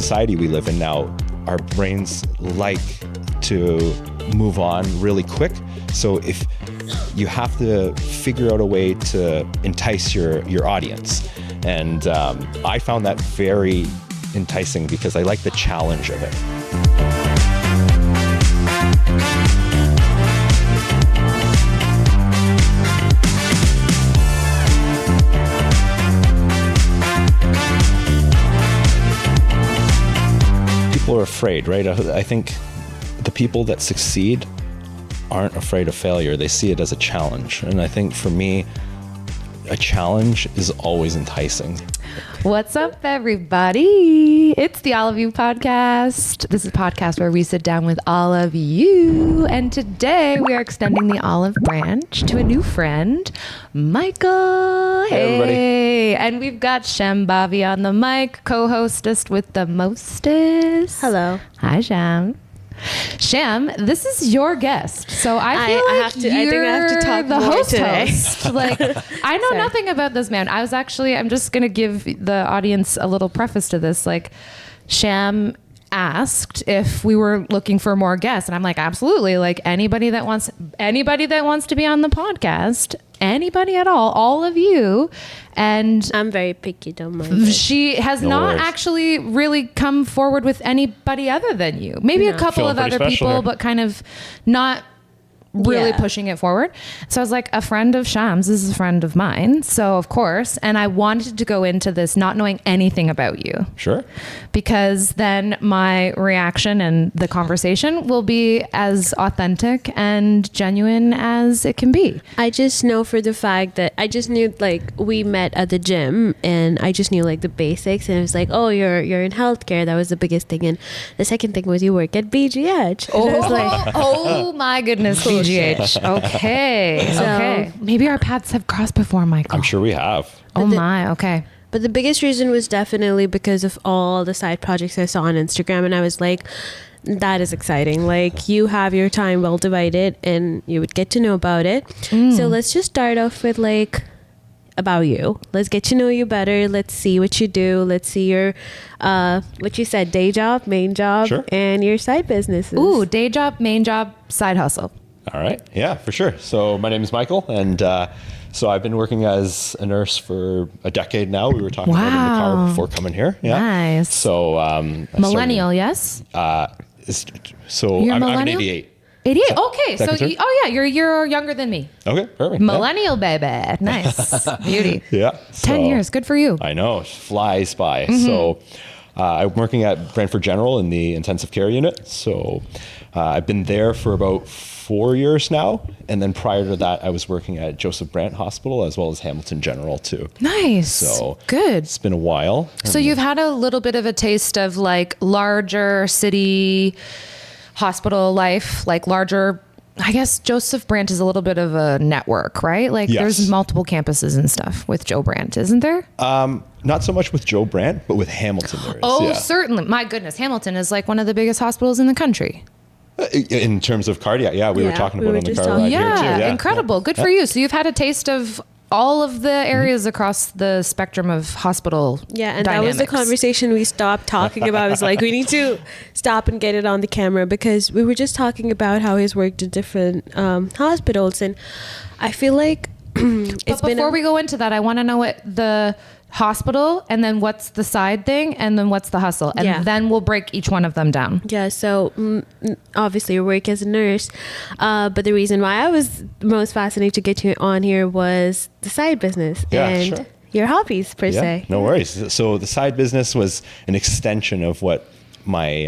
society we live in now, our brains like to move on really quick. So if you have to figure out a way to entice your audience. And I found that very enticing because I like the challenge of it. People are afraid, right? I think the people that succeed aren't afraid of failure. They see it as a challenge. And I think for me, a challenge is always enticing. What's up, everybody? It's the All of You podcast. This is a podcast where we sit down with all of you. And today we are extending the olive branch to a new friend, Michael. Hey, everybody. And we've got Sham Bavi on the mic, co-hostess with the mostest. Hello. Hi, Sham. Sham, this is your guest, so I feel like I think I have to talk the more host. today. Like, I know nothing about this man. I'm just gonna give the audience a little preface to this. Like, Sham asked if we were looking for more guests, and I'm like, absolutely. Like anybody that wants to be on the podcast, anybody at all of you. And I'm very picky, don't mind. she has not actually really come forward with anybody other than you. Maybe a couple of other people, but kind of not really pushing it forward. So I was like, a friend of Sham's is a friend of mine. So of course, and I wanted to go into this not knowing anything about you. Sure. Because then my reaction and the conversation will be as authentic and genuine as it can be. I just know for the fact that I just knew, like, we met at the gym and I just knew like the basics, and it was like, oh, you're in healthcare. That was the biggest thing. And the second thing was you work at BGH. And I was like, oh my goodness, BGH. Okay. So- Okay. Maybe our paths have crossed before, Michael. I'm sure we have. Oh my. Okay. but the biggest reason was definitely because of all the side projects I saw on Instagram, and I was like, that is exciting. Like, you have your time well divided and you would get to know about it. So let's just start off with like about you. Let's get to know you better. Let's see what you do. Let's see your what you said, day job, main job, Sure. and your side businesses. Ooh, day job, main job, side hustle. All right. Yeah, for sure. So my name is Michael, and so I've been working as a nurse for a decade now. We were talking about it in the car before coming here. Yeah. Nice. So Millennial, yes? So You're I'm an millennial? 88. 88. Okay. So, Second term? you're a year younger than me. Okay, perfect. Millennial, baby. Nice. Beauty. Yeah. 10 years. Good for you. I know. It flies by. So I'm working at Brantford General in the intensive care unit. So I've been there for about 4 years now. And then prior to that, I was working at Joseph Brant Hospital as well as Hamilton General too. Nice. So good. It's been a while. So you've had a little bit of a taste of like larger city hospital life, like larger, I guess Joseph Brant is a little bit of a network, right? Like Yes. there's multiple campuses and stuff with Joe Brant, isn't there? Not so much with Joe Brant, but with Hamilton there is. Oh, yeah. certainly. My goodness. Hamilton is like one of the biggest hospitals in the country. In terms of cardiac, yeah, we were Yeah, talking we about were on the just car talking- ride here too. Yeah, incredible. Good for you. So you've had a taste of all of the areas across the spectrum of hospital Yeah, and dynamics. that was the conversation we stopped talking about. It was like, we need to stop and get it on the camera, because we were just talking about how he's worked at different hospitals, and I feel like But before we go into that, I want to know what the hospital, and then what's the side thing, and then what's the hustle, and then we'll break each one of them down. Yeah, so obviously your work as a nurse, but the reason why I was most fascinated to get you on here was the side business and sure. your hobbies per se. No worries. So the side business was an extension of what my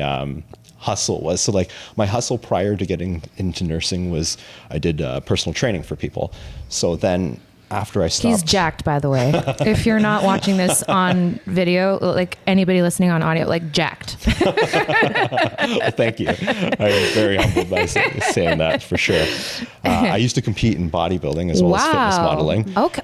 hustle was. So like my hustle prior to getting into nursing was I did personal training for people. So then after I stopped. He's jacked, by the way. If you're not watching this on video, like anybody listening on audio, like jacked. Well, thank you. I'm very humbled by saying that for sure. I used to compete in bodybuilding as well as fitness modeling. Okay.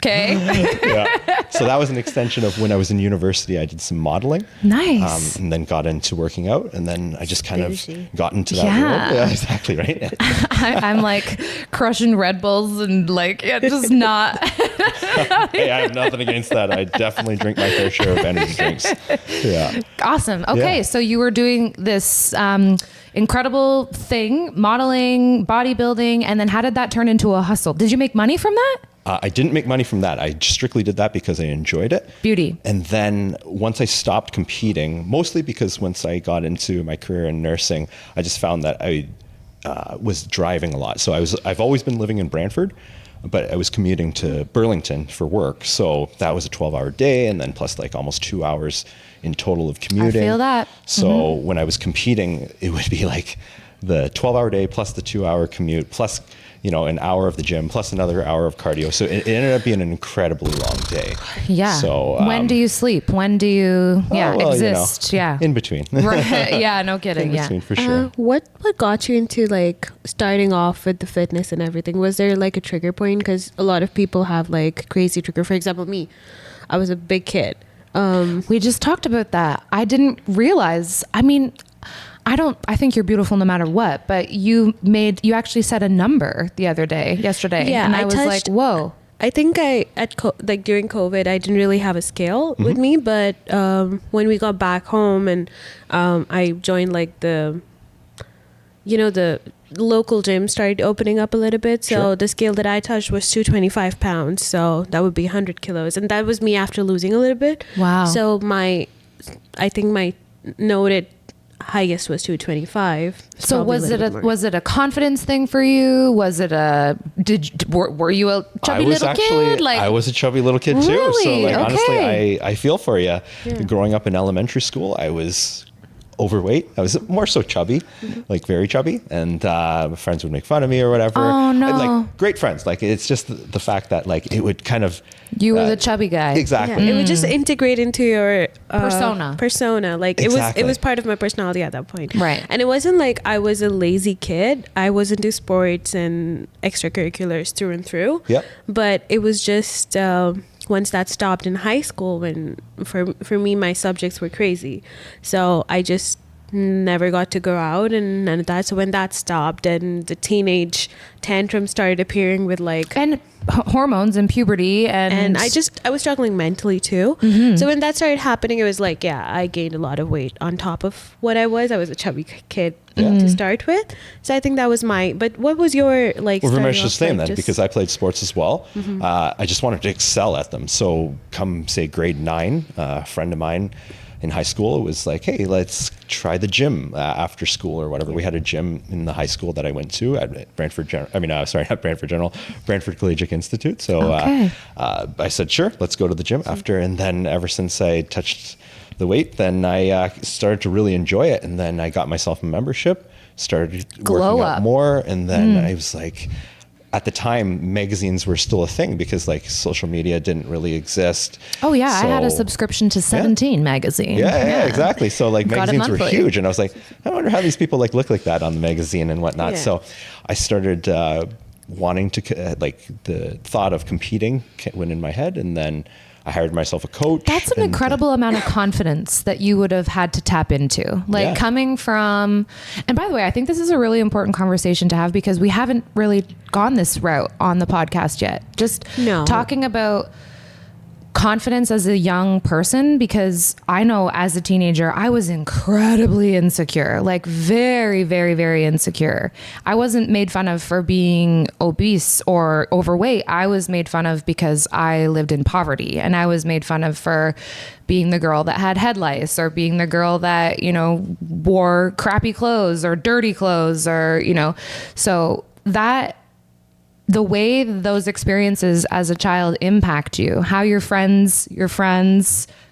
Okay. Yeah. So that was an extension of when I was in university. I did some modeling. Nice. And then got into working out, and then I just kind of got into that Yeah. world. Yeah, exactly, right? I'm like crushing Red Bulls and like, just not. Hey, I have nothing against that. I definitely drink my fair share of energy drinks. Yeah. Awesome. Okay. Yeah. So you were doing this incredible thing, modeling, bodybuilding, and then how did that turn into a hustle? Did you make money from that? I didn't make money from that. I strictly did that because I enjoyed it. Beauty. And then once I stopped competing, mostly because once I got into my career in nursing, I just found that I was driving a lot. So I've always been living in Brantford, but I was commuting to Burlington for work. So that was a 12-hour day, and then plus like almost 2 hours in total of commuting. I feel that. So when I was competing, it would be like the 12-hour day plus the 2-hour commute plus, an hour of the gym plus another hour of cardio. So it ended up being an incredibly long day. Yeah. So when do you sleep? When do you exist? Yeah. In between. Right. Yeah. No kidding. In between, for sure. What got you into like starting off with the fitness and everything? Was there like a trigger point? Because a lot of people have like crazy trigger. For example, me, I was a big kid. We just talked about that. I didn't realize. I mean, I think you're beautiful no matter what, but you actually said a number yesterday. Yeah, And I was like, whoa. I think during COVID, I didn't really have a scale with me, but when we got back home and I joined like the local gym started opening up a little bit. So Sure. the scale that I touched was 225 pounds. So that would be 100 kilos. And that was me after losing a little bit. Wow. So I think my noted highest was 225. So was it a confidence thing for you? Was it were you a chubby little kid? Like, I was a chubby little kid too. Really? So like, honestly, Okay. I feel for you. Yeah. Growing up in elementary school, I was overweight. I was more so chubby, like very chubby, and my friends would make fun of me or whatever. Oh, no. And, like great friends. Like it's just the fact that like it would kind of you were the chubby guy. exactly. Yeah, it would just integrate into your Persona. Like Exactly. it was part of my personality at that point. Right. And it wasn't like I was a lazy kid. I was into sports and extracurriculars through and through. Yep. But it was just once that stopped in high school, when for me my subjects were crazy, so I just never got to go out and none of that. So when that stopped and the teenage tantrum started appearing with like And hormones and puberty and I was struggling mentally too. Mm-hmm. So when that started happening, it was like, yeah, I gained a lot of weight on top of what I was. I was a chubby kid to start with. So I think that was but what was your like? Well, very much starting the off, same like, then, just- because I played sports as well. I just wanted to excel at them. So come say grade 9, a friend of mine in high school, it was like, hey, let's try the gym after school or whatever. We had a gym in the high school that I went to at Brantford Collegiate Institute. So Okay. I said, sure, let's go to the gym after. And then ever since I touched the weight, then I started to really enjoy it. And then I got myself a membership, started Glow working up. out more. And then I was like, at the time, magazines were still a thing because like social media didn't really exist. Oh yeah, I had a So- subscription to 17 magazine. Yeah, exactly. So like Got it magazines were monthly. huge, and I was like, I wonder how these people like look like that on the magazine and whatnot. Yeah. So I started wanting to like the thought of competing went in my head, and then I hired myself a coach. That's an and, incredible amount of confidence that you would have had to tap into. Like Yeah. coming from, and by the way, I think this is a really important conversation to have because we haven't really gone this route on the podcast yet. Just No. talking about confidence as a young person, because I know as a teenager, I was incredibly insecure, like very, very, very insecure. I wasn't made fun of for being obese or overweight. I was made fun of because I lived in poverty, and I was made fun of for being the girl that had head lice or being the girl that, wore crappy clothes or dirty clothes or, so that the way those experiences as a child impact you, how your friends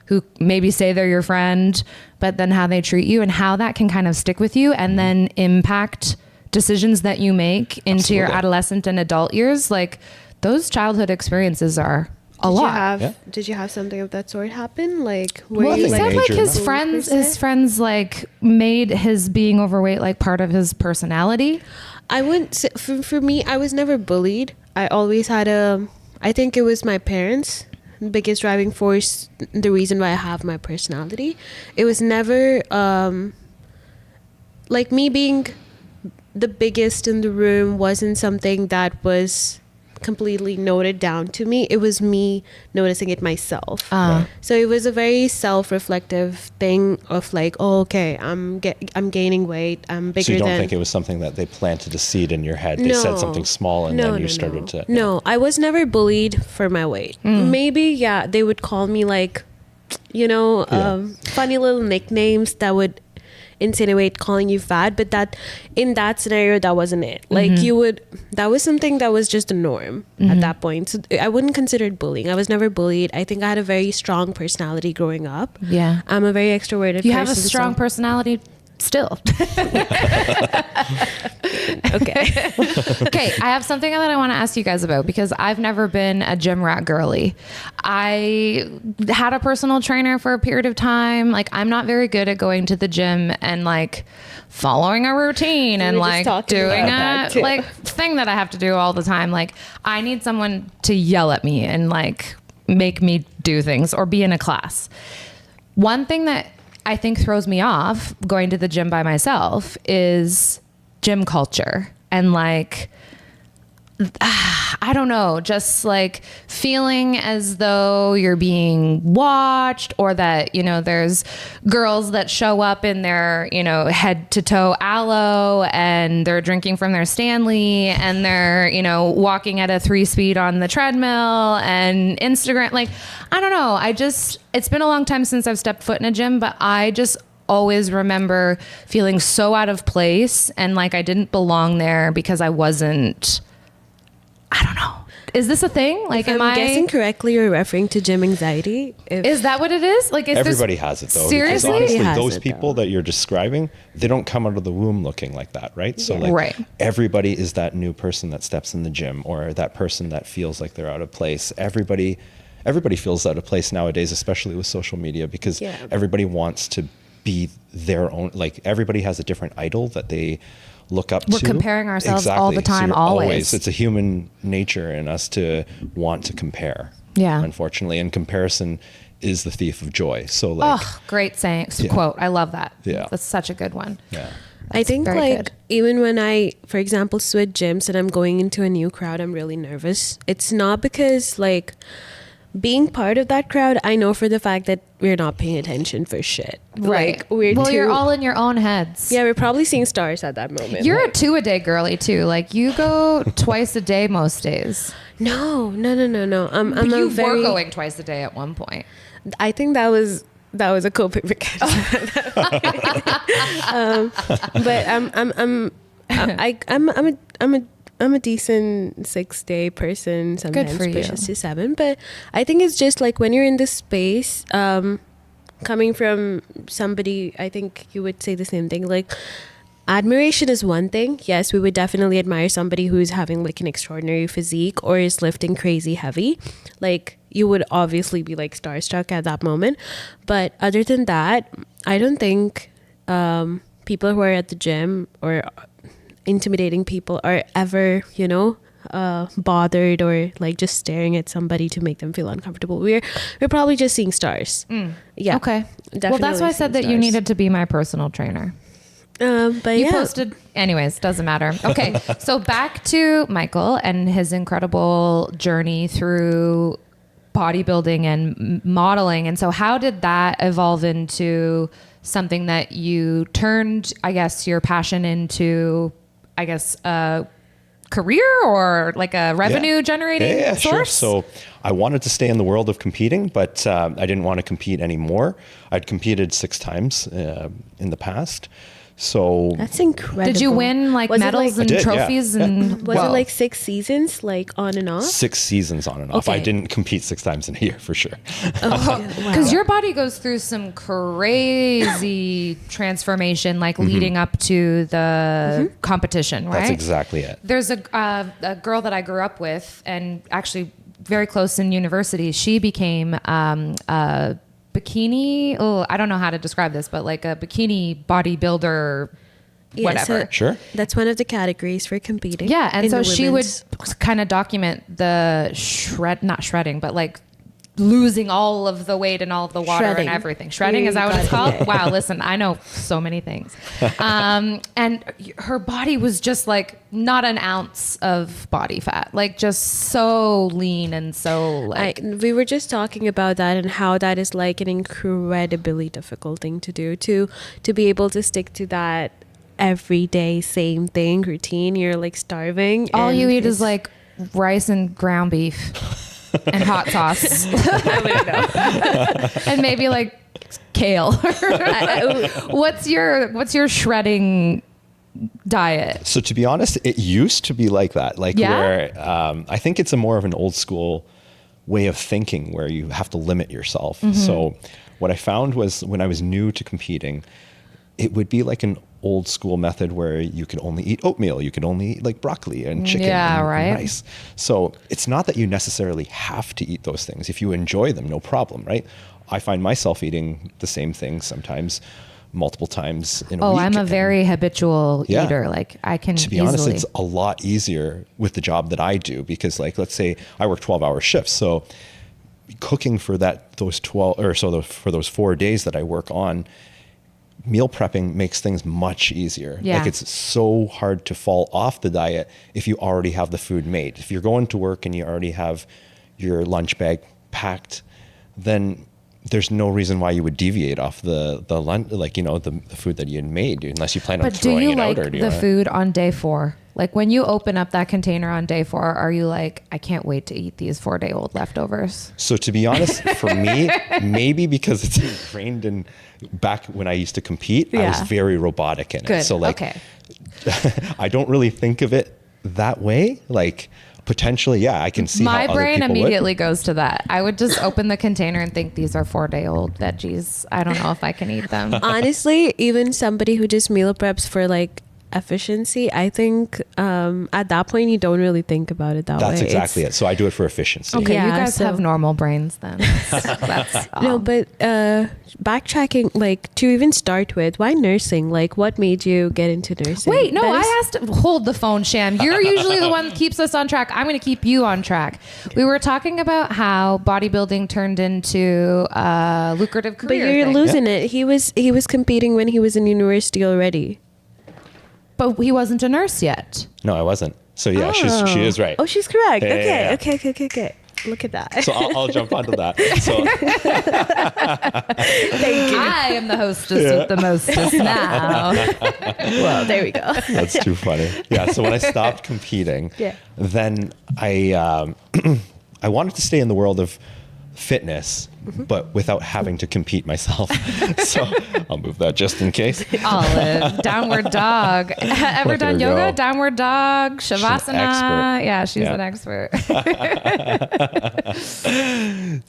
who maybe say they're your friend, but then how they treat you and how that can kind of stick with you and then impact decisions that you make into your Absolutely. adolescent and adult years. Like those childhood experiences are a lot. Did you have something of that sort happen? Like, were Well, you he Nothing said like major, his no. friends like made his being overweight like part of his personality. I wouldn't say, for me, I was never bullied. I always had a I think it was my parents, biggest driving force, the reason why I have my personality. It was never like me being the biggest in the room wasn't something that was completely noted down to me. It was me noticing it myself. So it was a very self-reflective thing of like, oh, okay, I'm gaining weight. I'm bigger. So you don't than... think it was something that they planted a seed in your head? They said something small and then you started to... No, I was never bullied for my weight. Maybe, yeah, they would call me like, funny little nicknames that would insinuate calling you fat, but that in that scenario, that wasn't it. Like that was something that was just a norm at that point. So I wouldn't consider it bullying. I was never bullied. I think I had a very strong personality growing up. Yeah. I'm a very extroverted person. You have a strong personality still. Okay. Okay, I have something that I want to ask you guys about because I've never been a gym rat girly. I had a personal trainer for a period of time. Like, I'm not very good at going to the gym and like following a routine and like doing a like thing that I have to do all the time. Like, I need someone to yell at me and like make me do things or be in a class. One thing that I think throws me off going to the gym by myself is gym culture and like, I don't know, just like feeling as though you're being watched or that, there's girls that show up in their, head to toe aloe and they're drinking from their Stanley and they're, walking at a 3 speed on the treadmill and Instagram. Like, I don't know. It's been a long time since I've stepped foot in a gym, but I just always remember feeling so out of place and like I didn't belong there because I wasn't, I don't know. Is this a thing? Like, if I'm guessing correctly, you're referring to gym anxiety. Is that what it is? Like, everybody has it though. Seriously? Because honestly, those people that you're describing, they don't come out of the womb looking like that, right? So everybody is that new person that steps in the gym or that person that feels like they're out of place. Everybody feels out of place nowadays, especially with social media, because everybody wants to be their own. Like, everybody has a different idol that they look up to. We're comparing ourselves all the time, so always. It's a human nature in us to want to compare. Yeah. Unfortunately, and comparison is the thief of joy. So like, great saying, quote. I love that. Yeah. That's such a good one. Yeah. I think like even when I, for example, switch gyms and I'm going into a new crowd, I'm really nervous. It's not because like being part of that crowd, I know for the fact that we're not paying attention for shit. Right. Like, you're all in your own heads. Yeah, we're probably seeing stars at that moment. You're a 2-a-day girly too. Like, you go twice a day most days. No. You were going twice a day at one point. I think that was a coping mechanism. But I'm a decent 6-day person. Sometimes pushes to 7. But I think it's just like when you're in this space, coming from somebody, I think you would say the same thing. Like, admiration is one thing. Yes, we would definitely admire somebody who's having like an extraordinary physique or is lifting crazy heavy. Like, you would obviously be like starstruck at that moment. But other than that, I don't think people who are at the gym or intimidating people are ever, bothered or like just staring at somebody to make them feel uncomfortable. We're probably just seeing stars. Yeah. Okay. Well, that's why I said that you needed to be my personal trainer. But you posted anyways, doesn't matter. Okay. So back to Michael and his incredible journey through bodybuilding and modeling. And so how did that evolve into something that you turned, I guess, your passion into, I guess, a career or like a revenue generating source? Sure. So I wanted to stay in the world of competing, but I didn't want to compete anymore. I'd competed 6 times in the past. So that's incredible. Did you win like medals and trophies? And was it like 6 seasons, like on and off? 6 seasons on and off. I didn't compete 6 times in a year for sure. Because your body goes through some crazy transformation, like leading up to the competition, right? That's exactly it. There's a girl that I grew up with, and actually very close in university. She became a bikini, I don't know how to describe this, but like a bikini bodybuilder whatever. so Sure. that's one of the categories for competing. Yeah, and in so the she would women's. kind of document the not shredding, but like losing all of the weight and all of the water Shredding. and everything. Shredding, is that what it's Got it. called? Wow, listen, I know so many things. And her body was just like not an ounce of body fat, like just so lean and so like. We were just talking about that and how that is like an incredibly difficult thing to do, to be able to stick to that everyday same thing routine. You're like starving. all and you eat is it's- like rice and ground beef and hot sauce. I wouldn't know. And maybe like kale. What's your shredding diet? So to be honest, it used to be like that, like Yeah? where I think it's a more of an old school way of thinking where you have to limit yourself. So what I found was when I was new to competing, it would be like an old school method where you could only eat oatmeal, you could only eat like broccoli and chicken Yeah, and right. rice. So it's not that you necessarily have to eat those things. If you enjoy them, no problem, right? I find myself eating the same things sometimes multiple times in a week. I'm a and very habitual Yeah. eater. Like I can to be easily. honest, it's a lot easier with the job that I do because like, let's say I work 12-hour shifts. So cooking for those 12 or so for those 4 days that I work on, meal prepping makes things much easier. Yeah. Like it's so hard to fall off the diet if you already have the food made. If you're going to work and you already have your lunch bag packed, then there's no reason why you would deviate off the lunch, like, you know, the food that you had made, unless you plan on But do throwing you it like out, or do you the wanna- food on day 4? Like when you open up that container on day 4, are you like, I can't wait to eat these 4-day-old leftovers? So to be honest, for me, maybe because it's ingrained in back when I used to compete, I was Yeah. very robotic in it. Good. So like, okay. I don't really think of it that way. Like potentially, yeah, I can see My how other brain people immediately goes to that. I would just open the container and think these are 4-day-old veggies. I don't know if I can eat them. Honestly, even somebody who just meal preps for like efficiency, I think at that point you don't really think about it that way. That's exactly it. So I do it for efficiency. Okay, you Yeah, guys so- have normal brains then. That's No, but backtracking, like to even start with, why nursing? Like, what made you get into nursing? Wait, no, That is- I asked. Hold the phone, Sham. You're usually the one that keeps us on track. I'm going to keep you on track. We were talking about how bodybuilding turned into a lucrative But career. you're thing. losing it. He was competing when he was in university already. But he wasn't a nurse yet. No, I wasn't. So yeah, she is right. Oh, she's correct. Yeah, Okay, yeah, yeah. okay. Look at that. So I'll jump onto that. So Thank you. I am the hostess with the mostest now. Well, there we go. that's too funny. Yeah. So when I stopped competing, Yeah. then I I wanted to stay in the world of fitness, but without having to compete myself. So I'll move that just in case. Olive, downward dog. Ever Look at done her yoga? go. Downward dog, shavasana. expert. Yeah, she's Yeah. an expert.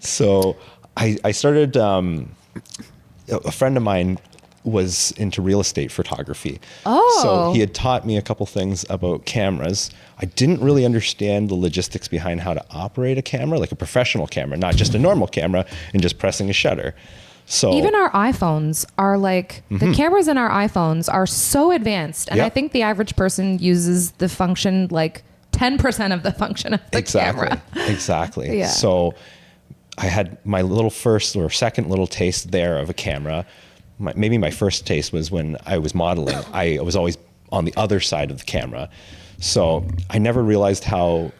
So I started, a friend of mine was into real estate photography. Oh. So he had taught me a couple things about cameras. I didn't really understand the logistics behind how to operate a camera, like a professional camera, not just a normal camera and just pressing a shutter. So Even our iPhones are like, the cameras in our iPhones are so advanced. And I Yep. think the average person uses the function like 10% of the function of the camera. Exactly. Yeah. So I had my little first or second little taste there of a camera. Maybe my first taste was when I was modeling. I was always on the other side of the camera. So I never realized how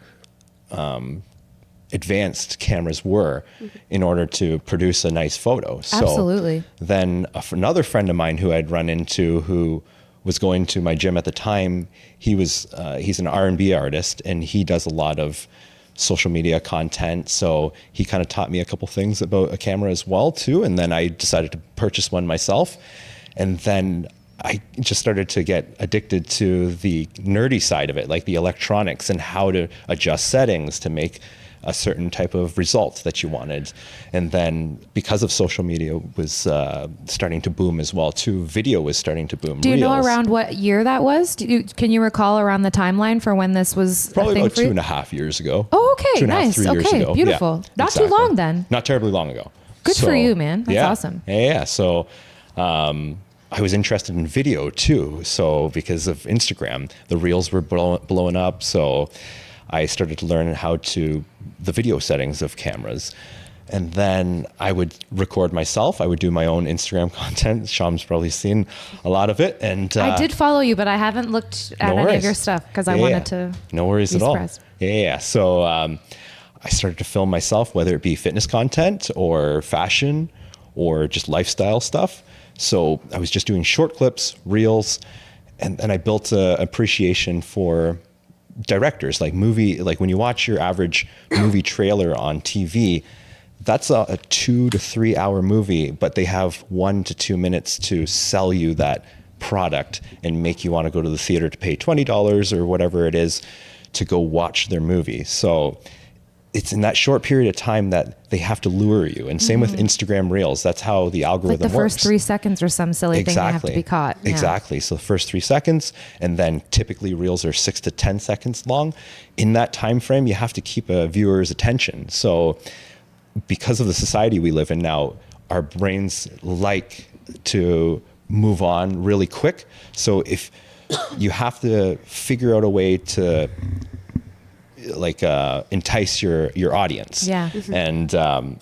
advanced cameras were in order to produce a nice photo. So Absolutely. then another friend of mine who I'd run into who was going to my gym at the time, he's an R&B artist and he does a lot of social media content. So he kind of taught me a couple things about a camera as well too. And then I decided to purchase one myself. And then I just started to get addicted to the nerdy side of it, like the electronics and how to adjust settings to make a certain type of result that you wanted. And then because of social media was starting to boom as well too, video was starting to boom. Do you know Reels. around what year that was? Can you recall around the timeline for when this was Probably a thing about for you? 2.5 years ago. Oh, okay, 2.5, nice. 3 years Okay, ago. beautiful. Yeah, Not too long then. Not terribly long ago. Good for you, man. That's awesome. Yeah. So I was interested in video too. So because of Instagram, the reels were blowing up. So I started to learn the video settings of cameras. And then I would record myself. I would do my own Instagram content. Sham's probably seen a lot of it. And I did follow you, but I haven't looked at any of your stuff because I wanted to. No worries at all. Yeah. So I started to film myself, whether it be fitness content or fashion or just lifestyle stuff. So I was just doing short clips, reels, and then I built an appreciation for directors, like when you watch your average movie trailer on TV, that's a 2 to 3 hour movie, but they have 1 to 2 minutes to sell you that product and make you want to go to the theater to pay $20 or whatever it is to go watch their movie. So it's in that short period of time that they have to lure you. And same with Instagram Reels. That's how the algorithm works. Like the first 3 seconds or some silly thing, you have to be caught. Yeah. Exactly. So the first 3 seconds, and then typically Reels are 6 to 10 seconds long. In that time frame, you have to keep a viewer's attention. So because of the society we live in now, our brains like to move on really quick. So if you have to figure out a way to entice your audience. Yeah. And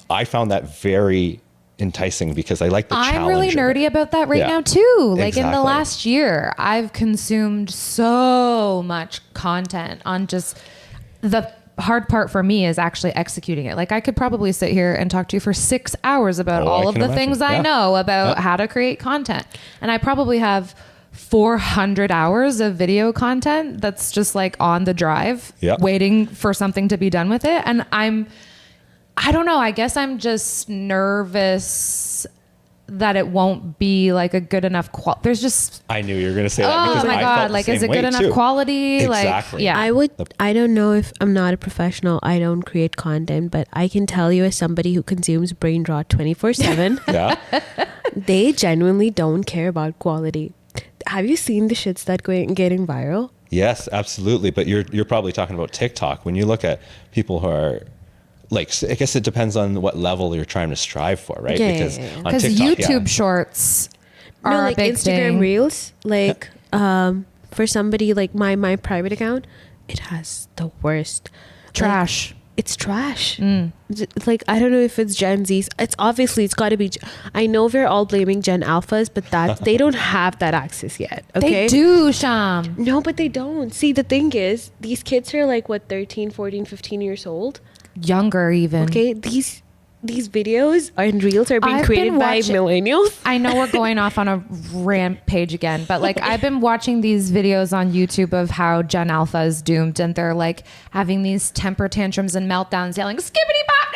I found that very enticing because I like the challenge. I'm really nerdy about that now too. Like in the last year, I've consumed so much content on just the hard part for me is actually executing it. Like I could probably sit here and talk to you for 6 hours about all of the things I know about how to create content. And I probably have 400 hours of video content that's just like on the drive waiting for something to be done with it. And I don't know, I guess I'm just nervous that it won't be like a good enough quality. I knew you were going to say that. Oh my God. Like, is it good enough quality? Exactly. Like, I don't know if I'm not a professional. I don't create content, but I can tell you as somebody who consumes brain rot 24/7, they genuinely don't care about quality. Have you seen the shits that getting viral? Yes, absolutely. But you're probably talking about TikTok. When you look at people who are I guess it depends on what level you're trying to strive for, right? Because YouTube shorts are a big Instagram thing. Reels, for somebody like my private account, it has the worst trash. It's trash. Like, I don't know if it's Gen Z's. It's got to be. I know we're all blaming Gen Alphas, but they don't have that access yet. Okay? They do, Sham. No, but they don't. See, the thing is, these kids are 13, 14, 15 years old. Younger even. Okay, these videos and reels are being created by millennials. I know we're going off on a rampage again, but I've been watching these videos on YouTube of how Gen Alpha is doomed, and they're having these temper tantrums and meltdowns, yelling skibbity bop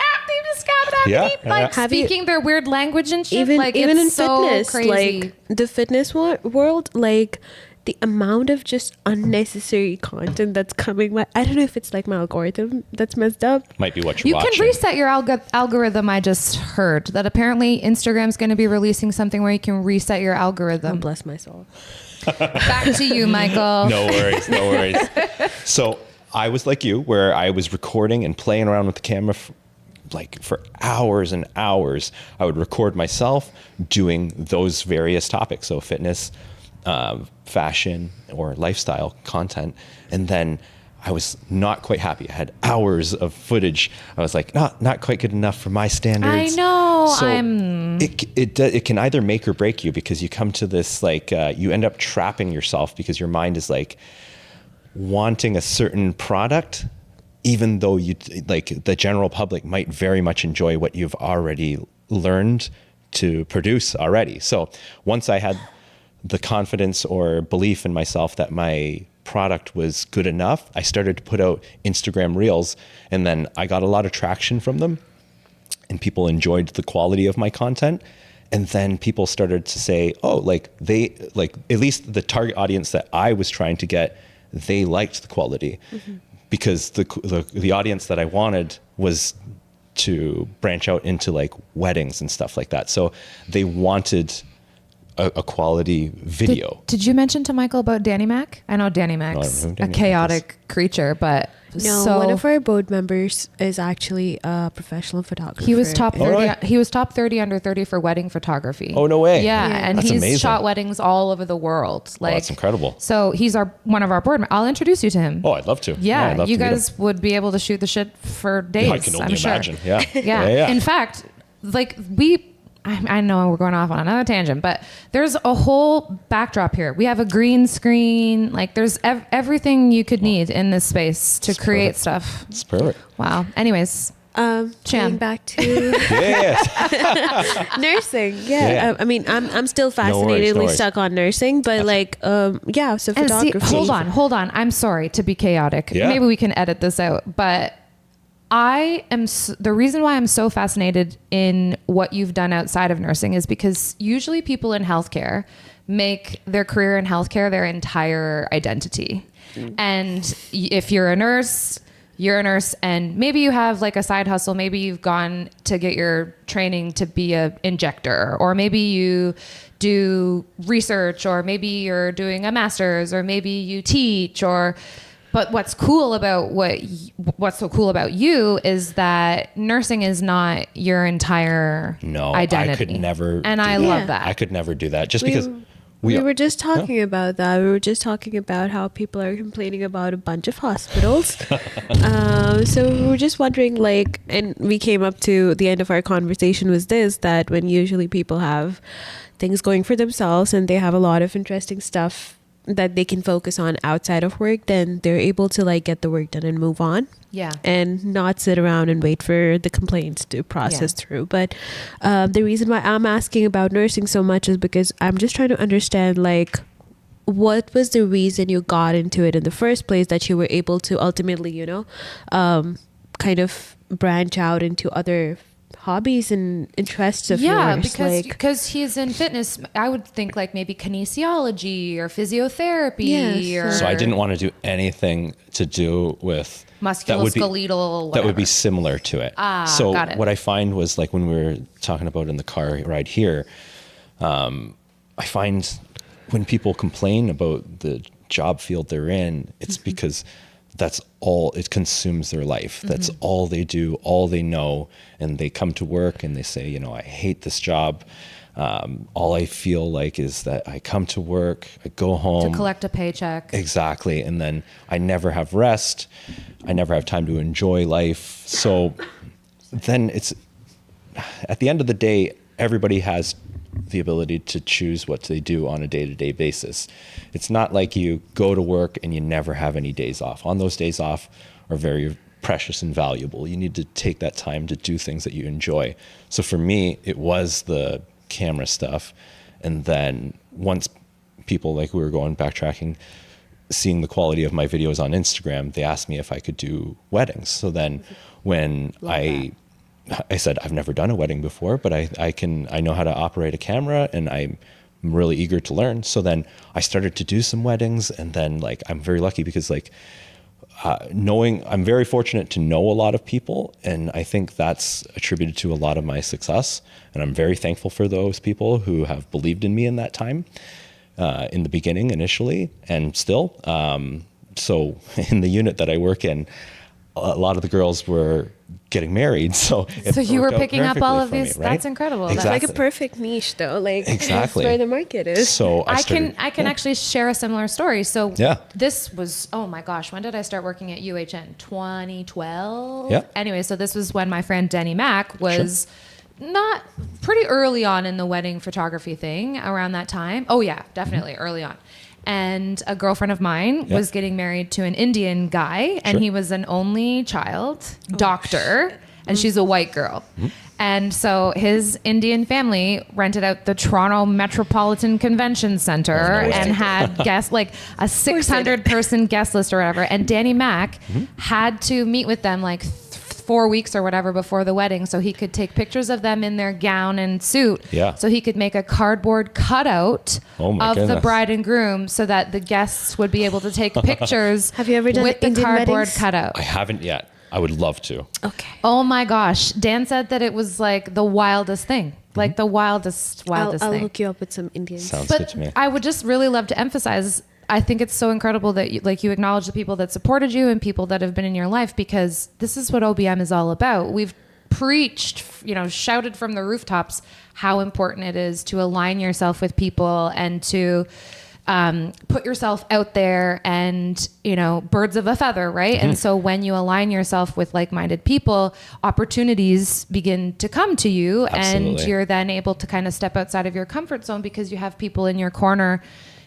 speaking their weird language and shit. Even in so fitness, crazy. The fitness world, the amount of just unnecessary content that's coming. I don't know if it's my algorithm that's messed up. Might be what you're watching. You can reset your algorithm. I just heard that apparently Instagram's going to be releasing something where you can reset your algorithm. Oh, bless my soul. Back to you, Michael. No worries. So I was like you, where I was recording and playing around with the camera for hours and hours. I would record myself doing those various topics. So fitness, fashion or lifestyle content. And then I was not quite happy. I had hours of footage. I was like, not quite good enough for my standards. I know. So it can either make or break you, because you come to this, you end up trapping yourself because your mind is wanting a certain product, even though the general public might very much enjoy what you've already learned to produce already. So once I had the confidence or belief in myself that my product was good enough, I started to put out Instagram Reels, and then I got a lot of traction from them, and people enjoyed the quality of my content. And then people started to say, at least the target audience that I was trying to get, they liked the quality, because the audience that I wanted was to branch out into weddings and stuff like that. So they wanted a quality video. Did you mention to Michael about Danny Mac? I know Danny Mac's a chaotic creature, but No, So one of our board members is actually a professional photographer. he was top 30. Oh, really? He was top 30 under 30 for wedding photography. Oh, no way. Yeah, Yeah. and That's he's amazing. shot weddings all over the world. Like, that's incredible. So he's one of our board. I'll introduce you to him. Oh, I'd love to. Yeah, I'd love you to meet guys him. would be able to shoot the shit for days. I can only I'm sure. imagine. Yeah. Yeah. In fact, like I know we're going off on another tangent, but there's a whole backdrop here. We have a green screen. Like there's everything you could need in this space to create perfect. stuff. It's perfect. Wow. Anyways, Getting Sham. back to Yeah. nursing. Yeah. I mean, I'm still No fascinatedly worries. stuck on nursing, but like, so And see, photography. hold on. I'm sorry to be chaotic. Yeah. Maybe we can edit this out, but I am the reason why I'm so fascinated in what you've done outside of nursing is because usually people in healthcare make their career in healthcare their entire identity. And if you're a nurse, you're a nurse, and maybe you have like a side hustle. Maybe you've gone to get your training to be a injector, or maybe you do research, or maybe you're doing a master's, or maybe you teach, but what's cool about what's so cool about you is that nursing is not your entire No, identity. I could never. And do I that. love that. I could never do that just We- because We were just talking about that. We were just talking about how people are complaining about a bunch of hospitals. So we were just wondering, like, and we came up to the end of our conversation was this, that when usually people have things going for themselves and they have a lot of interesting stuff that they can focus on outside of work, then they're able to like get the work done and move on. Yeah. And not sit around and wait for the complaints to process through. But the reason why I'm asking about nursing so much is because I'm just trying to understand, like, what was the reason you got into it in the first place, that you were able to ultimately, kind of branch out into other hobbies and interests of yours? because he's in fitness. I would think like maybe kinesiology or physiotherapy. Yes, or So I didn't want to do anything to do with musculoskeletal. that would be whatever. similar to it. So got it. What I find was, like, when we were talking about in the car ride here, I find when people complain about the job field they're in, it's because that's all it consumes their life. That's all they do, all they know. And they come to work and they say, I hate this job. All I feel like is that I come to work, I go home. To collect a paycheck. Exactly. And then I never have rest. I never have time to enjoy life. So then it's, at the end of the day, everybody has the ability to choose what they do on a day-to-day basis. It's not like you go to work and you never have any days off. On those days off are very precious and valuable. You need to take that time to do things that you enjoy. So for me, it was the camera stuff. And then once people, like, we were going backtracking, seeing the quality of my videos on Instagram, they asked me if I could do weddings. So then when I said, I've never done a wedding before, but I know how to operate a camera, and I'm really eager to learn. So then I started to do some weddings, and then, like, I'm very lucky because, like, I'm very fortunate to know a lot of people, and I think that's attributed to a lot of my success. And I'm very thankful for those people who have believed in me in that time, in the beginning, initially, and still. So in the unit that I work in, a lot of the girls were getting married, so you were worked out picking up all of perfectly for these. me, right? That's incredible. It's like a Exactly. perfect niche, though. Like, Exactly. that's where the market is. So I can actually share a similar story. So Yeah. this was, oh my gosh, when did I start working at UHN? 2012? Yeah. Anyway, so this was when my friend Denny Mack was not pretty early on in the wedding photography thing, around that time. Oh yeah, definitely early on. And a girlfriend of mine was getting married to an Indian guy, and he was an only child, doctor, and she's a white girl. And so his Indian family rented out the Toronto Metropolitan Convention Center and had guests, like a 600 person guest list or whatever. And Danny Mack had to meet with them like 4 weeks or whatever before the wedding, so he could take pictures of them in their gown and suit. Yeah. So he could make a cardboard cutout Oh my of the goodness. bride and groom, so that the guests would be able to take pictures. Have you ever done with the Indian cardboard weddings? cutout? I haven't yet. I would love to. Okay. Oh my gosh, Dan said that it was like the wildest thing, like the wildest I'll thing. hook you up with some Indians. Sounds good But to me. I would just really love to emphasize, I think it's so incredible that you acknowledge the people that supported you and people that have been in your life, because this is what OBM is all about. We've preached, shouted from the rooftops how important it is to align yourself with people and to put yourself out there and, birds of a feather, right? And so when you align yourself with like-minded people, opportunities begin to come to you. Absolutely. And you're then able to kind of step outside of your comfort zone because you have people in your corner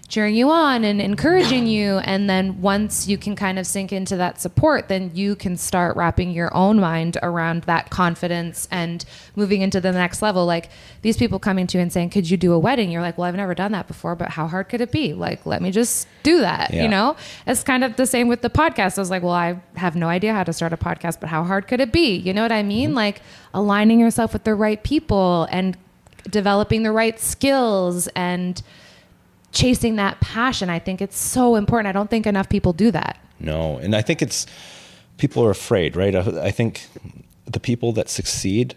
cheering you on and encouraging you. And then once you can kind of sink into that support, then you can start wrapping your own mind around that confidence and moving into the next level. Like these people coming to you and saying, could you do a wedding? You're like, well, I've never done that before, but how hard could it be? Like, let me just do that. Yeah. It's kind of the same with the podcast. I was like, well, I have no idea how to start a podcast, but how hard could it be? You know what I mean? Like aligning yourself with the right people and developing the right skills and chasing that passion. I think it's so important. I don't think enough people do that. No. And I think people are afraid, right? I think the people that succeed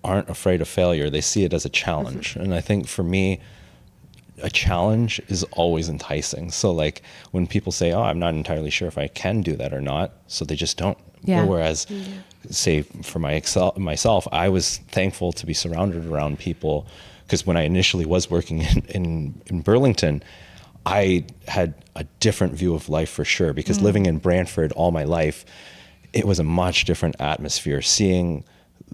aren't afraid of failure. They see it as a challenge. And I think for me, a challenge is always enticing. So like when people say, oh, I'm not entirely sure if I can do that or not, so they just don't. Yeah. Whereas say for myself, I was thankful to be surrounded around people, because when I initially was working in Burlington, I had a different view of life for sure, because living in Brantford all my life, it was a much different atmosphere. Seeing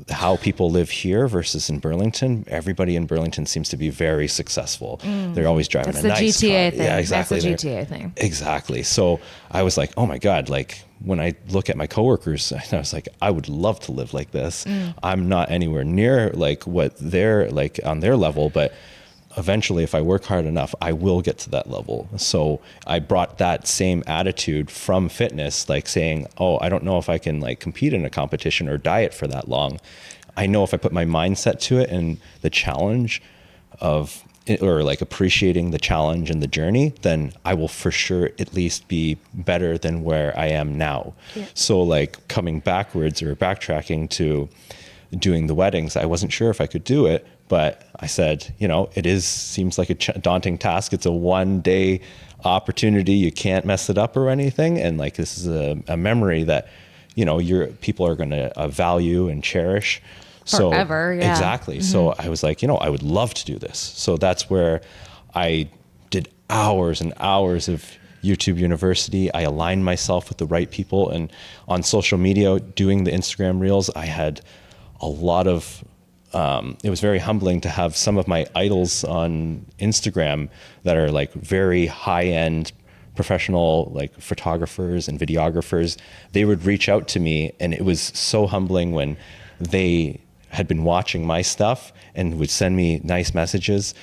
how people live here versus in Burlington, everybody in Burlington seems to be very successful. They're always driving That's a the nice GTA car. thing. Yeah, exactly. That's the GTA thing. Exactly. So I was like, oh my God, like when I look at my coworkers, I was like, I would love to live like this. I'm not anywhere near like what they're like on their level, but eventually if I work hard enough, I will get to that level. So I brought that same attitude from fitness, like saying, oh, I don't know if I can like compete in a competition or diet for that long. I know if I put my mindset to it and the challenge of, or like appreciating the challenge and the journey, then I will for sure at least be better than where I am now. Yeah. So like coming backwards or backtracking to doing the weddings, I wasn't sure if I could do it, but I said, seems like a daunting task. It's a 1-day opportunity. You can't mess it up or anything. And like, this is a memory that, your people are going to value and cherish. Forever, yeah. Exactly. So I was like, I would love to do this. So that's where I did hours and hours of YouTube University. I aligned myself with the right people. And on social media, doing the Instagram Reels, I had a lot of, it was very humbling to have some of my idols on Instagram that are like very high-end professional like photographers and videographers. They would reach out to me, and it was so humbling when they had been watching my stuff and would send me nice messages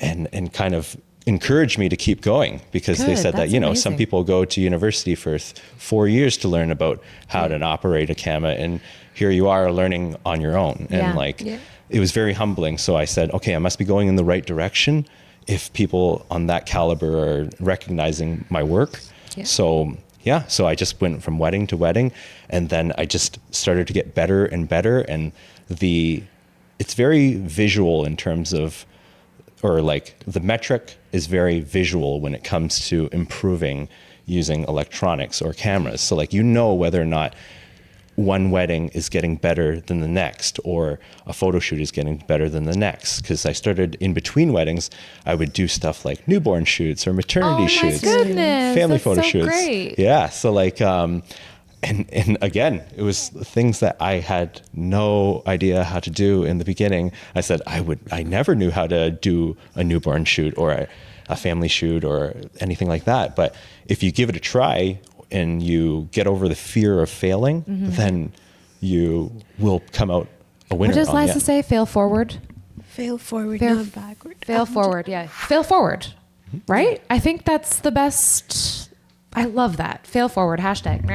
and kind of encourage me to keep going, because they said that, amazing. Some people go to university for 4 years to learn about how to operate a camera, and here you are learning on your own. And it was very humbling. So I said, okay, I must be going in the right direction if people on that caliber are recognizing my work. Yeah. So I just went from wedding to wedding, and then I just started to get better and better. And it's very visual in terms of, or like the metric is very visual when it comes to improving using electronics or cameras. So like, whether or not one wedding is getting better than the next, or a photo shoot is getting better than the next. Because I started in between weddings, I would do stuff like newborn shoots or maternity shoots, family photo shoots. Great. Yeah. So like, and again, it was things that I had no idea how to do in the beginning. I said, I never knew how to do a newborn shoot or a family shoot or anything like that. But if you give it a try, and you get over the fear of failing, then you will come out a winner. What does Liza say? Fail forward? Fail forward, not backward. Fail forward, yeah. Fail forward, right? I think that's the best. I love that. Fail forward, hashtag.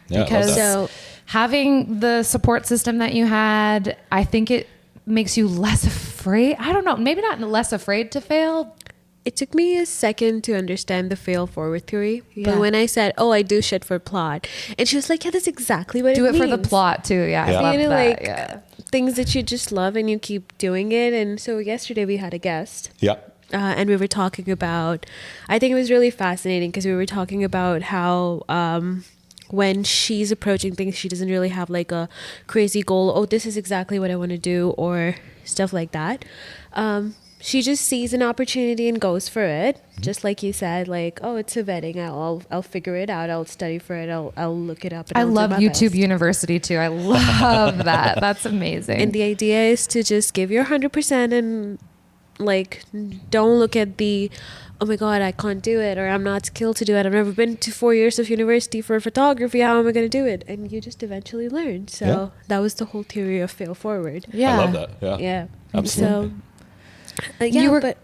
Yeah, because so having the support system that you had, I think it makes you less afraid. I don't know, maybe not less afraid to fail. It took me a second to understand the fail forward theory. Yeah. But when I said, I do shit for plot, and she was like, yeah, that's exactly what it means. Do it for the plot too. Yeah. I love that. Like things that you just love and you keep doing it. And so yesterday we had a guest. Yeah. and we were talking about, I think it was really fascinating because we were talking about how when she's approaching things, she doesn't really have like a crazy goal. Oh, this is exactly what I want to do, or stuff like that. She just sees an opportunity and goes for it. Just like you said, like, oh, it's a wedding. I'll figure it out. I'll study for it. I'll look it up. And I I'll do love my YouTube best. University too. I love that. That's amazing. And the idea is to just give your 100% and like, don't look at the, oh my God, I can't do it, or I'm not skilled to do it. I've never been to 4 years of university for photography. How am I going to do it? And you just eventually learn. So Yeah. that was the whole theory of fail forward. yeah. I love that. Yeah. Yeah. Absolutely. So, yeah, You were- but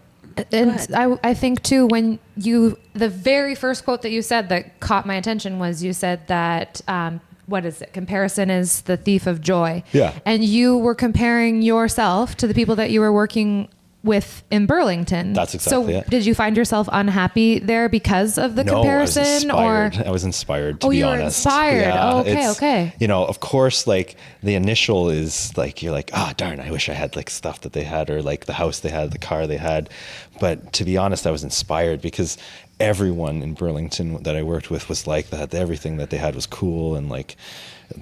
And Go I think too, when the very first quote that you said that caught my attention was you said that, what is it? Comparison is the thief of joy. Yeah. And you were comparing yourself to the people that you were working with in Burlington. That's exactly so it. did you find yourself unhappy there because of the comparison, I was inspired, to be you were honest. inspired. Yeah, Oh, okay, it's, okay. You know, of course, like the initial is like, you're like, ah, darn, I wish I had like stuff that they had, or like the house they had, the car they had. But to be honest, I was inspired because everyone in Burlington that I worked with was like that. Everything that they had was cool, and like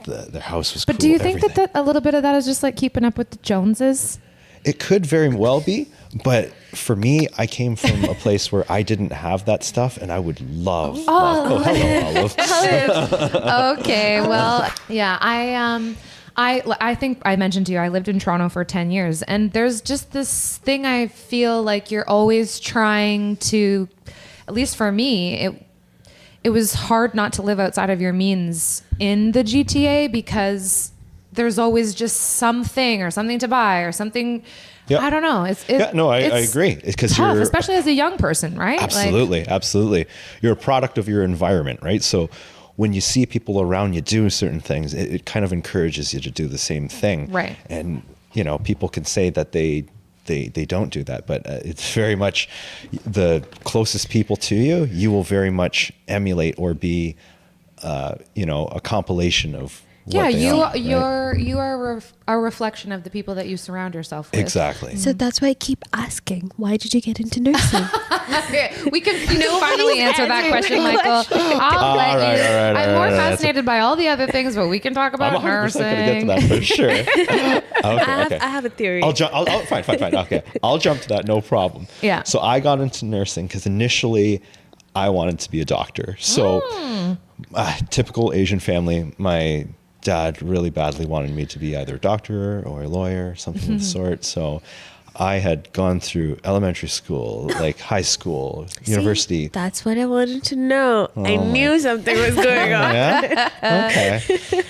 their house was cool. But do you think everything. that a little bit of that is just like keeping up with the Joneses? It could very well be, but for me, I came from a place where I didn't have that stuff, and I would love. Oh, hello, Olive. Okay, well, yeah, I think I mentioned to you I lived in Toronto for 10 years, and there's just this thing I feel like you're always trying to, at least for me, it was hard not to live outside of your means in the GTA because there's always just something or something to buy or something. Yeah. I don't know. I agree, because tough, you're especially as a young person, right? Absolutely. You're a product of your environment, right? So when you see people around you do certain things, it kind of encourages you to do the same thing. Right. And, you know, people can say that they don't do that, but it's very much the closest people to you, you will very much emulate or be, a compilation of Yeah, what they are, right? you are a reflection of the people that you surround yourself with. Exactly. so that's why I keep asking, why did you get into nursing? We can finally answer that question, Michael. I'll let right, you. all right, I'm all more right. fascinated by all the other things, but we can talk about I'm 100% going to get to nursing. that for sure. Okay. I have a theory. Fine. Okay. I'll jump to that. No problem. Yeah. So I got into nursing because initially I wanted to be a doctor. So typical Asian family, my dad really badly wanted me to be either a doctor or a lawyer, something of the sort. So I had gone through elementary school, like high school, university. That's what I wanted to know. I knew something was going on. Yeah. Okay.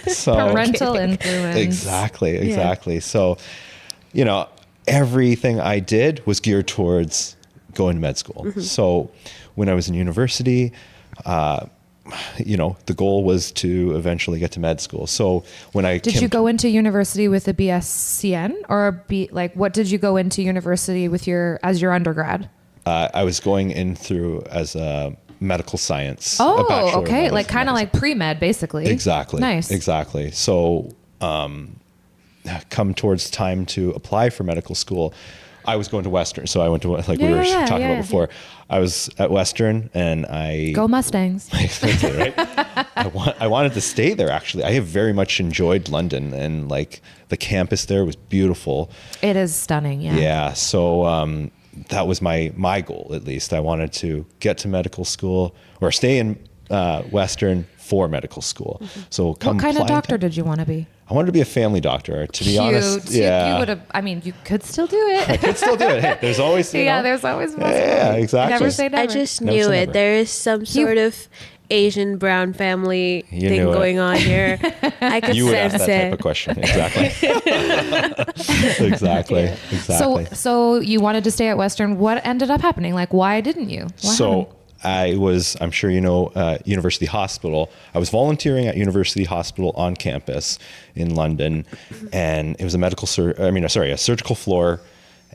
So Parental influence. Exactly. So, everything I did was geared towards going to med school. So when I was in university, the goal was to eventually get to med school. So when I Did you go into university with a BSCN or what did you go into university with as your undergrad? I was going in through as a medical science. Oh, okay. Like kind of like pre-med basically. Exactly. Nice. Exactly. So come towards time to apply for medical school, I was going to Western. So I went to, we were talking about before. I was at Western and I... Go Mustangs. Right? I wanted to stay there, actually. I have very much enjoyed London, and like the campus there was beautiful. It is stunning, yeah. Yeah. So that was my goal, at least. I wanted to get to medical school or stay in Western for medical school. So What kind of doctor did you want to be? I wanted to be a family doctor, to be honest. Yeah. You would have, you could still do it. I could still do it. Hey, there's always, there's always possibility. Yeah, exactly. Never say never. I just Never knew say it. never. There is some sort of Asian brown family thing knew it. going on here. I could You would ask sense that type it. of question. Exactly. Exactly. So you wanted to stay at Western. What ended up happening? Like, why didn't you? What happened? I was, I'm sure you know, University Hospital. I was volunteering at University Hospital on campus in London, and it was a surgical floor.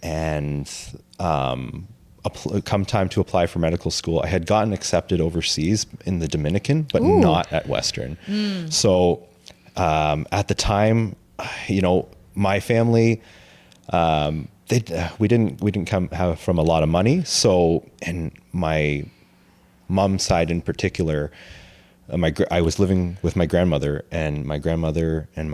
And come time to apply for medical school, I had gotten accepted overseas in the Dominican, but not at Western. So at the time, my family, we didn't come have from a lot of money. So, and my mom's side in particular, I was living with my grandmother, and my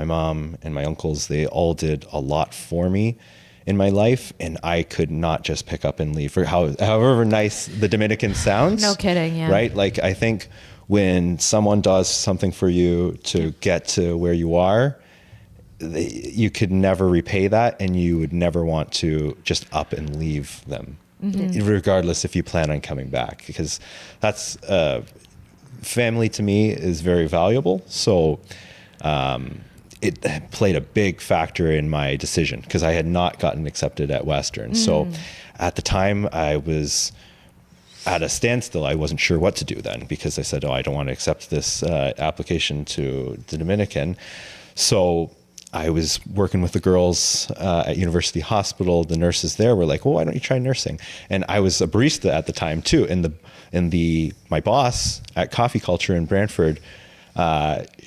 mom and my uncles, they all did a lot for me in my life, and I could not just pick up and leave. For however nice the Dominican sounds. No kidding, yeah. Right? Like, I think when someone does something for you to get to where you are, you could never repay that, and you would never want to just up and leave them, regardless if you plan on coming back, because that's family to me is very valuable. So it played a big factor in my decision, because I had not gotten accepted at Western. So at the time, I was at a standstill. I wasn't sure what to do then, because I said, I don't want to accept this application to the Dominican. So I was working with the girls at University Hospital. The nurses there were like, well, why don't you try nursing? And I was a barista at the time too. My boss at Coffee Culture in Brantford,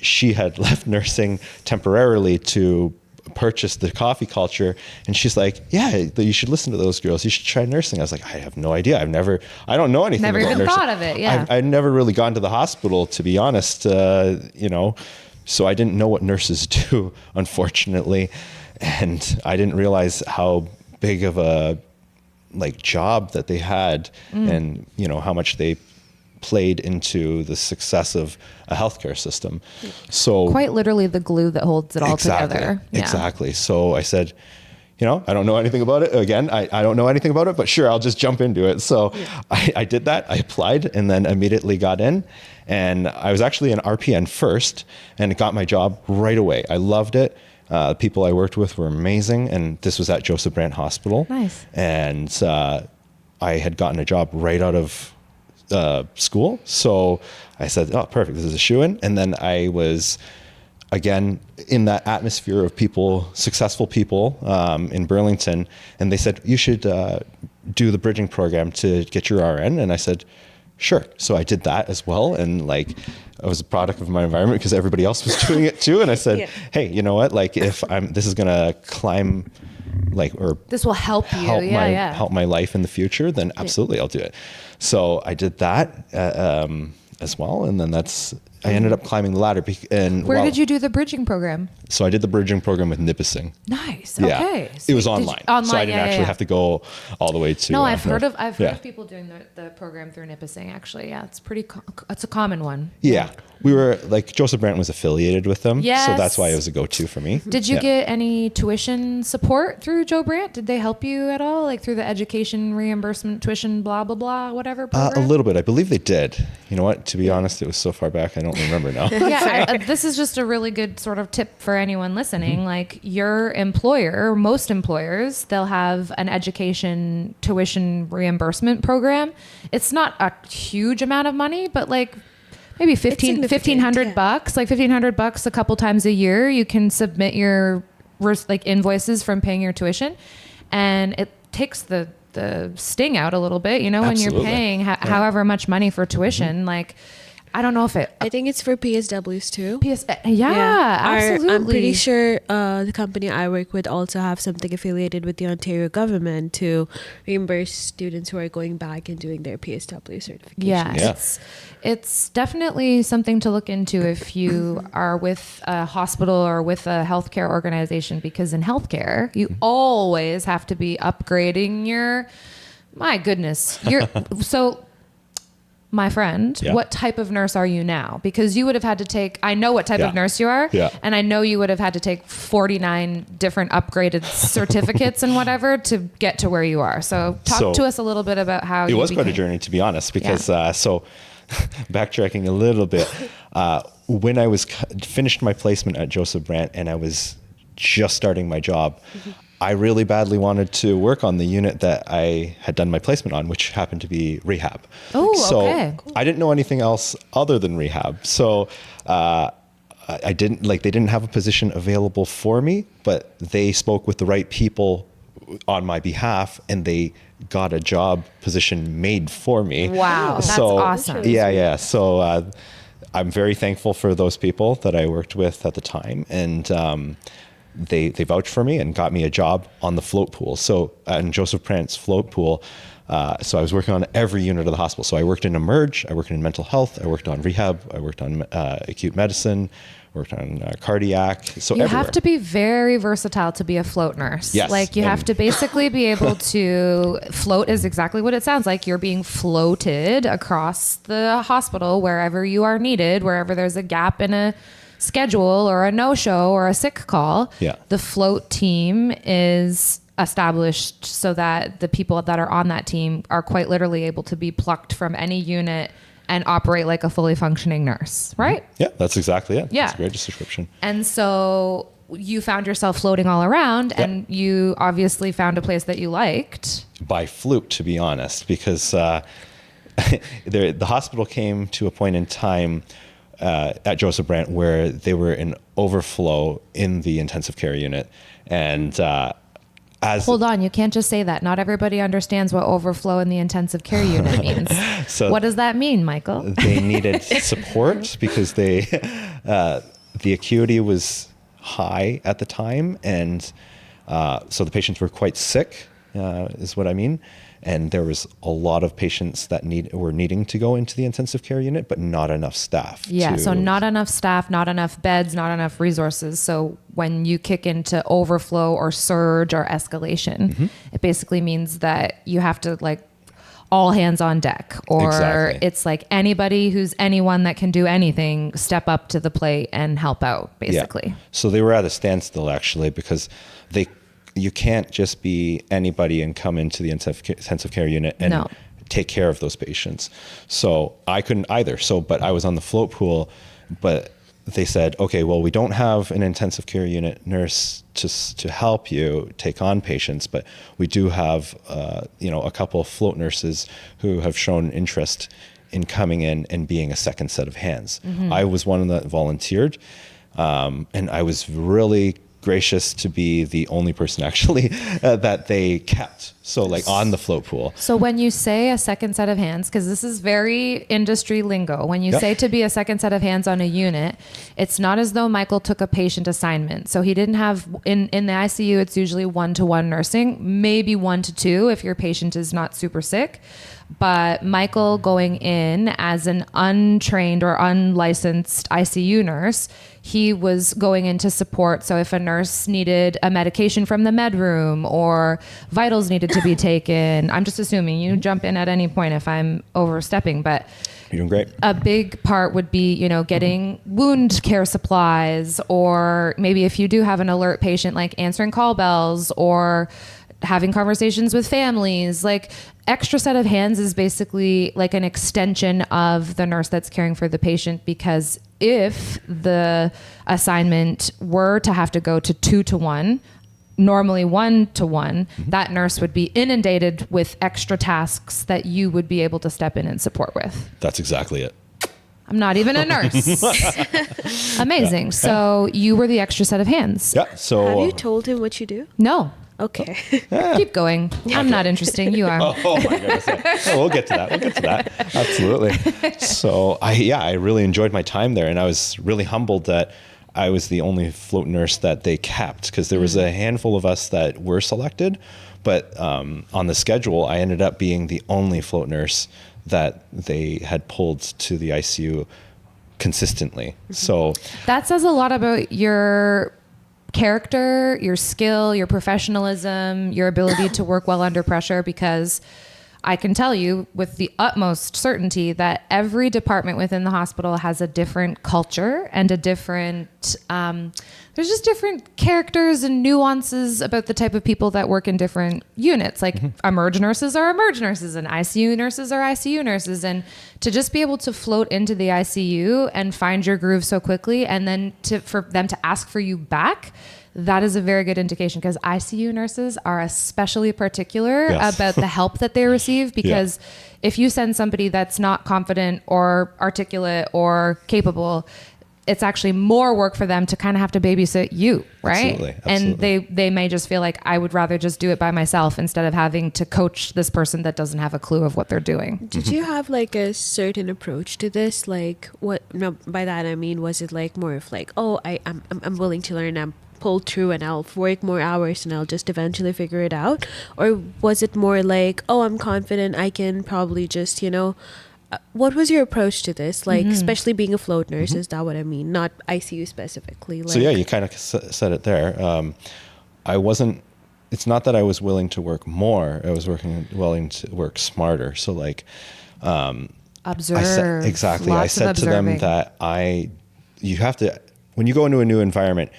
she had left nursing temporarily to purchase the Coffee Culture, and she's like, yeah, you should listen to those girls, you should try nursing. I was like, I have no idea, I don't know anything never about even nursing. thought of it. Yeah, I'd never really gone to the hospital, to be honest, so I didn't know what nurses do, unfortunately, and I didn't realize how big of a job that they had, and how much they played into the success of a healthcare system. So quite literally the glue that holds it all together. Yeah. Exactly. So I said, I don't know anything about it. Again, I don't know anything about it, but sure, I'll just jump into it. So I did that. I applied and then immediately got in. And I was actually an RPN first, and got my job right away. I loved it. People I worked with were amazing. And this was at Joseph Brant Hospital. Nice. And I had gotten a job right out of school. So I said, oh, perfect, this is a shoo-in. And then I was, again, in that atmosphere of people, successful people in Burlington. And they said, you should do the bridging program to get your RN. And I said, sure. So I did that as well. And I was a product of my environment, because everybody else was doing it too. And I said, hey, you know what? If this is going to climb, or this will help you, help my life in the future, then absolutely I'll do it. So I did that as well. And then I ended up climbing the ladder. Where did you do the bridging program? So I did the bridging program with Nipissing. Nice. Yeah. Okay. It was online. So I didn't actually have to go all the way to. No, I've heard of people doing the program through Nipissing, actually. Yeah, it's it's a common one. Yeah. We were Joseph Brant was affiliated with them. Yes. So that's why it was a go-to for me. Did you get any tuition support through Joe Brant? Did they help you at all? Through the education reimbursement, tuition, blah, blah, blah, whatever program? A little bit. I believe they did. You know what? To be honest, it was so far back, I don't remember now. Yeah, this is just a really good sort of tip for anyone listening. Your employer, most employers, they'll have an education tuition reimbursement program. It's not a huge amount of money, but maybe $1,500 bucks, $1,500 a couple times a year. You can submit your invoices from paying your tuition, and it takes the sting out a little bit, when Absolutely. you're paying however much money for tuition. I don't know if it. I think it's for PSWs too. Absolutely. I'm pretty sure the company I work with also have something affiliated with the Ontario government to reimburse students who are going back and doing their PSW certification. Yeah. It's definitely something to look into if you are with a hospital or with a healthcare organization, because in healthcare, you always have to be upgrading my goodness. My friend, what type of nurse are you now? Because you would have had to take, I know what type of nurse you are, and I know you would have had to take 49 different upgraded certificates and whatever to get to where you are. So talk to us a little bit about how it was quite a journey, to be honest, because backtracking a little bit, when I was finished my placement at Joseph Brant and I was just starting my job, I really badly wanted to work on the unit that I had done my placement on, which happened to be rehab. Oh, so okay. I didn't know anything else other than rehab. So I didn't they didn't have a position available for me, but they spoke with the right people on my behalf, and they got a job position made for me. Wow, that's awesome. Yeah. So I'm very thankful for those people that I worked with at the time, and they vouched for me and got me a job on the float pool. So in Joseph Brandt's float pool, so I was working on every unit of the hospital. So I worked in emerge, I worked in mental health, I worked on rehab, I worked on acute medicine, worked on cardiac. So you everywhere. have to be very versatile to be a float nurse. Yes. Like you have to basically be able to float is exactly what it sounds like. You're being floated across the hospital wherever you are needed, wherever there's a gap in a schedule or a no-show or a sick call. Yeah. The float team is established so that the people that are on that team are quite literally able to be plucked from any unit and operate like a fully functioning nurse, right? Yeah, that's exactly it. Yeah. That's a great description. And so you found yourself floating all around, and you obviously found a place that you liked. By fluke, to be honest, because the hospital came to a point in time at Joseph Brandt where they were in overflow in the intensive care unit. And Hold on, you can't just say that. Not everybody understands what overflow in the intensive care unit means. So what does that mean, Michael? They needed support because the acuity was high at the time, and so the patients were quite sick, is what I mean. And there was a lot of patients that were needing to go into the intensive care unit, but not enough staff. Yeah, so not enough staff, not enough beds, not enough resources. So when you kick into overflow or surge or escalation, it basically means that you have to like all hands on deck, or it's like anybody who's anyone that can do anything, step up to the plate and help out, basically. Yeah. So they were at a standstill actually, because you can't just be anybody and come into the intensive care unit and take care of those patients. So I couldn't either. But I was on the float pool, but they said, okay, well, we don't have an intensive care unit nurse to help you take on patients, but we do have, a couple of float nurses who have shown interest in coming in and being a second set of hands. I was one that volunteered, and I was really gracious to be the only person actually that they kept. So like on the float pool. So when you say a second set of hands, because this is very industry lingo, when you say to be a second set of hands on a unit, it's not as though Michael took a patient assignment. So he didn't have, in the ICU, it's usually 1-to-1 nursing, maybe 1-to-2 if your patient is not super sick. But Michael going in as an untrained or unlicensed ICU nurse, he was going in to support. So if a nurse needed a medication from the med room or vitals needed to be taken, I'm just assuming you jump in at any point if I'm overstepping, but you're doing great. A big part would be, getting wound care supplies, or maybe if you do have an alert patient, like answering call bells or having conversations with families. Like extra set of hands is basically like an extension of the nurse that's caring for the patient, because if the assignment were to have to go to 2-to-1, normally 1-to-1, that nurse would be inundated with extra tasks that you would be able to step in and support with. That's exactly it. I'm not even a nurse. Amazing. Yeah. So you were the extra set of hands. Yeah. So have you told him what you do? No. Okay. Keep going. I'm not interesting. You are. Oh my goodness. We'll get to that. Absolutely. So I really enjoyed my time there, and I was really humbled that I was the only float nurse that they kept, because there was a handful of us that were selected, but on the schedule, I ended up being the only float nurse that they had pulled to the ICU consistently. So that says a lot about your character, your skill, your professionalism, your ability to work well under pressure, because I can tell you with the utmost certainty that every department within the hospital has a different culture and a different, there's just different characters and nuances about the type of people that work in different units. Like emerge nurses are emerge nurses and ICU nurses are ICU nurses. And to just be able to float into the ICU and find your groove so quickly, and then for them to ask for you back, that is a very good indication, because ICU nurses are especially particular about the help that they receive, because if you send somebody that's not confident or articulate or capable, it's actually more work for them to kind of have to babysit you, right? Absolutely. And they may just feel like, I would rather just do it by myself instead of having to coach this person that doesn't have a clue of what they're doing. Did you have like a certain approach to this? Like what? No, by that I mean, was it like more of like, oh, I'm willing to learn. I'm pull through and I'll work more hours and I'll just eventually figure it out? Or was it more like, oh, I'm confident I can probably just, what was your approach to this? Like, especially being a float nurse, is that what I mean? Not ICU specifically. Like, so yeah, you kind of said it there. It's not that I was willing to work more. I was willing to work smarter. So like, observe. Exactly. Lots I said to them that you have to, when you go into a new environment,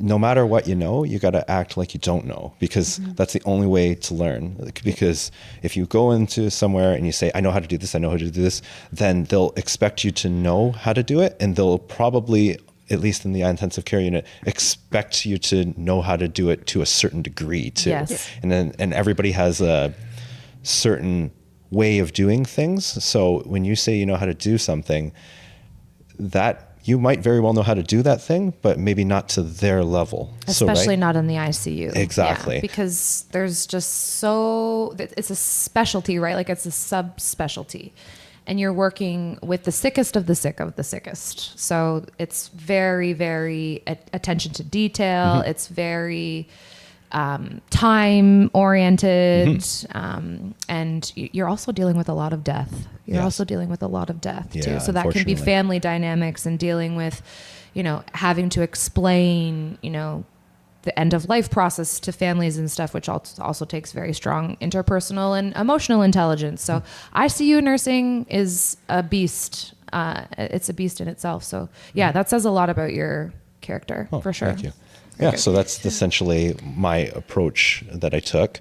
no matter what you got to act like you don't know, because that's the only way to learn. Because if you go into somewhere and you say, I know how to do this, I know how to do this, then they'll expect you to know how to do it. And they'll probably, at least in the intensive care unit, expect you to know how to do it to a certain degree too. Yes. And everybody has a certain way of doing things. So when you say you know how to do something, that you might very well know how to do that thing, but maybe not to their level. Especially not in the ICU. Exactly. Yeah, because there's just it's a specialty, right? Like it's a subspecialty. And you're working with the sickest of the sick of the sickest. So it's very, very attention to detail. It's very time oriented. And you're also dealing with a lot of death. You're also dealing with a lot of death too. So that can be family dynamics and dealing with, having to explain, the end of life process to families and stuff, which also takes very strong interpersonal and emotional intelligence. So ICU nursing is a beast. It's a beast in itself. So yeah, that says a lot about your character for sure. Thank you. Yeah, so that's essentially my approach that I took.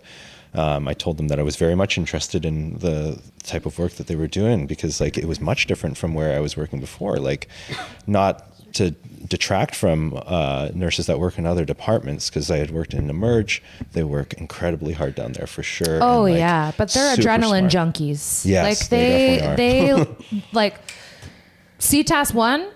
I told them that I was very much interested in the type of work that they were doing, because like it was much different from where I was working before. Like, not to detract from nurses that work in other departments, because I had worked in Emerge. They work incredibly hard down there for sure. Oh, and, like, yeah, but they're adrenaline junkies. Yes, like they like CTAS 1.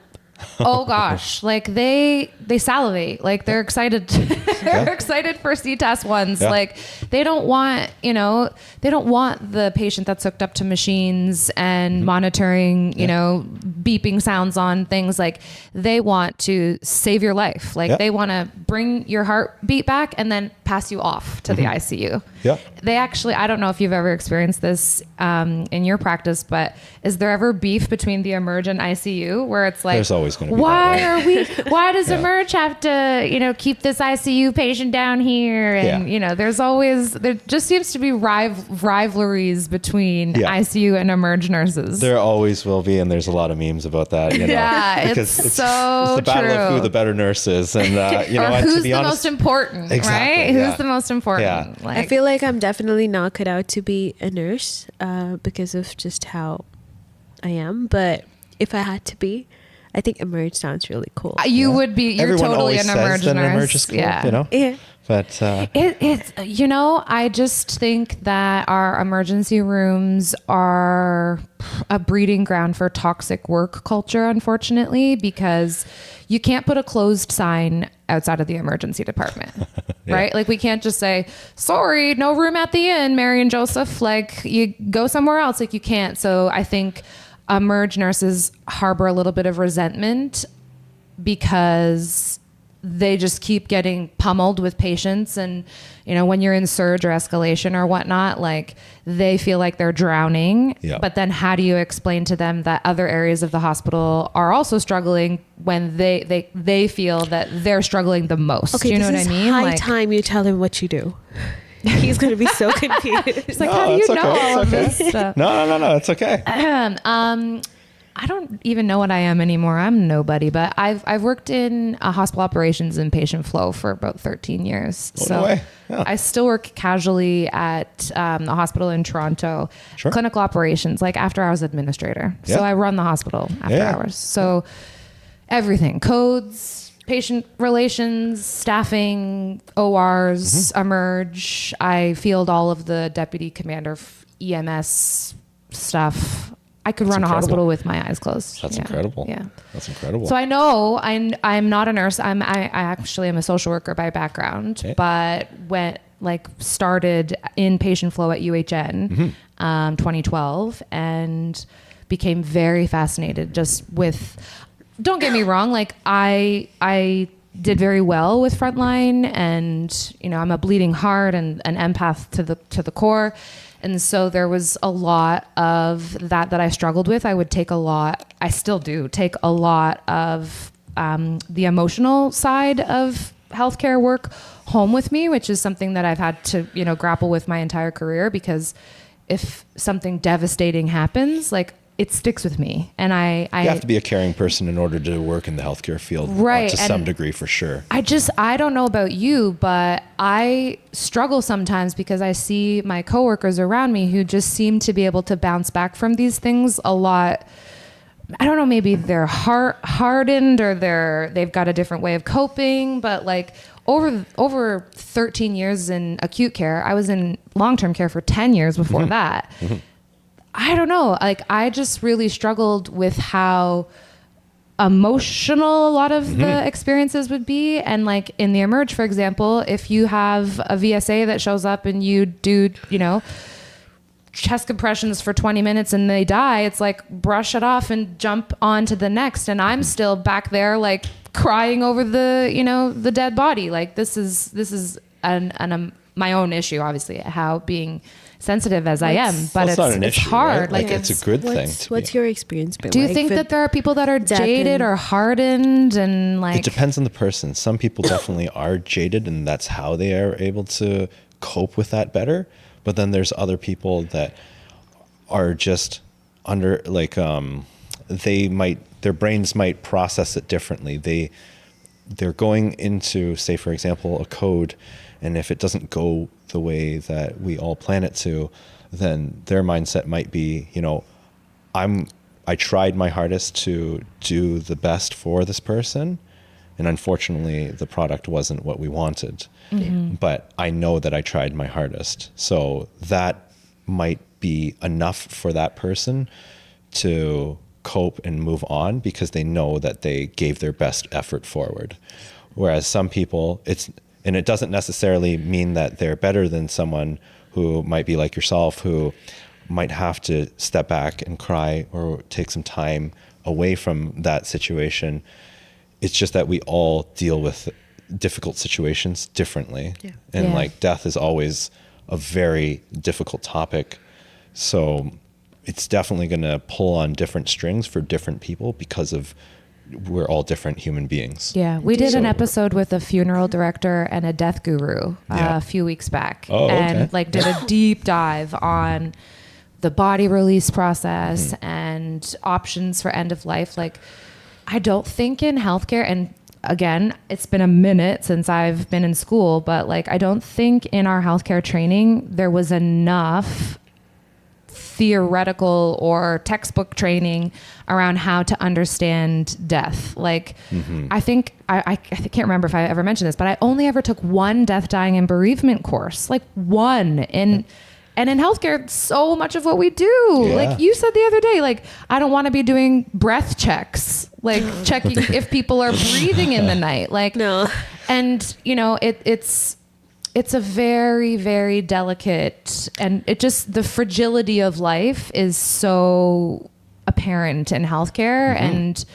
Oh gosh, like they salivate, like they're excited. They're excited for CTAS ones. Yeah. Like they don't want, they don't want the patient that's hooked up to machines and monitoring, beeping sounds on things. Like they want to save your life. Like they want to bring your heartbeat back and then pass you off to the ICU. Yeah. They actually, I don't know if you've ever experienced this in your practice, but is there ever beef between the Emerge and ICU where it's like, there's always going to be why does Emerge have to, keep this ICU patient down here? And, there just seems to be rivalries between ICU and Emerge nurses. There always will be, and there's a lot of memes about that. Yeah, because it's so the battle true. of who the better nurse is, and or who's to be the honest, most important, exactly, right? yeah. Who's the most important? Yeah. Like, I feel like I'm definitely not cut out to be a nurse because of just how I am. But if I had to be, I think Emerge sounds really cool. You would be. You're Everyone totally always an says Emerge that nurse. an Emerge is cool, Yeah. But it's I just think that our emergency rooms are a breeding ground for toxic work culture, unfortunately, because you can't put a closed sign outside of the emergency department, right? Like we can't just say, sorry, no room at the inn, Mary and Joseph, like you go somewhere else. Like you can't. So I think Emerge nurses harbor a little bit of resentment because they just keep getting pummeled with patients. And, when you're in surge or escalation or whatnot, like they feel like they're drowning. Yeah. But then how do you explain to them that other areas of the hospital are also struggling when they feel that they're struggling the most? Okay, Do you know what I mean? High time you tell him what you do. He's going to be so confused. It's like, how do you know all of this stuff? No, it's okay. I don't even know what I am anymore. I'm nobody, but I've worked in hospital operations and patient flow for about 13 years. No way. Yeah. I still work casually at the hospital in Toronto, clinical operations, like after hours administrator. So I run the hospital after hours. So everything, codes, patient relations, staffing, ORs, Emerge. I field all of the deputy commander EMS stuff. I could run a hospital with my eyes closed. That's incredible. Yeah. That's incredible. So I know I'm not a nurse. I actually am a social worker by background, but started in patient flow at UHN 2012 and became very fascinated just with, don't get me wrong, like I did very well with frontline, and I'm a bleeding heart and an empath to the core. And so there was a lot of that I struggled with. I still do take a lot of the emotional side of healthcare work home with me, which is something that I've had to, grapple with my entire career, because if something devastating happens, like, it sticks with me. And I you have to be a caring person in order to work in the healthcare field, right, to some degree, for sure. I don't know about you, but I struggle sometimes because I see my coworkers around me who just seem to be able to bounce back from these things a lot. I don't know, maybe they're hardened or they've got a different way of coping, but like over 13 years in acute care, I was in long-term care for 10 years before that. I don't know. Like, I just really struggled with how emotional a lot of the experiences would be. And like in the Emerge, for example, if you have a VSA that shows up and you do, chest compressions for 20 minutes and they die, it's like, brush it off and jump on to the next. And I'm still back there, like, crying over the dead body. Like, this is my own issue, obviously, how being sensitive as I am, but it's not an issue, hard. right? Like, it's a good thing. What's your experience been? Do you think that there are people that are jaded or hardened, and like? It depends on the person. Some people definitely are jaded, and that's how they are able to cope with that better. But then there's other people that are just under, like, their brains might process it differently. They're going into, say, for example, a code, and if it doesn't go the way that we all plan it to, then their mindset might be, I tried my hardest to do the best for this person, and unfortunately the product wasn't what we wanted. But I know that I tried my hardest. So that might be enough for that person to cope and move on, because they know that they gave their best effort forward. Whereas some people, and it doesn't necessarily mean that they're better than someone who might be like yourself, who might have to step back and cry or take some time away from that situation. It's just that we all deal with difficult situations differently. And like, death is always a very difficult topic. So it's definitely going to pull on different strings for different people, because of we're all different human beings. Yeah, we did an episode with a funeral director and a death guru a few weeks back, and like did a deep dive on the body release process and options for end of life. Like, I don't think in healthcare, and again, it's been a minute since I've been in school, but like, I don't think in our healthcare training there was enough theoretical or textbook training around how to understand death. Like, I think I can't remember if I ever mentioned this, but I only ever took one death, dying, and bereavement course, like one. And in healthcare, so much of what we do, like you said the other day, like, I don't want to be doing breath checks, like checking if people are breathing in the night, like, no. And it's a very, very delicate, and it just, the fragility of life is so apparent in healthcare. And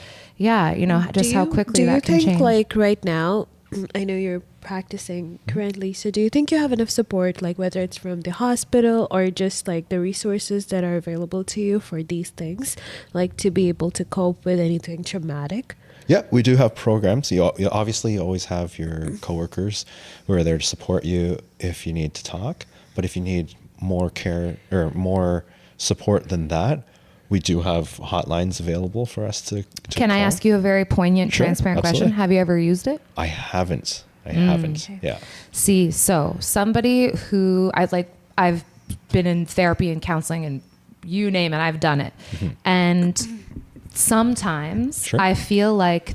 just how quickly that can change. Do you think, like, right now, I know you're practicing currently, so do you think you have enough support, like whether it's from the hospital or just like the resources that are available to you for these things, like to be able to cope with anything traumatic? Yeah, we do have programs. You obviously always have your coworkers who are there to support you if you need to talk. But if you need more care or more support than that, we do have hotlines available for us to Can call. I ask you a very poignant, transparent absolutely. question? Have you ever used it? I haven't. Yeah. See, so somebody who I've been in therapy and counseling and you name it, I've done it. And sometimes I feel like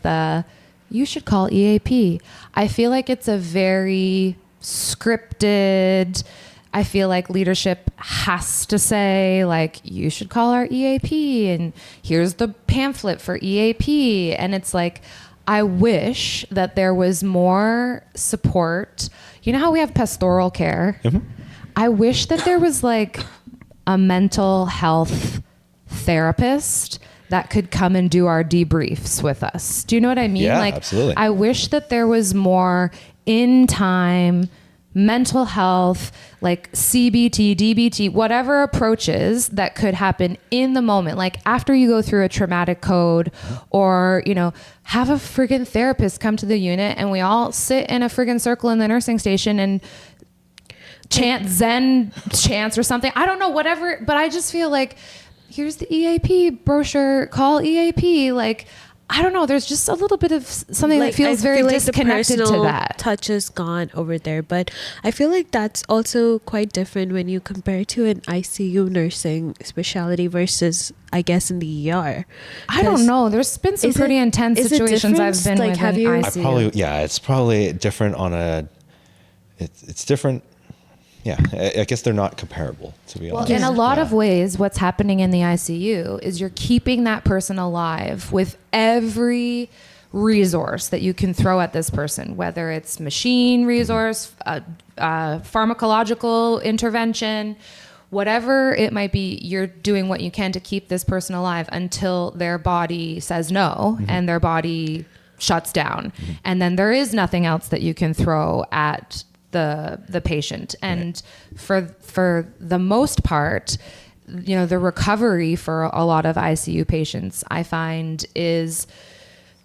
you should call EAP. I feel like it's a very scripted, I feel like leadership has to say, like, you should call our EAP and here's the pamphlet for EAP. And it's like, I wish that there was more support. You know how we have pastoral care? I wish that there was like a mental health therapist that could come and do our debriefs with us. Do you know what I mean? Yeah, like, absolutely. I wish that there was more in time mental health, like CBT, DBT, whatever approaches that could happen in the moment. Like after you go through a traumatic code, or, you know, have a friggin' therapist come to the unit and we all sit in a friggin' circle in the nursing station and chant Zen chants or something. I don't know, whatever. But I just feel like, here's the EAP brochure, call EAP. Like, I don't know. There's just a little bit of something that feels very disconnected to that. Touch is gone over there, but I feel like that's also quite different when you compare to an ICU nursing specialty versus, I guess, in the ER. I don't know. There's been some pretty intense situations I've been with in ICU. It's probably different on a. It's different. Yeah, I guess they're not comparable, to be honest. In a lot of ways, what's happening in the ICU is you're keeping that person alive with every resource that you can throw at this person, whether it's machine resource, pharmacological intervention, whatever it might be. You're doing what you can to keep this person alive until their body says no and their body shuts down. And then there is nothing else that you can throw at the patient. And for the most part, you know, the recovery for a lot of ICU patients, I find, is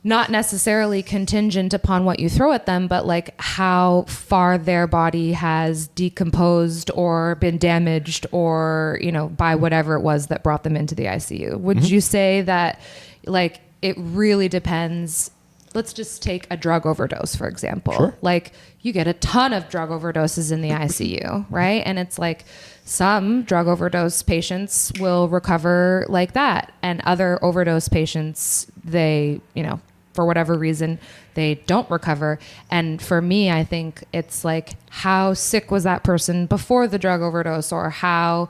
not necessarily contingent upon what you throw at them, but like how far their body has decomposed or been damaged, or, you know, by whatever it was that brought them into the ICU. Would you say that, like, it really depends? Let's just take a drug overdose, for example. Sure. Like, you get a ton of drug overdoses in the ICU, right? And it's like some drug overdose patients will recover like that. And other overdose patients, they, you know, for whatever reason, they don't recover. And for me, I think it's like, how sick was that person before the drug overdose, or how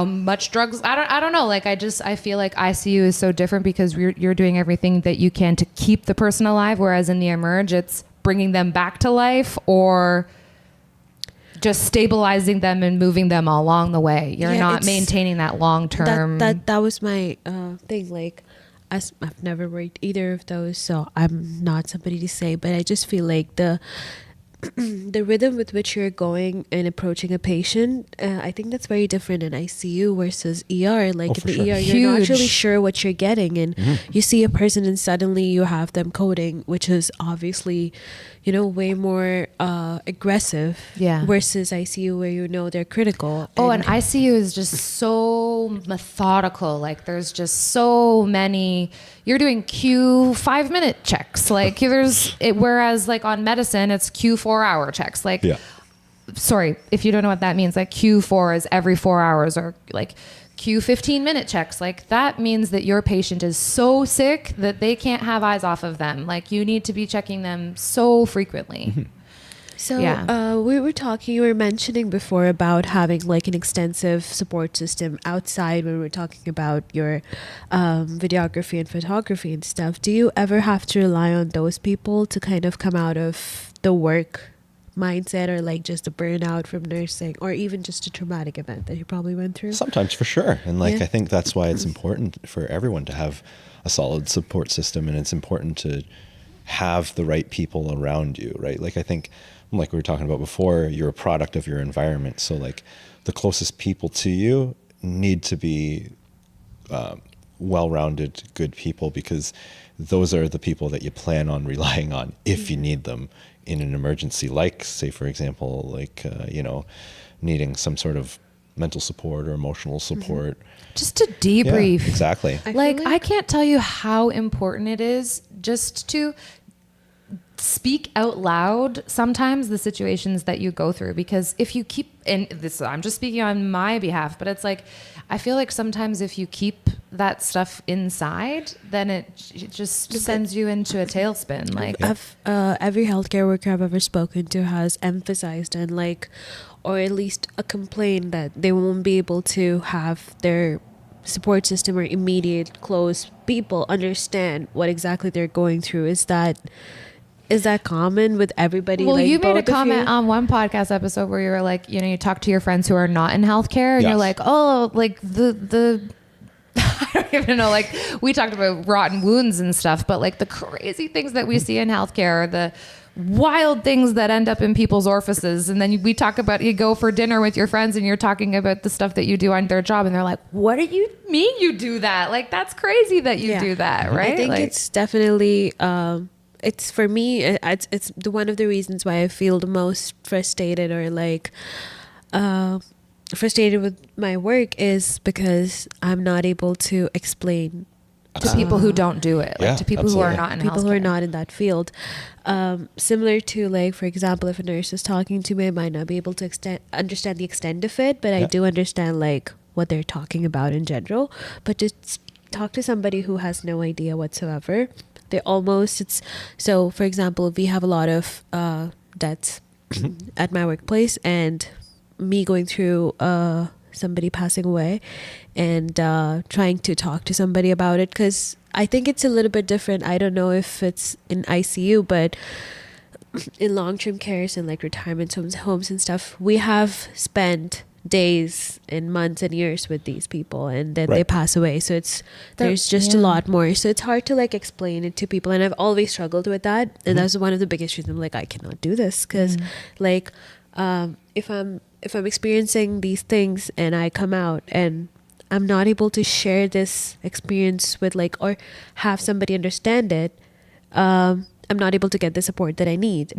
much drugs, I don't know. Like, I feel like ICU is so different because you're doing everything that you can to keep the person alive. Whereas in the emerge, it's bringing them back to life or just stabilizing them and moving them along the way. You're not maintaining that long-term. That was my thing. Like, I've never worked either of those, so I'm not somebody to say, but I just feel like the rhythm with which you're going and approaching a patient, I think that's very different in ICU versus ER. Like in the ER, you're not really sure what you're getting, and you see a person and suddenly you have them coding, which is obviously, you know, way more aggressive. Yeah. Versus ICU, where you know they're critical. And ICU is just so methodical. Like, there's just so many. You're doing Q 5-minute checks. Like, whereas like on medicine, it's Q 4-hour checks. Like, sorry, if you don't know what that means, like Q4 is every 4 hours, or like Q 15-minute checks. Like, that means that your patient is so sick that they can't have eyes off of them. Like, you need to be checking them so frequently. So you were mentioning before about having like an extensive support system outside when we're talking about your videography and photography and stuff. Do you ever have to rely on those people to kind of come out of the work mindset, or like just a burnout from nursing, or even just a traumatic event that you probably went through? Sometimes, for sure. And like, I think that's why it's important for everyone to have a solid support system, and it's important to have the right people around you, right? Like, I think, like we were talking about before, you're a product of your environment. So like, the closest people to you need to be well-rounded, good people, because those are the people that you plan on relying on if you need them in an emergency. Like, say, for example, like, you know, needing some sort of mental support or emotional support. Just to debrief. Yeah, exactly. I can't tell you how important it is just to speak out loud sometimes the situations that you go through, because if you keep, and this, I'm just speaking on my behalf, but it's like, I feel like sometimes if you keep that stuff inside, then it just sends you into a tailspin. Like, every healthcare worker I've ever spoken to has emphasized, and like, or at least a complaint, that they won't be able to have their support system or immediate close people understand what exactly they're going through. Is that common with everybody? Well, like, you made a comment on one podcast episode where you were like, you know, you talk to your friends who are not in healthcare, and you're like, oh, like the I don't even know, like we talked about rotten wounds and stuff, but like the crazy things that we see in healthcare, the wild things that end up in people's orifices. And then we talk about, you go for dinner with your friends and you're talking about the stuff that you do on their job. And they're like, what do you mean you do that? Like, that's crazy that you do that, right? I think like, it's definitely, it's for me, it's one of the reasons why I feel the most frustrated or like, frustrated with my work is because I'm not able to explain to people who don't do it, like to people absolutely. who are not in people healthcare. who are not in that field. Similar to, like, for example, if a nurse is talking to me, I might not be able to understand the extent of it, but I do understand like what they're talking about in general. But just talk to somebody who has no idea whatsoever. They almost, so for example, we have a lot of deaths at my workplace, and me going through somebody passing away and trying to talk to somebody about it, because I think it's a little bit different. I don't know if it's in ICU, but in long-term cares and like retirement homes and stuff, we have spent days and months and years with these people, and then they pass away. So there's just a lot more. So it's hard to like explain it to people, and I've always struggled with that. And that's one of the biggest reasons I'm like, I cannot do this, because like if I'm experiencing these things and I come out and I'm not able to share this experience with like, or have somebody understand it, I'm not able to get the support that I need.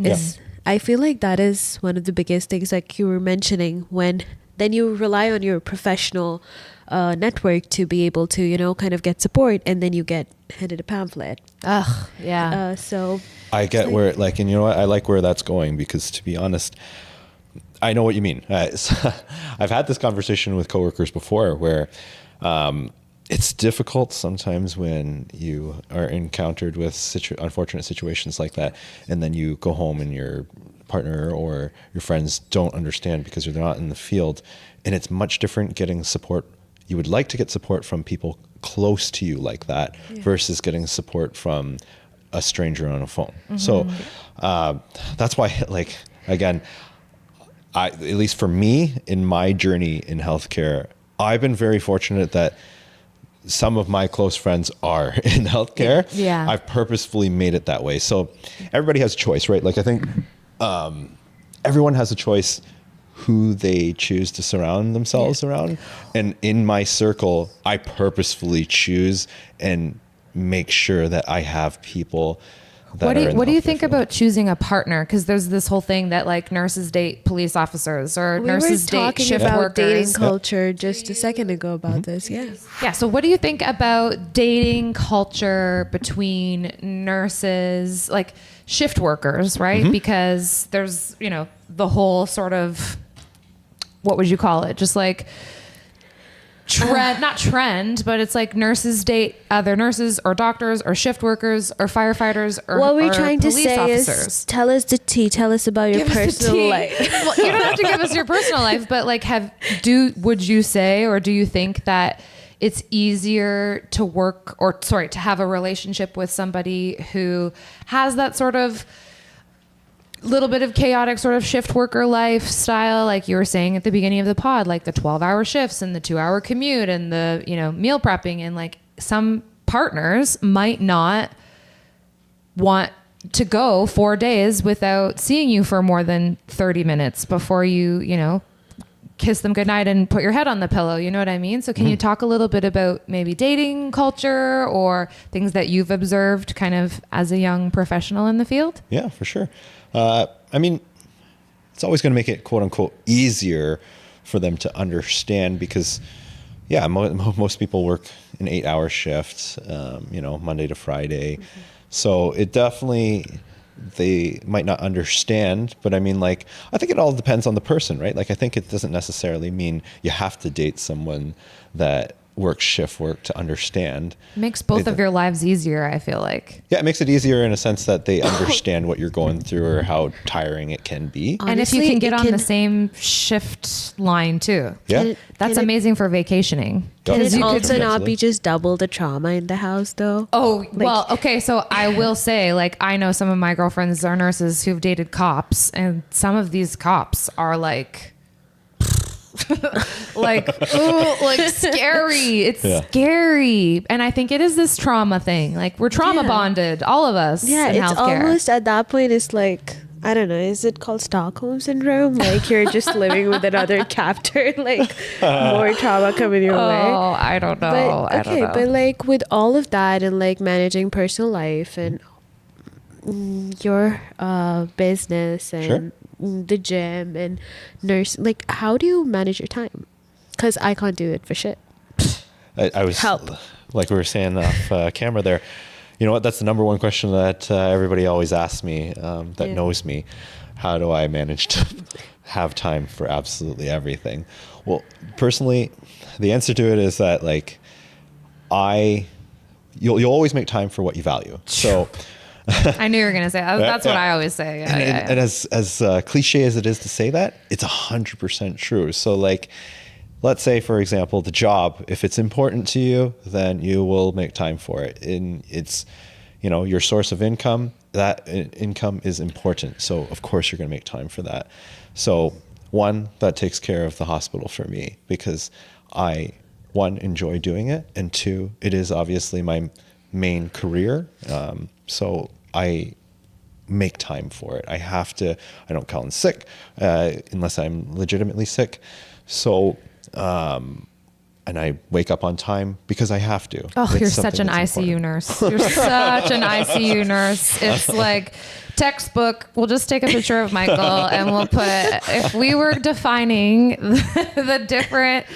I feel like that is one of the biggest things, like you were mentioning, when then you rely on your professional network to be able to, you know, kind of get support, and then you get handed a pamphlet. Ugh, yeah. So I get where, like, and you know what? I like where that's going, because to be honest, I know what you mean. I've had this conversation with coworkers before where it's difficult sometimes when you are encountered with unfortunate situations like that, and then you go home and your partner or your friends don't understand because they're not in the field. And it's much different getting support. You would like to get support from people close to you like that versus getting support from a stranger on a phone. So that's why, like, again, at least for me, in my journey in healthcare, I've been very fortunate that some of my close friends are in healthcare. Yeah. I've purposefully made it that way. So everybody has a choice, right? Like, I think everyone has a choice who they choose to surround themselves around. And in my circle, I purposefully choose and make sure that I have people that what do you think about choosing a partner? Because there's this whole thing that like nurses date police officers, or nurses date shift about workers. dating culture just a second ago about this. Yeah. So what do you think about dating culture between nurses, like shift workers, right? Because there's, you know, the whole sort of, what would you call it? Just like not trend, but it's like nurses date other nurses or doctors or shift workers or firefighters or what we're or trying to police say officers. is, tell us the tea. Tell us about your personal life. Well, you don't have to give us your personal life, but like, would you say, or do you think that it's easier to to have a relationship with somebody who has that sort of little bit of chaotic sort of shift worker lifestyle, like you were saying at the beginning of the pod, like the 12-hour shifts and the 2-hour commute and the, you know, meal prepping, and like some partners might not want to go 4 days without seeing you for more than 30 minutes before you know, kiss them goodnight and put your head on the pillow. You know what I mean? So can you talk a little bit about maybe dating culture or things that you've observed kind of as a young professional in the field? Yeah, for sure. I mean, it's always going to make it quote unquote easier for them to understand, because most people work an 8-hour shift, you know, Monday to Friday. So it definitely, they might not understand, but I mean, like, I think it all depends on the person, right? Like, I think it doesn't necessarily mean you have to date someone that works shift work to understand. Makes both of your lives easier, I feel like. Yeah, it makes it easier in a sense that they understand what you're going through or how tiring it can be. And if you can get on the same shift line too. Yeah. That's amazing for vacationing. Can it you could- also not Absolutely. be just double the trauma in the house, though? Oh, well, okay. So I will say, like, I know some of my girlfriends are nurses who've dated cops, and some of these cops are like like, ooh, like scary. It's scary. And I think it is this trauma thing. Like we're trauma bonded, all of us Yeah, in it's healthcare. almost at that point, it's like, I don't know, is it called Stockholm Syndrome? Like you're just living with another captor, like more trauma coming your way. Oh, I don't know. But, I don't know. but like with all of that and like managing personal life and your business and the gym and nurse, like how do you manage your time? Because I can't do it for shit. I was Help. like we were saying off camera there. You know what? That's the number one question that everybody always asks me that knows me. How do I manage to have time for absolutely everything? Well, personally, the answer to it is that like you'll always make time for what you value. So I knew you were going to say that. That's what I always say. And as cliche as it is to say that, it's 100% true. So like, let's say, for example, the job, if it's important to you, then you will make time for it. And it's, you know, your source of income, that income is important. So of course you're going to make time for that. So one, that takes care of the hospital for me because I, one, enjoy doing it. And two, it is obviously my main career. So I make time for it. I have to, I don't call in sick unless I'm legitimately sick. So, and I wake up on time because I have to. Oh, It's you're such something an that's ICU important. nurse. You're such an ICU nurse. It's like textbook. We'll just take a picture of Michael and we'll put, if we were defining the different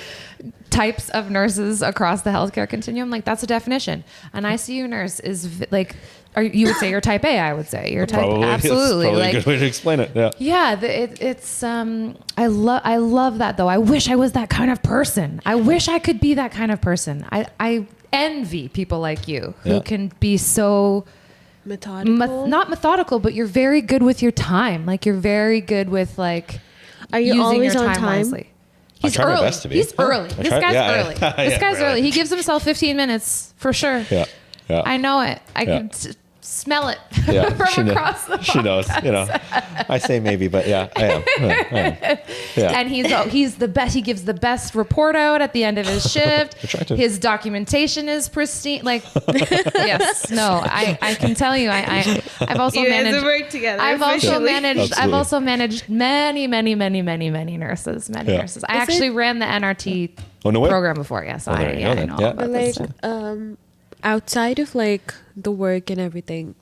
types of nurses across the healthcare continuum, like that's a definition. An ICU nurse is like, you would say you're type A, I would say. You're type Probably, absolutely. It's probably like, a good way to explain it. Yeah. Yeah, it's I love that though. I wish I was that kind of person. I wish I could be that kind of person. I envy people like you who can be so Methodical. not methodical, but you're very good with your time. Like you're very good with like Are you using always your on time time? wisely. He's try my early. best to be. He's early. This guy's early. This guy's really. early. He gives himself 15 minutes for sure. Yeah. Yeah. I know it. I can smell it Yeah, from across the she knows, you know. I say maybe, but yeah, I am. Yeah. And he's the best. He gives the best report out at the end of his shift. I try to. His documentation is pristine. Like, yes, no, I can tell you, I've also You guys managed. have worked together. I've also officially. managed. I've Absolutely. also managed many nurses. Many nurses. I actually ran the NRT program before. Yes, Well, there you go I then. know. Yeah. About But this like, stuff. outside of like the work and everything,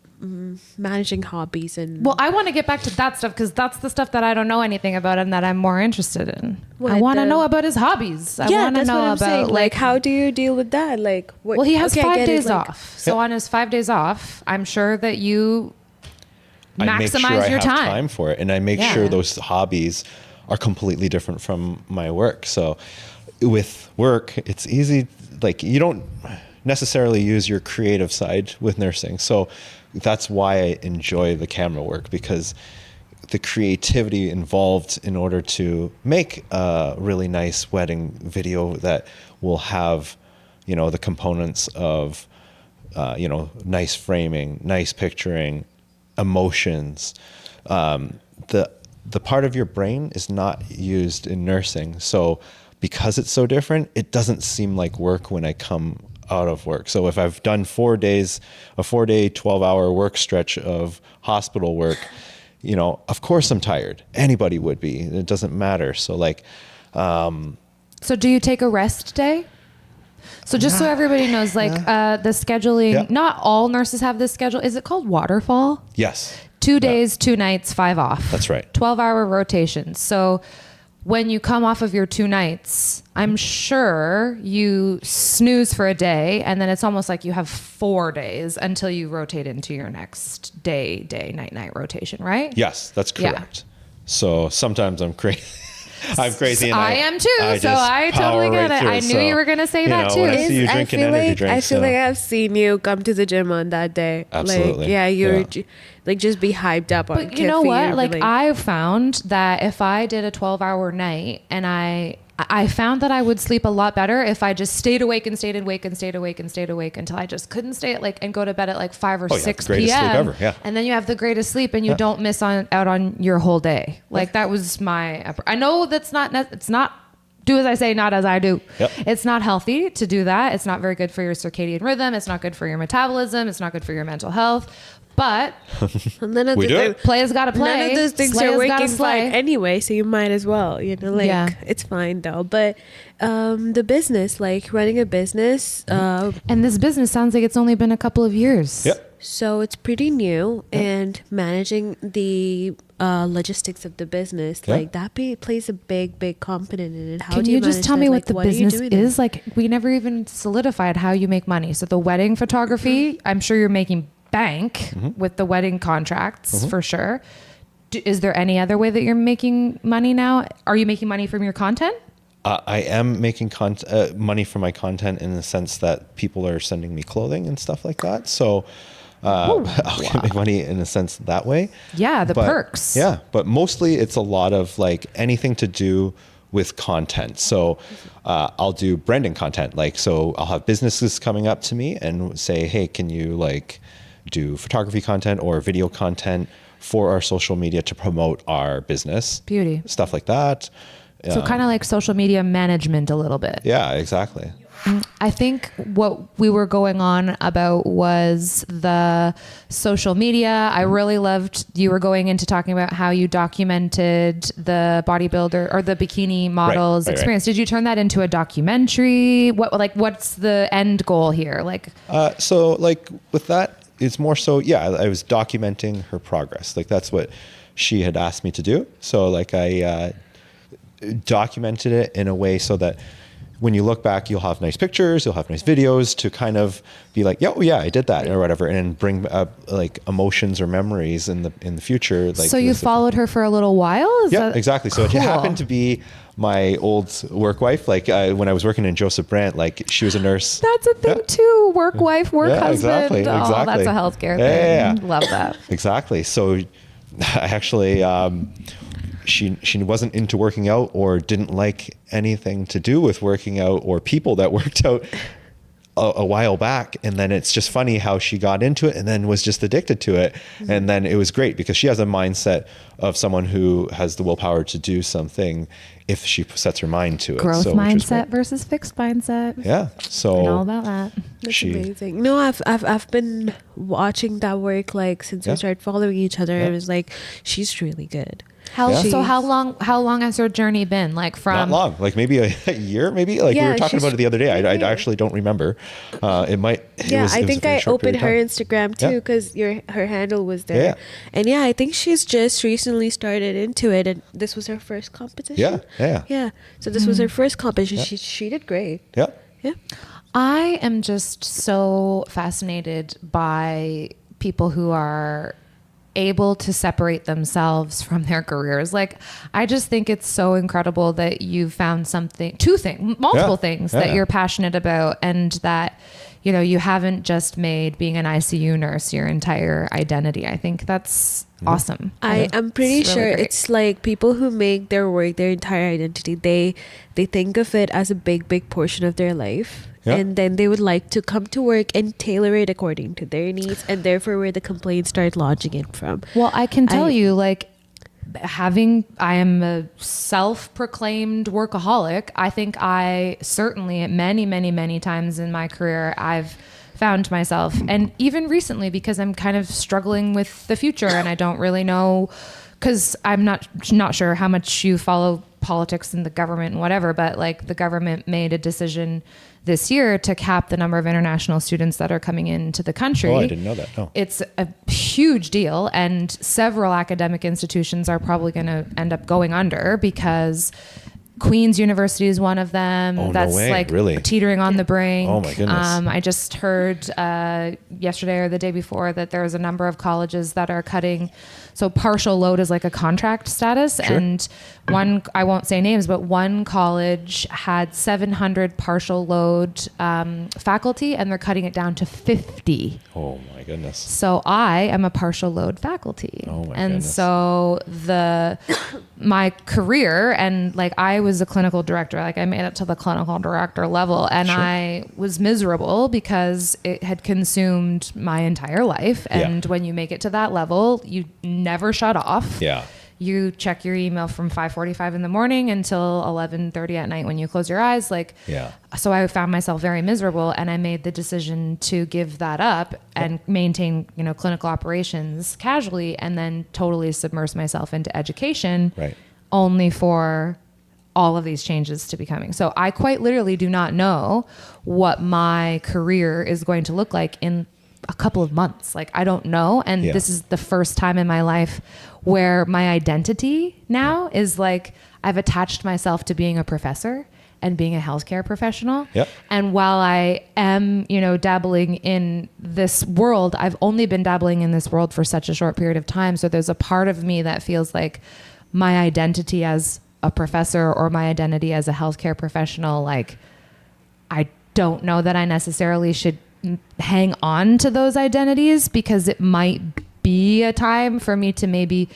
managing hobbies and Well, I want to get back to that stuff because that's the stuff that I don't know anything about and that I'm more interested in. What, I want to the- know about his hobbies. I yeah, want to that's know what I'm about saying. Like, how do you deal with that? Like, what, Well, he has okay, I 5 get it, days like- off. So on his 5 days off, I'm sure that you I make sure maximize I your have time. time for it, and I make Yeah. sure those hobbies are completely different from my work. So with work, it's easy. Like you don't necessarily use your creative side with nursing. So that's why I enjoy the camera work, because the creativity involved in order to make a really nice wedding video that will have, you know, the components of, you know, nice framing, nice picturing, emotions. The part of your brain is not used in nursing. So because it's so different, it doesn't seem like work when I come out of work. So if I've done 4 days, a 4-day, 12-hour work stretch of hospital work, you know, of course I'm tired. Anybody would be. It doesn't matter. So like, So do you take a rest day? So just so everybody knows, like the scheduling, Yeah. not all nurses have this schedule. Is it called waterfall? yes. 2 days, 2 nights, 5 off. That's right. 12-hour rotations. So when you come off of your 2 nights, I'm sure you snooze for a day, and then it's almost like you have 4 days until you rotate into your next day, night rotation, right? Yes, that's Yeah. correct. So sometimes I'm crazy. I'm crazy. And I am too, so just I totally power get it. through. I knew you were gonna say you that know, too. When I see you drinking energy drinks, I feel you know. like I've seen you come to the gym on that day. Absolutely. Like, yeah, you're Yeah. like just be hyped up on. But you know caffeine, what? Like really. I found that if I did a 12-hour night and I found that I would sleep a lot better if I just stayed awake and stayed awake and stayed awake and stayed awake until I just couldn't stay at like and go to bed at like 5 or Oh, yeah, 6 the greatest sleep p.m. ever, yeah. And then you have the greatest sleep and you don't miss out on your whole day. Like that was my. I know that's not. It's not do as I say, not as I do. Yep. It's not healthy to do that. It's not very good for your circadian rhythm. It's not good for your metabolism. It's not good for your mental health. But None of We do it. players got to play. None of those things Slayers are gotta working slay. fine anyway, so you might as well, Yeah. it's fine though. But the business, like running a business, And this business sounds like it's only been a couple of years. Yep. so it's pretty new, and managing the logistics of the business, Yeah. like that plays a big component in it. How Can do you just manage tell that? me Like, what the are you business doing is? Like, we never even solidified how you make money. So the wedding photography, I'm sure you're making bank with the wedding contracts for sure. Is there any other way that you're making money now? Are you making money from your content? I am making money from my content in the sense that people are sending me clothing and stuff like that. So I'll make money in a sense that way. Yeah, the But- perks. Yeah, but mostly it's a lot of like anything to do with content. So I'll do branding content. Like, so I'll have businesses coming up to me and say, hey, can you like do photography content or video content for our social media to promote our business? Beauty. Stuff like that. So kind of like social media management a little bit. Yeah, exactly. I think what we were going on about was the social media. I really loved you were going into talking about how you documented the bodybuilder or the bikini models right. experience. Did you turn that into a documentary? What's the end goal here? Like, So like with that, it's more so, yeah, I was documenting her progress. Like that's what she had asked me to do. So like I documented it in a way so that when you look back, you'll have nice pictures, you'll have nice videos to kind of be like, yeah, oh yeah, I did that or whatever, and then bring up like emotions or memories in the future. Like, so you followed her for a little while? Yeah, exactly. So it Cool. happened to be my old work wife. Like when I was working in Joseph Brant, like she was a nurse. That's a thing too. Work wife, work Yeah, husband. exactly, Oh, exactly. that's a healthcare Yeah, thing. Love that. Exactly. So I actually, she wasn't into working out or didn't like anything to do with working out or people that worked out a while back. And then it's just funny how she got into it and then was just addicted to it. Mm-hmm. And then it was great because she has a mindset of someone who has the willpower to do something if she sets her mind to it. Growth which was mindset great. versus fixed mindset. Yeah. So And all about that. That's amazing. No, I've been watching that work like since we started following each other. Yeah. It was like she's really good. So how long has your journey been? Like from not long, like maybe a year, maybe like we Yeah, were talking she's- about it the other day. I actually don't remember. It might. Yeah, it I was think a very I short opened period her of time. Instagram too Yeah. because her handle was there. Yeah. And yeah, I think she's just recently started into it, and this was her first competition. Yeah. So this was her first competition. She did great. Yeah. Yeah. I am just so fascinated by people who are able to separate themselves from their careers. Like, I just think it's so incredible that you found multiple things that you're passionate about, and that, you know, you haven't just made being an ICU nurse your entire identity. I think that's awesome. I'm pretty It's really sure great. it's like people who make their work their entire identity. They think of it as a big portion of their life. Yeah. And then they would like to come to work and tailor it according to their needs, and therefore where the complaints start launching in from. Well, I can tell you, like, I am a self-proclaimed workaholic. I think I certainly many times in my career, I've found myself, and even recently, because I'm kind of struggling with the future and I don't really know, because I'm not sure how much you follow politics and the government and whatever, but like the government made a decision this year to cap the number of international students that are coming into the country. Oh, I didn't know that. No. It's a huge deal, and several academic institutions are probably going to end up going under because Queen's University is one of them. Oh, no That's way. like Really? teetering on the brink. Oh, my goodness. I just heard yesterday or the day before that there's a number of colleges that are cutting. So partial load is like a contract status. Sure. And I won't say names, but one college had 700 partial load faculty, and they're cutting it down to 50. Oh my goodness. So I am a partial load faculty. Oh my and goodness. so my career, and like I was a clinical director, like I made it to the clinical director level, and Sure. I was miserable because it had consumed my entire life. And when you make it to that level, you never shut off. Yeah. you check your email from 5:45 in the morning until 11:30 at night when you close your eyes. Like, so I found myself very miserable, and I made the decision to give that up and maintain, clinical operations casually, and then totally submerge myself into education, only for all of these changes to be coming. So I quite literally do not know what my career is going to look like in a couple of months. Like, I don't know. And this is the first time in my life where my identity now is like, I've attached myself to being a professor and being a healthcare professional. And while I am, dabbling in this world, I've only been dabbling in this world for such a short period of time. So there's a part of me that feels like my identity as a professor or my identity as a healthcare professional, like, I don't know that I necessarily should hang on to those identities, because it might be a time for me to maybe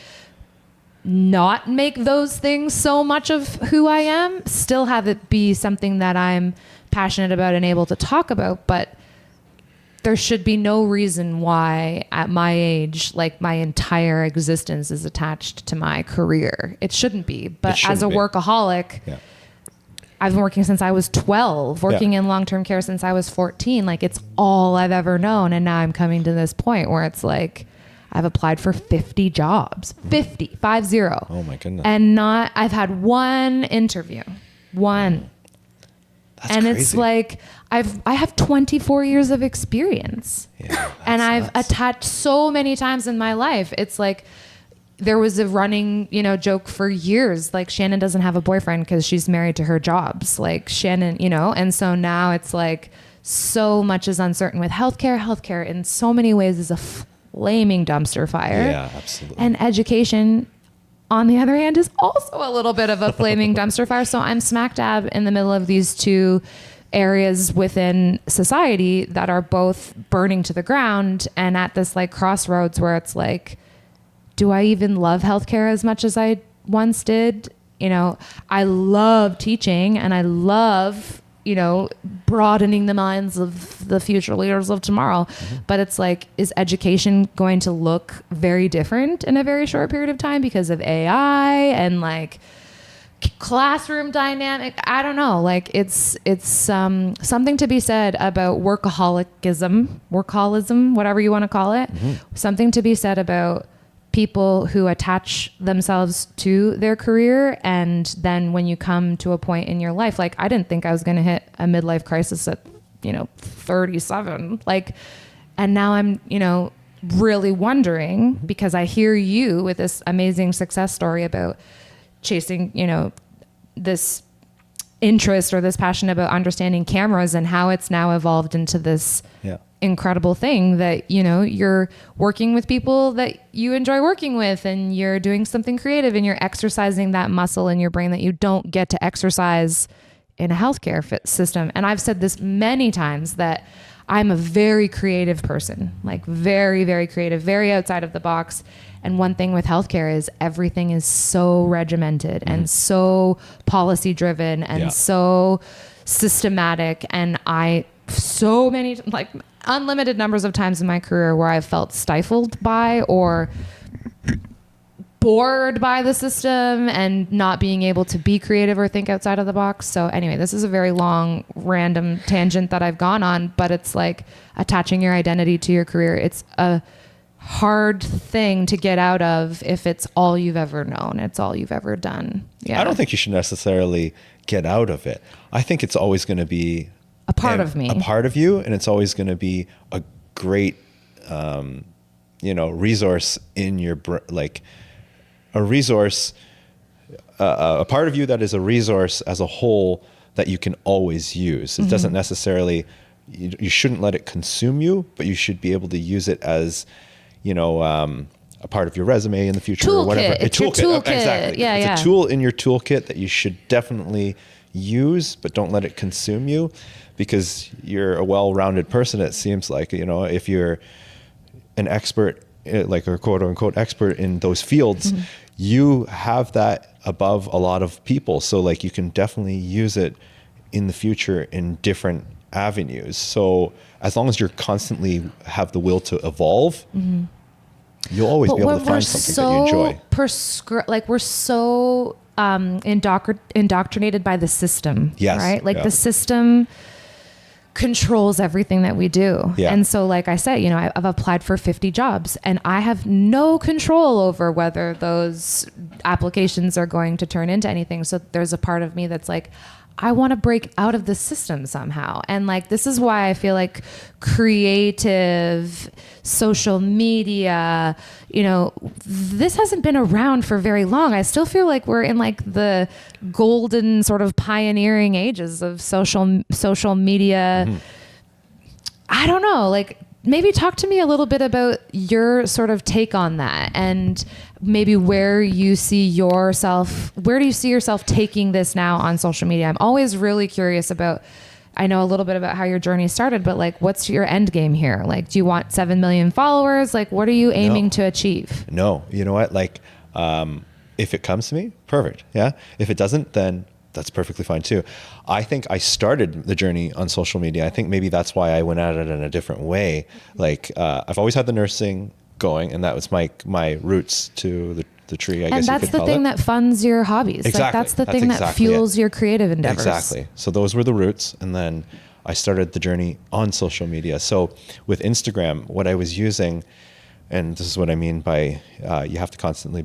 not make those things so much of who I am, still have it be something that I'm passionate about and able to talk about. But there should be no reason why at my age, like, my entire existence is attached to my career. It shouldn't be. But as a workaholic, I've been working since I was 12, working in long-term care since I was 14. Like, it's all I've ever known. And now I'm coming to this point where it's like, I've applied for 50 jobs, 50. Oh my goodness. And I've had one interview, one. That's and crazy. It's like, I have 24 years of experience, and I've attached so many times in my life. It's like, there was a running, joke for years. Like, Shannon doesn't have a boyfriend because she's married to her jobs. Like, Shannon, and so now it's like, so much is uncertain with healthcare. Healthcare in so many ways is a flaming dumpster fire. Yeah, absolutely. And education, on the other hand, is also a little bit of a flaming dumpster fire. So I'm smack dab in the middle of these two areas within society that are both burning to the ground, and at this like crossroads where it's like, do I even love healthcare as much as I once did? I love teaching, and I love, broadening the minds of the future leaders of tomorrow. But it's like, is education going to look very different in a very short period of time because of AI and like classroom dynamic? I don't know. Like, it's something to be said about workaholism, whatever you want to call it. Something to be said about people who attach themselves to their career, and then when you come to a point in your life, like, I didn't think I was going to hit a midlife crisis at 37, like, and now I'm really wondering, because I hear you with this amazing success story about chasing this interest or this passion about understanding cameras, and how it's now evolved into this incredible thing that, you're working with people that you enjoy working with, and you're doing something creative, and you're exercising that muscle in your brain that you don't get to exercise in a healthcare system. And I've said this many times, that I'm a very creative person, like very, very creative, very outside of the box. And one thing with healthcare is everything is so regimented and so policy driven and so systematic. And so many, like, unlimited numbers of times in my career where I've felt stifled by or bored by the system and not being able to be creative or think outside of the box. So anyway, this is a very long, random tangent that I've gone on, but it's like attaching your identity to your career. It's a hard thing to get out of if it's all you've ever known. It's all you've ever done. Yeah. I don't think you should necessarily get out of it. I think it's always going to be a part of me, a part of you, and it's always going to be a great, resource in your like a resource, a part of you that is a resource as a whole that you can always use. It doesn't necessarily, you shouldn't let it consume you, but you should be able to use it as, a part of your resume in the future or whatever. It's your toolkit. Exactly. It's a tool in your toolkit that you should definitely use, but don't let it consume you, because you're a well-rounded person. It seems like, if you're an expert, like a quote unquote expert in those fields, you have that above a lot of people. So like, you can definitely use it in the future in different avenues. So as long as you're constantly have the will to evolve, You'll always But be able when to find something that you enjoy. Like we're so indoctrinated by the system, Yes, right? Like yeah. the system controls everything that we do. Yeah. And so, like I said, you know, I've applied for 50 jobs and I have no control over whether those applications are going to turn into anything. So there's a part of me that's like, I want to break out of the system somehow. And like, this is why I feel like creative, social media, you know, this hasn't been around for very long. I still feel like we're in like the golden sort of pioneering ages of social media. Mm-hmm. I don't know, like maybe talk to me a little bit about your sort of take on that and maybe where do you see yourself taking this now on social media? I'm always really curious about, I know a little bit about how your journey started, but like, what's your end game here? Like, do you want 7 million followers? Like, what are you aiming to achieve? No, you know what? Like, if it comes to me, perfect. Yeah. If it doesn't, then that's perfectly fine too. I think I started the journey on social media. I think maybe that's why I went at it in a different way. Like, I've always had the nursing going, and that was my roots to the tree, I guess you could call it. And that's the thing that funds your hobbies. Exactly. Like, that's the thing that fuels your creative endeavors. Exactly. So those were the roots. And then I started the journey on social media. So with Instagram, what I was using, and this is what I mean by you have to constantly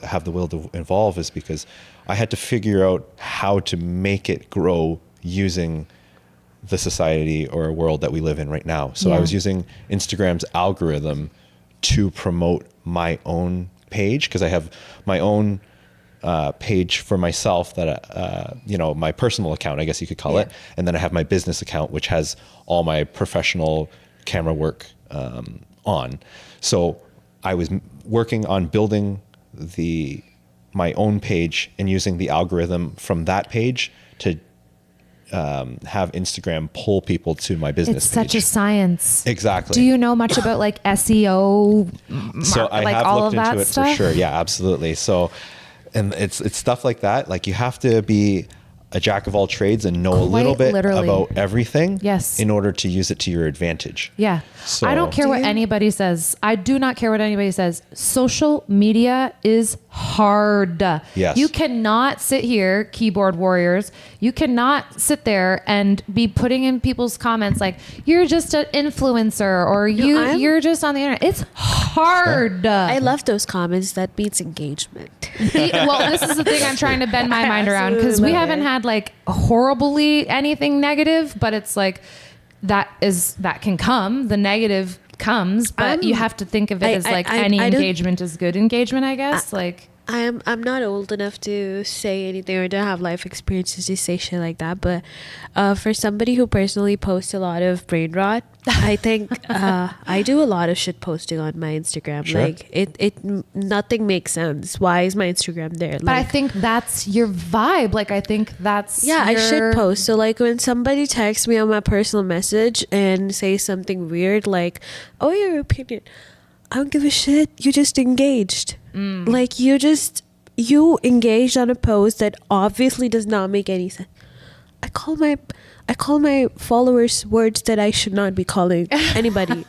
have the will to evolve, is because I had to figure out how to make it grow using the society or world that we live in right now. So I was using Instagram's algorithm to promote my own page, because I have my own page for myself that, you know, my personal account, I guess you could call it. And then I have my business account, which has all my professional camera work on. So I was working on building my own page and using the algorithm from that page to have Instagram pull people to my business It's page. such a science. Exactly. Do you know much about like SEO? So I like have all looked of that into it stuff? for sure. Yeah, absolutely. So, and it's stuff like that. Like, you have to be a jack of all trades and know a little bit about everything. Yes. In order to use it to your advantage. Yeah. So, I don't care what anybody says. I do not care what anybody says. Social media is hard. Yes. You cannot sit here, keyboard warriors. You cannot sit there and be putting in people's comments like, you're just an influencer or you're just on the internet. It's hard. I love those comments. That beats engagement. Well, this is the thing I'm trying to bend my mind around, because we haven't had like horribly anything negative, but it's like that can come. The negative comes, but you have to think of it as like any engagement is good engagement, I guess. I'm not old enough to say anything or to have life experiences to say shit like that, but for somebody who personally posts a lot of brain rot, I think I do a lot of shit posting on my Instagram. Sure. Like it nothing makes sense. Why is my Instagram there? But I think that's your vibe. Like, I think that's I should post. So like when somebody texts me on my personal message and say something weird like, "Oh, your opinion," I don't give a shit. You just engaged. Like you engaged on a post that obviously does not make any sense. I call my followers words that I should not be calling anybody.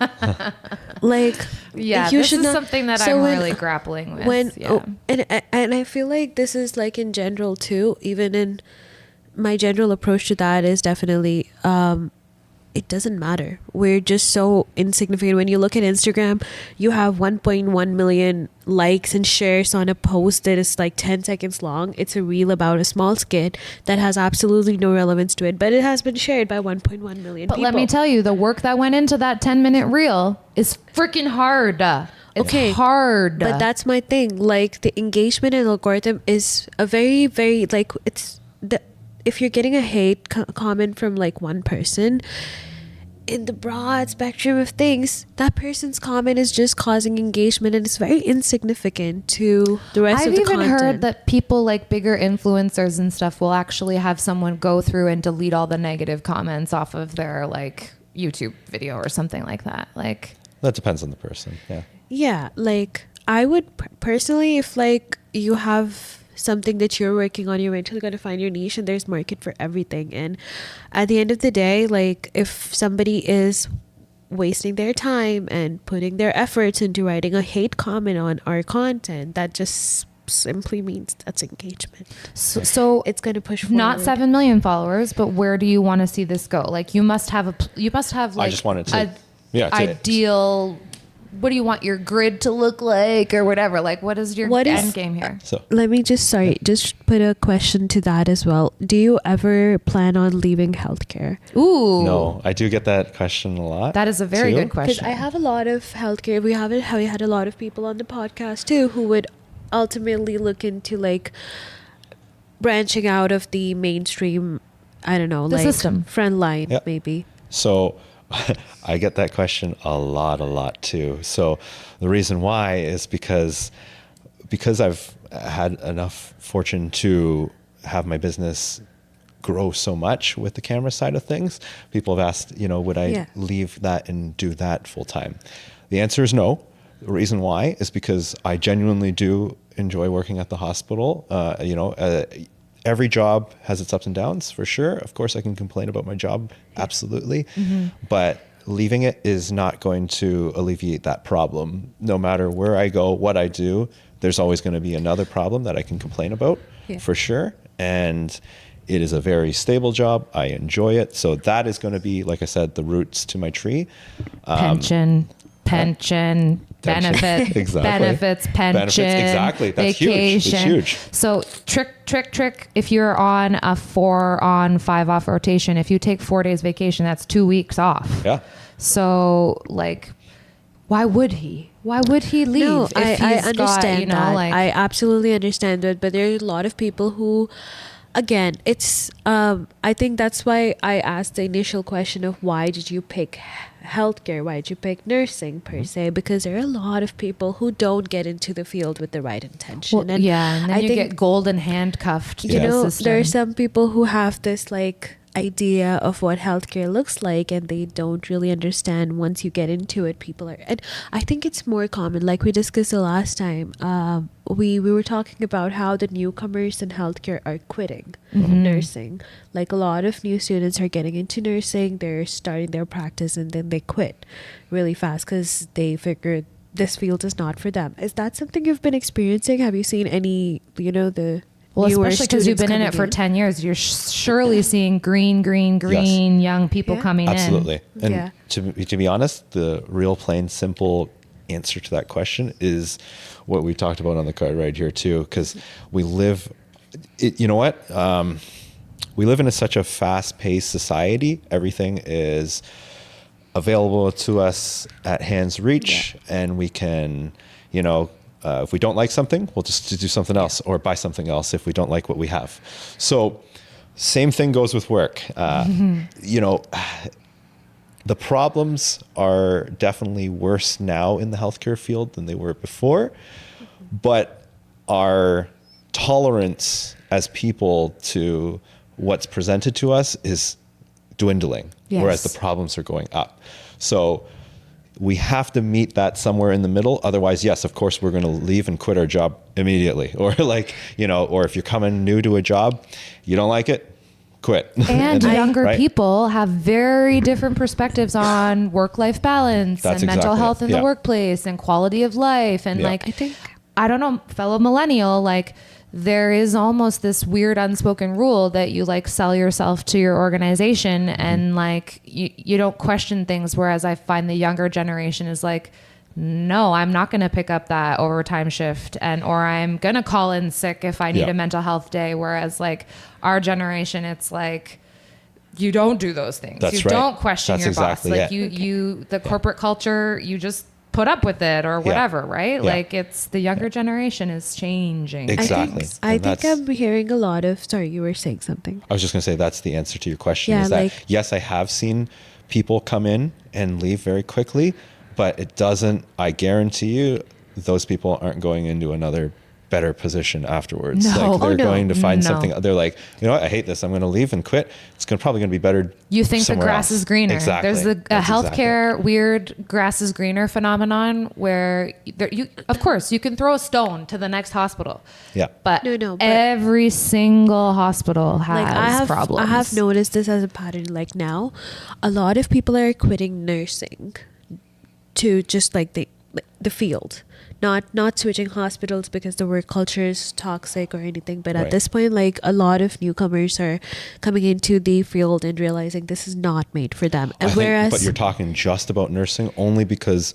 Like, yeah, you this should is not, something that so I'm when, really grappling with. And I feel like this is like in general too. Even in my general approach to that is definitely it doesn't matter. We're just so insignificant. When you look at Instagram, you have 1.1 million likes and shares on a post that is like 10 seconds long. It's a reel about a small skit that has absolutely no relevance to it, but it has been shared by 1.1 million But people. let me tell you, the work that went into that 10-minute reel is freaking hard. It's hard. But that's my thing. Like, the engagement and algorithm is a very, very, like, it's the if you're getting a hate comment from like one person, in the broad spectrum of things, that person's comment is just causing engagement, and it's very insignificant to the rest of the content. I've even heard that people like bigger influencers and stuff will actually have someone go through and delete all the negative comments off of their like YouTube video or something like that. Like, that depends on the person. Yeah, like I would personally, if like you have something that you're working on, you're eventually going to find your niche, and there's market for everything. And at the end of the day, like if somebody is wasting their time and putting their efforts into writing a hate comment on our content, that just simply means that's engagement. So It's going to push forward. not 7 million followers, but where do you want to see this go? Like you must have like I just wanted to, ideal. What do you want your grid to look like or whatever? Like what is your end game here? So Let me just put a question to that as well. Do you ever plan on leaving healthcare? Ooh. no, I do get that question a lot. That is a very too. good Because question. I have a lot of healthcare. We had a lot of people on the podcast too who would ultimately look into like branching out of the mainstream. I don't know, The like system. frontline Yep. maybe. So I get that question a lot too. So the reason why is because I've had enough fortune to have my business grow so much with the camera side of things. People have asked, would I leave that and do that full time? The answer is no. The reason why is because I genuinely do enjoy working at the hospital. Every job has its ups and downs, for sure. Of course, I can complain about my job, absolutely. But leaving it is not going to alleviate that problem. No matter where I go, what I do, there's always going to be another problem that I can complain about, for sure. And it is a very stable job. I enjoy it. So that is going to be, like I said, the roots to my tree. Pension, benefits, Exactly. pension, exactly. That's vacation. huge. It's huge. So trick. If you're on a 4 on 5 off rotation, if you take 4 days vacation, that's 2 weeks off. Yeah. So like, why would he? Why would he leave? No, if I he's understand got, that. like, I absolutely understand that. But there's a lot of people who, again, it's I think that's why I asked the initial question of why did you pick healthcare? Why did you pick nursing per se? Because there are a lot of people who don't get into the field with the right intention. well, and then I you think, get golden handcuffed to you the know, system. there are some people who have this like idea of what healthcare looks like, and they don't really understand. Once you get into it, people are, and I think it's more common, like we discussed the last time. We were talking about how the newcomers in healthcare are quitting nursing. Like a lot of new students are getting into nursing, they're starting their practice, and then they quit really fast because they figured this field is not for them. Is that something you've been experiencing? Have you seen any, the Well, newer especially because you've students been in it coming for 10 years, you're surely seeing green young people coming Absolutely. in. And Yeah. to be honest, the real plain simple answer to that question is what we talked about on the car ride here too, because we live, you know what? We live in such a fast-paced society. Everything is available to us at hand's reach, and we can, if we don't like something, we'll just do something else or buy something else if we don't like what we have. So same thing goes with work. The problems are definitely worse now in the healthcare field than they were before, but our tolerance as people to what's presented to us is dwindling, whereas the problems are going up. So we have to meet that somewhere in the middle. Otherwise, yes, of course, we're going to leave and quit our job immediately. Or or if you're coming new to a job, you don't like it, quit. And younger people have very different perspectives on work-life balance and mental health in the workplace and quality of life. And I think, I don't know, fellow millennial, there is almost this weird unspoken rule that you sell yourself to your organization and you don't question things. Whereas I find the younger generation is no, I'm not going to pick up that overtime shift or I'm going to call in sick if I need a mental health day. Whereas our generation, it's you don't do those things. That's you right. don't question That's your exactly boss. it. The corporate culture, you just put up with it or whatever, right? Yeah. It's the younger generation is changing. Exactly. I think I'm hearing a lot of, sorry, you were saying something. I was just going to say that's the answer to your question. Yeah, is that yes, I have seen people come in and leave very quickly, but it doesn't. I guarantee you, those people aren't going into another better position afterwards. No. Like they're Oh, no. going to find No. something. They're like, you know what, I hate this. I'm going to leave and quit. It's probably going to be better. You think the somewhere grass else. is greener. Exactly. There's a That's healthcare weird grass is greener phenomenon where of course, you can throw a stone to the next hospital. Yeah. But, No, but- every single hospital has Like problems. I have noticed this as a pattern. Like now, a lot of people are quitting nursing to just like the field, not switching hospitals because the work culture is toxic or anything. But at Right. this point, like a lot of newcomers are coming into the field and realizing this is not made for them. And But you're talking just about nursing only because,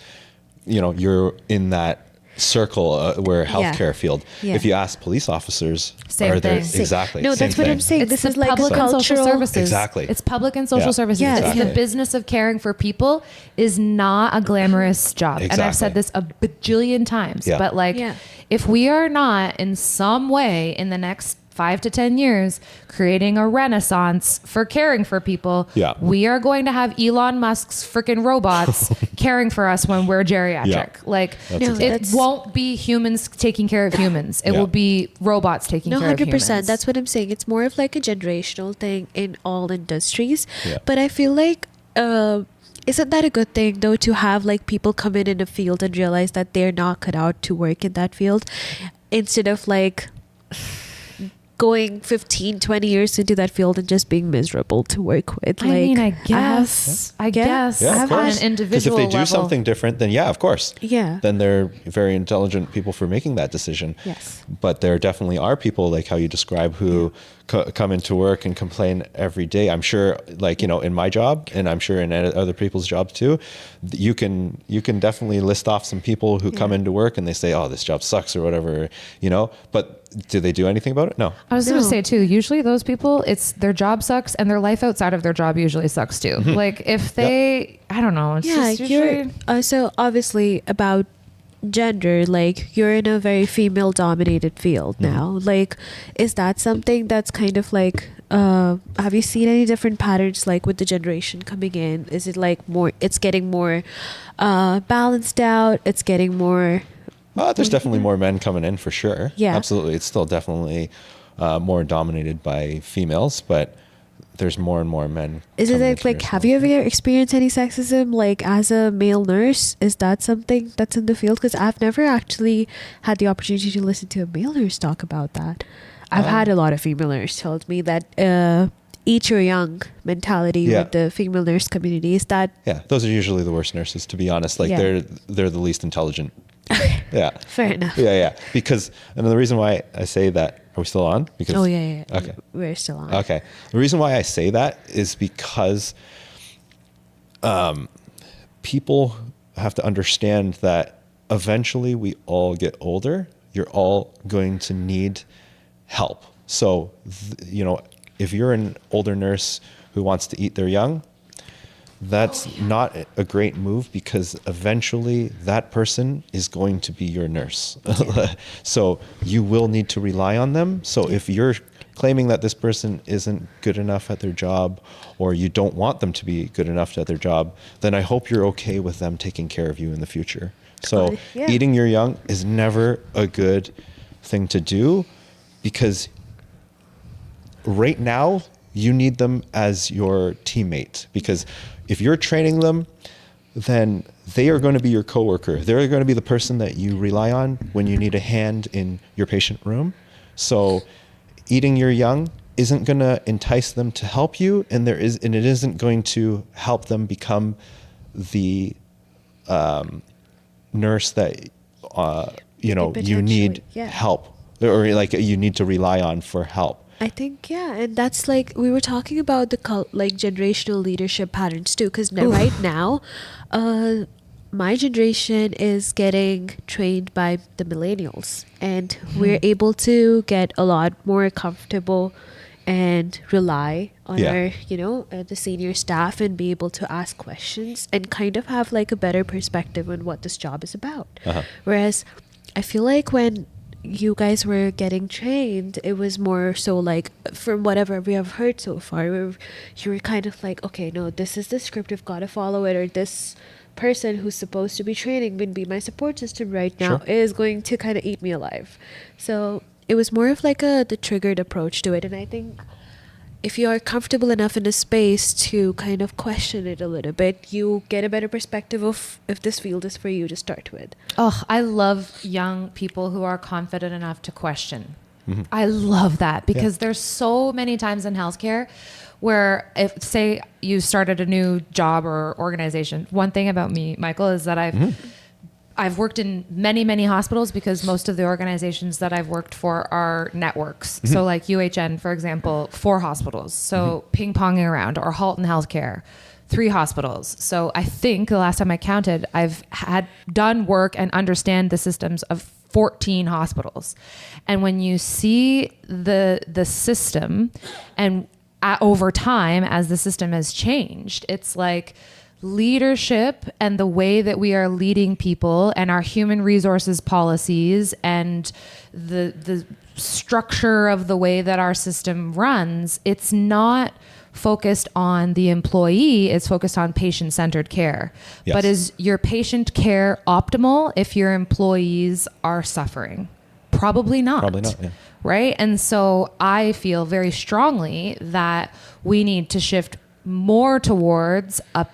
you know, you're in that circle where healthcare field. Yeah. If you ask police officers, Same are there thing. exactly? No, same that's what thing. I'm saying. It's This the is like public a and social cultural services. Exactly. It's public and social Yeah. services. Yeah. It's Exactly. the business of caring for people is not a glamorous job. And I've said Exactly. this a bajillion times. Yeah. But like, Yeah. if we are not in some way in the next 5 to 10 years creating a renaissance for caring for people, Yeah. we are going to have Elon Musk's freaking robots caring for us when we're geriatric. Yeah. Like, That's No, exactly- it that's- won't be humans taking care of humans. It Yeah. will be robots taking No, care of humans. 100%. That's what I'm saying. It's more of like a generational thing in all industries. Yeah. But I feel like, isn't that a good thing though, to have like people come in a field and realize that they're not cut out to work in that field, instead of like going 15, 20 years into that field and just being miserable to work with. I mean, I have- guess. I guess. Yeah, I've of had course. an individual Because if they do level. something different, then yeah, of course. Yeah. Then they're very intelligent people for making that decision. Yes. But there definitely are people like how you describe who come into work and complain every day. I'm sure, like, you know, in my job, and I'm sure in other people's jobs too, you can definitely list off some people who come into work and they say, oh, this job sucks or whatever, you know, but do they do anything about it? No. I was going No. to say too, usually those people, it's their job sucks and their life outside of their job usually sucks too. Like if they, I don't know. It's Yeah, just you're usually, so obviously about gender, like you're in a very female dominated field now. Like, is that something that's kind of like have you seen any different patterns like with the generation coming in? Is it like more, it's getting more balanced out, it's getting more There's definitely more men coming in for sure. Yeah. Absolutely. It's still definitely more dominated by females, but there's more and more men. is it coming like, into nursing have you homes. ever experienced any sexism like as a male nurse? Is that something that's in the field? Because I've never actually had the opportunity to listen to a male nurse talk about that. I've had a lot of female nurses told me that eat your young mentality Yeah. with the female nurse community. Is that Yeah, those are usually the worst nurses, to be honest. Like Yeah. they're the least intelligent. Yeah. fair enough? Yeah. Because, and the reason why I say that, are we still on? Because Oh yeah. Okay. We're still on. Okay. The reason why I say that is because people have to understand that eventually we all get older. You're all going to need help. So, you know, if you're an older nurse who wants to eat their young, that's not a great move because eventually that person is going to be your nurse. So you will need to rely on them. So if you're claiming that this person isn't good enough at their job or you don't want them to be good enough at their job, then I hope you're okay with them taking care of you in the future. So Yeah. eating your young is never a good thing to do because right now you need them as your teammate, because if you're training them, then they are going to be your coworker. They're going to be the person that you rely on when you need a hand in your patient room. So eating your young isn't going to entice them to help you, and it isn't going to help them become the nurse that you know you need potentially, yeah. help, or like you need to rely on for help. I think, yeah, and that's like we were talking about the like generational leadership patterns too, because right now, my generation is getting trained by the millennials, and we're able to get a lot more comfortable and rely on Yeah. our, the senior staff and be able to ask questions and kind of have like a better perspective on what this job is about. Uh-huh. Whereas I feel like when you guys were getting trained, it was more so like, from whatever we have heard so far, you were kind of like, okay, no, this is the script, I've got to follow it, or this person who's supposed to be training and be my support system right now Sure. is going to kind of eat me alive. So it was more of like the triggered approach to it. And I think if you are comfortable enough in a space to kind of question it a little bit, you get a better perspective of if this field is for you to start with. Oh, I love young people who are confident enough to question. I love that because there's so many times in healthcare where if say you started a new job or organization, one thing about me, Michael, is that I've worked in many, many hospitals because most of the organizations that I've worked for are networks. So like UHN, for example, 4 hospitals. So ping-ponging around, or Halton Healthcare, 3 hospitals. So I think the last time I counted, I've had done work and understand the systems of 14 hospitals. And when you see the system and over time, as the system has changed, it's like leadership and the way that we are leading people and our human resources policies and the structure of the way that our system runs, it's not focused on the employee, it's focused on patient-centered care. Yes. But is your patient care optimal if your employees are suffering? Probably not. Probably not, yeah. Right? And so I feel very strongly that we need to shift more towards a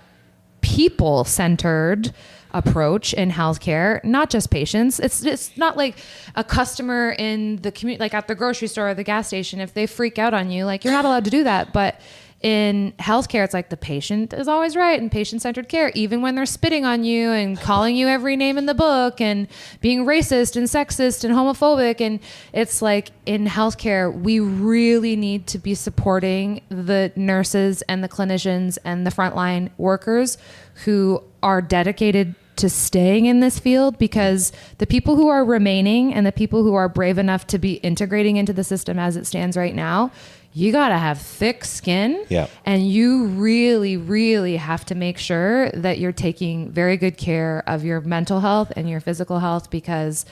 people-centered approach in healthcare, not just patients. It's not like a customer in the community, like at the grocery store or the gas station, if they freak out on you, like you're not allowed to do that. But in healthcare, it's like the patient is always right, and patient-centered care, even when they're spitting on you and calling you every name in the book and being racist and sexist and homophobic. And it's like in healthcare, we really need to be supporting the nurses and the clinicians and the frontline workers who are dedicated to staying in this field, because the people who are remaining and the people who are brave enough to be integrating into the system as it stands right now, you got to have thick skin. Yeah. And you really, really have to make sure that you're taking very good care of your mental health and your physical health, because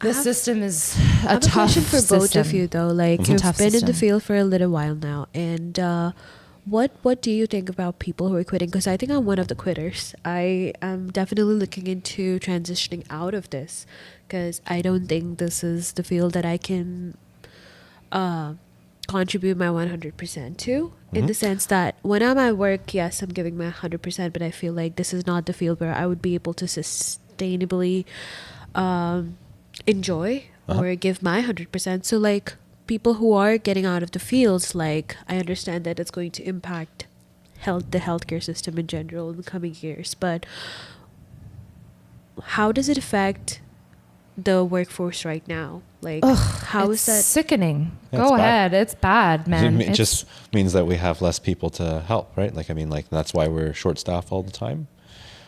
the system is a tough question for system. both of you, though. Like, It's a you've tough been in the system. field for a little while now, and what do you think about people who are quitting? Because I think I'm one of the quitters. I am definitely looking into transitioning out of this, because I don't think this is the field that I can contribute my 100% to, in the sense that when I'm at work, yes, I'm giving my 100%, but I feel like this is not the field where I would be able to sustainably enjoy or give my 100%. So like, people who are getting out of the fields, like, I understand that it's going to impact the healthcare system in general in the coming years, but how does it affect the workforce right now? Like, how It's is that? sickening. Yeah, Go it's bad. ahead. It's bad, man. It just means that we have less people to help, right? Like, I mean, like, that's why we're short staffed all the time.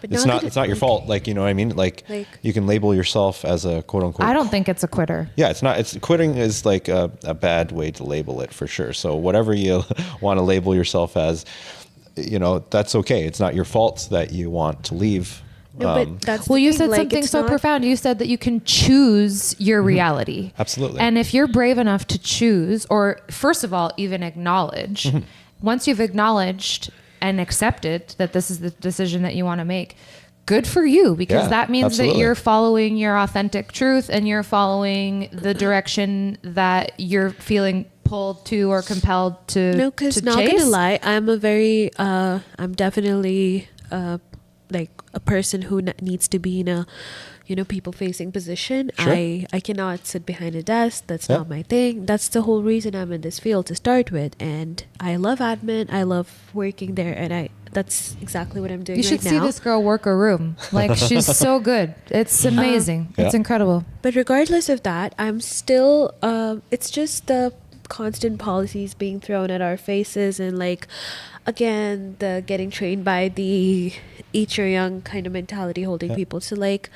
But It's now not that it's not your like- fault. Like, you know what I mean? Like you can label yourself as a quote unquote. I don't think it's a quitter. Yeah, it's quitting is like a bad way to label it, for sure. So whatever you want to label yourself as, you know, that's okay. It's not your fault that you want to leave. No, but that's Well, the you thing, said like, something it's so not- profound. You said that you can choose your reality. Absolutely. And if you're brave enough to choose, or first of all, even acknowledge, once you've acknowledged and accepted that this is the decision that you want to make, good for you, because Yeah, that means absolutely. that you're following your authentic truth and you're following the direction that you're feeling pulled to or compelled to. No, because to not chase. gonna lie, I'm definitely like a person who needs to be in a, you know, people facing position. Sure. I cannot sit behind a desk. That's Yeah. not my thing. That's the whole reason I'm in this field to start with. And I love admin. I love working there, and that's exactly what I'm doing You should right see now. this girl work a room. Like, she's so good. It's amazing. It's Yeah. incredible. But regardless of that, I'm still, it's just the constant policies being thrown at our faces, and like, again, the getting trained by the eat your young kind of mentality holding people. So like,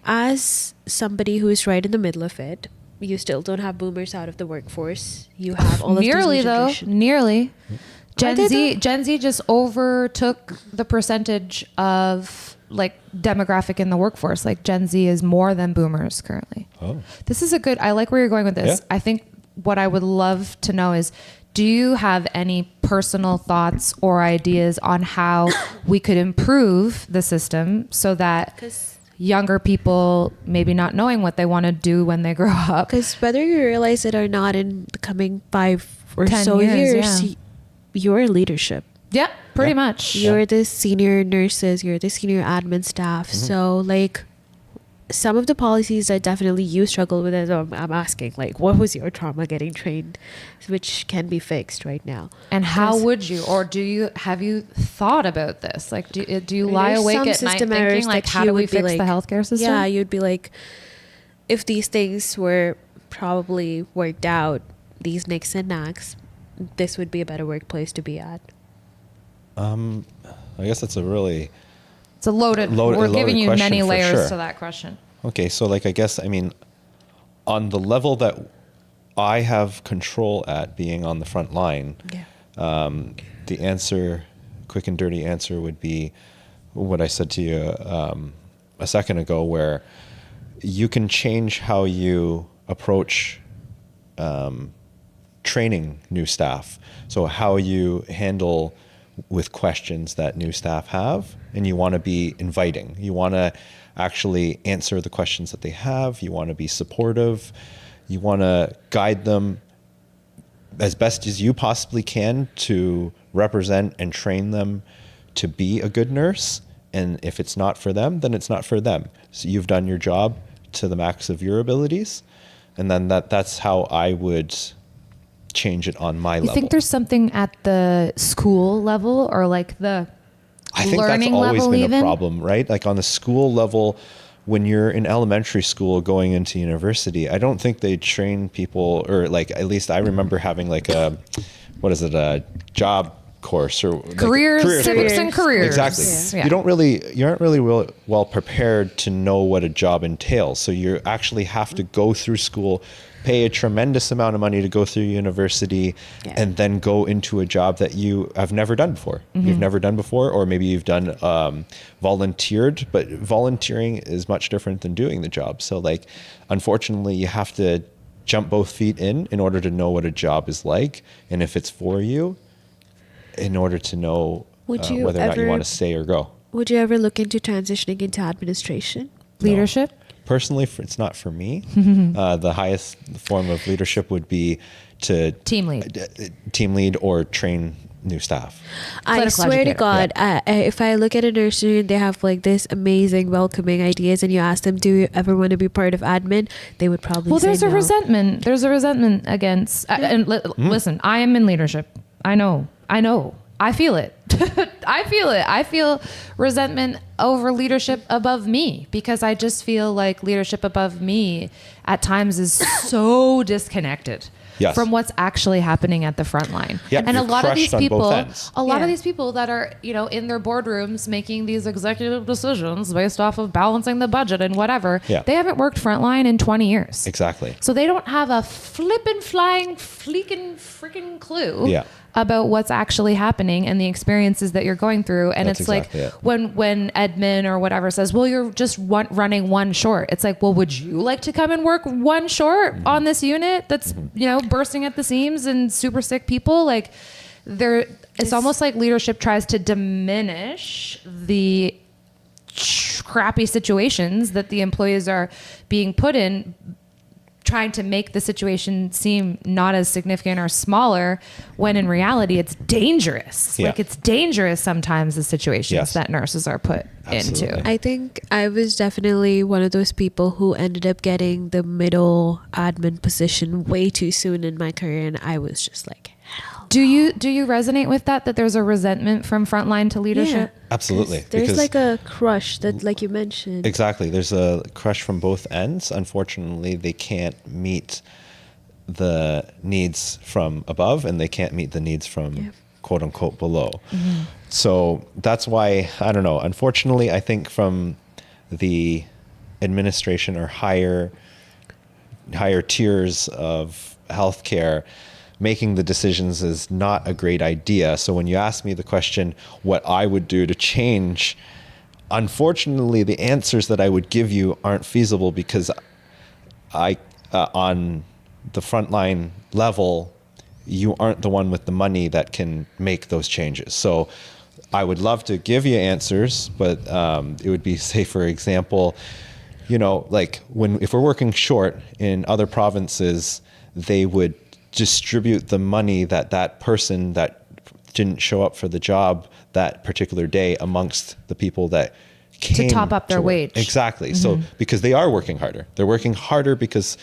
as somebody who is right in the middle of it, you still don't have boomers out of the workforce. You have all of these Nearly new though. generation- Nearly. Are they Gen Z just overtook the percentage of like demographic in the workforce. Like, Gen Z is more than boomers currently. Oh. This is I like where you're going with this. Yeah. I think what I would love to know is, do you have any personal thoughts or ideas on how we could improve the system so that younger people maybe not knowing what they want to do when they grow up. Because whether you realize it or not, in the coming 5 or 10 so years, years, you're leadership. Yeah, pretty much. You're the senior nurses, you're the senior admin staff. So like some of the policies that definitely you struggle with, I'm asking, like, what was your trauma getting trained, which can be fixed right now? And how would you, or have you thought about this? Like, do you lie awake at night thinking, like, how do we fix the healthcare system? Yeah, you'd be like, if these things were probably worked out, these nicks and knacks, this would be a better workplace to be at. I guess that's a really... It's a loaded we're giving you many layers sure. to that question. Okay, so like, I guess, I mean, on the level that I have control at, being on the front line, the answer, quick and dirty answer, would be what I said to you a second ago, where you can change how you approach training new staff. So how you handle with questions that new staff have, and you want to be inviting. You want to actually answer the questions that they have. You want to be supportive. You want to guide them as best as you possibly can to represent and train them to be a good nurse. And if it's not for them, then it's not for them. So you've done your job to the max of your abilities. And then that's how I would change it on my level. You think there's something at the school level or like the I think learning that's always level been even? a problem, right? Like on the school level, when you're in elementary school going into university, I don't think they train people, or like, at least I remember having like a job course or civics and careers. Exactly. Yeah. You aren't really well prepared to know what a job entails. So you actually have to go through school, pay a tremendous amount of money to go through university, and then go into a job that you have never done before. You've never done before, or maybe you've done volunteered, but volunteering is much different than doing the job. So like, unfortunately, you have to jump both feet in order to know what a job is like, and if it's for you, in order to know whether or not you want to stay or go. Would you ever look into transitioning into administration? Leadership? Personally, it's not for me. The highest form of leadership would be to Team lead. Team lead or train new staff. I Clinical swear to educator. God, if I look at a nursery and they have like this amazing welcoming ideas, and you ask them, do you ever want to be part of admin? They would probably say there's a no. resentment. There's a resentment against, listen, I am in leadership. I know. I feel it. I feel resentment over leadership above me, because I just feel like leadership above me at times is so disconnected from what's actually happening at the front line. Yep, and a you're lot of these crushed on both people, ends. of these people that are, in their boardrooms making these executive decisions based off of balancing the budget and whatever, they haven't worked frontline in 20 years. Exactly. So they don't have a freaking clue about what's actually happening and the experiences that you're going through. And That's it's exactly like it. when admin or whatever says, well, you're just running one short. It's like, well, would you like to come and work one short on this unit that's, bursting at the seams and super sick people? Like it's almost like leadership tries to diminish the crappy situations that the employees are being put in, trying to make the situation seem not as significant or smaller, when in reality it's dangerous. Like it's dangerous sometimes, the situations that nurses are put into. I think I was definitely one of those people who ended up getting the middle admin position way too soon in my career, and I was just like, hell. Do you resonate with that there's a resentment from frontline to leadership? Absolutely. There's like a crush that, like you mentioned. Exactly. There's a crush from both ends. Unfortunately, they can't meet the needs from above, and they can't meet the needs from quote unquote below. So that's why, I don't know, unfortunately, I think from the administration or higher tiers of healthcare, making the decisions is not a great idea. So when you ask me the question, what I would do to change, unfortunately, the answers that I would give you aren't feasible, because I, on the frontline level, you aren't the one with the money that can make those changes. So I would love to give you answers, but it would be, say, for example, you know, like if we're working short in other provinces, they would distribute the money that person that didn't show up for the job that particular day amongst the people that came to top up their work. wage. Exactly. So because they are working harder, they're working harder because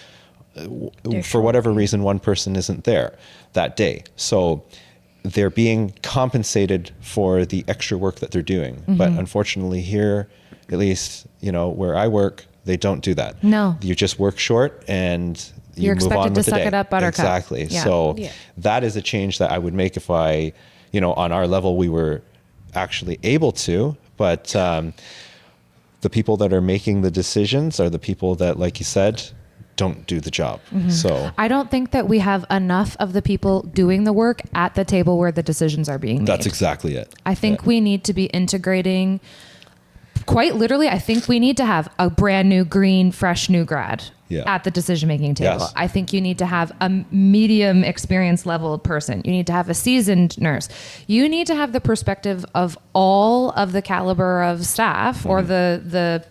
for whatever reason, one person isn't there that day. So they're being compensated for the extra work that they're doing. But unfortunately here, at least, you know, where I work, they don't do that. No. You just work short and You're move on expected to with the suck day. it up, buttercup. Exactly. Yeah. So Yeah. that is a change that I would make if I, you know, on our level, we were actually able to, but the people that are making the decisions are the people that, like you said, don't do the job. So I don't think that we have enough of the people doing the work at the table where the decisions are being made. that's exactly it. I think we need to be integrating, quite literally, I think we need to have a brand new, green, fresh new grad Yeah. at the decision-making table. Yes. I think you need to have a medium experience level person. You need to have a seasoned nurse. You need to have the perspective of all of the caliber of staff or the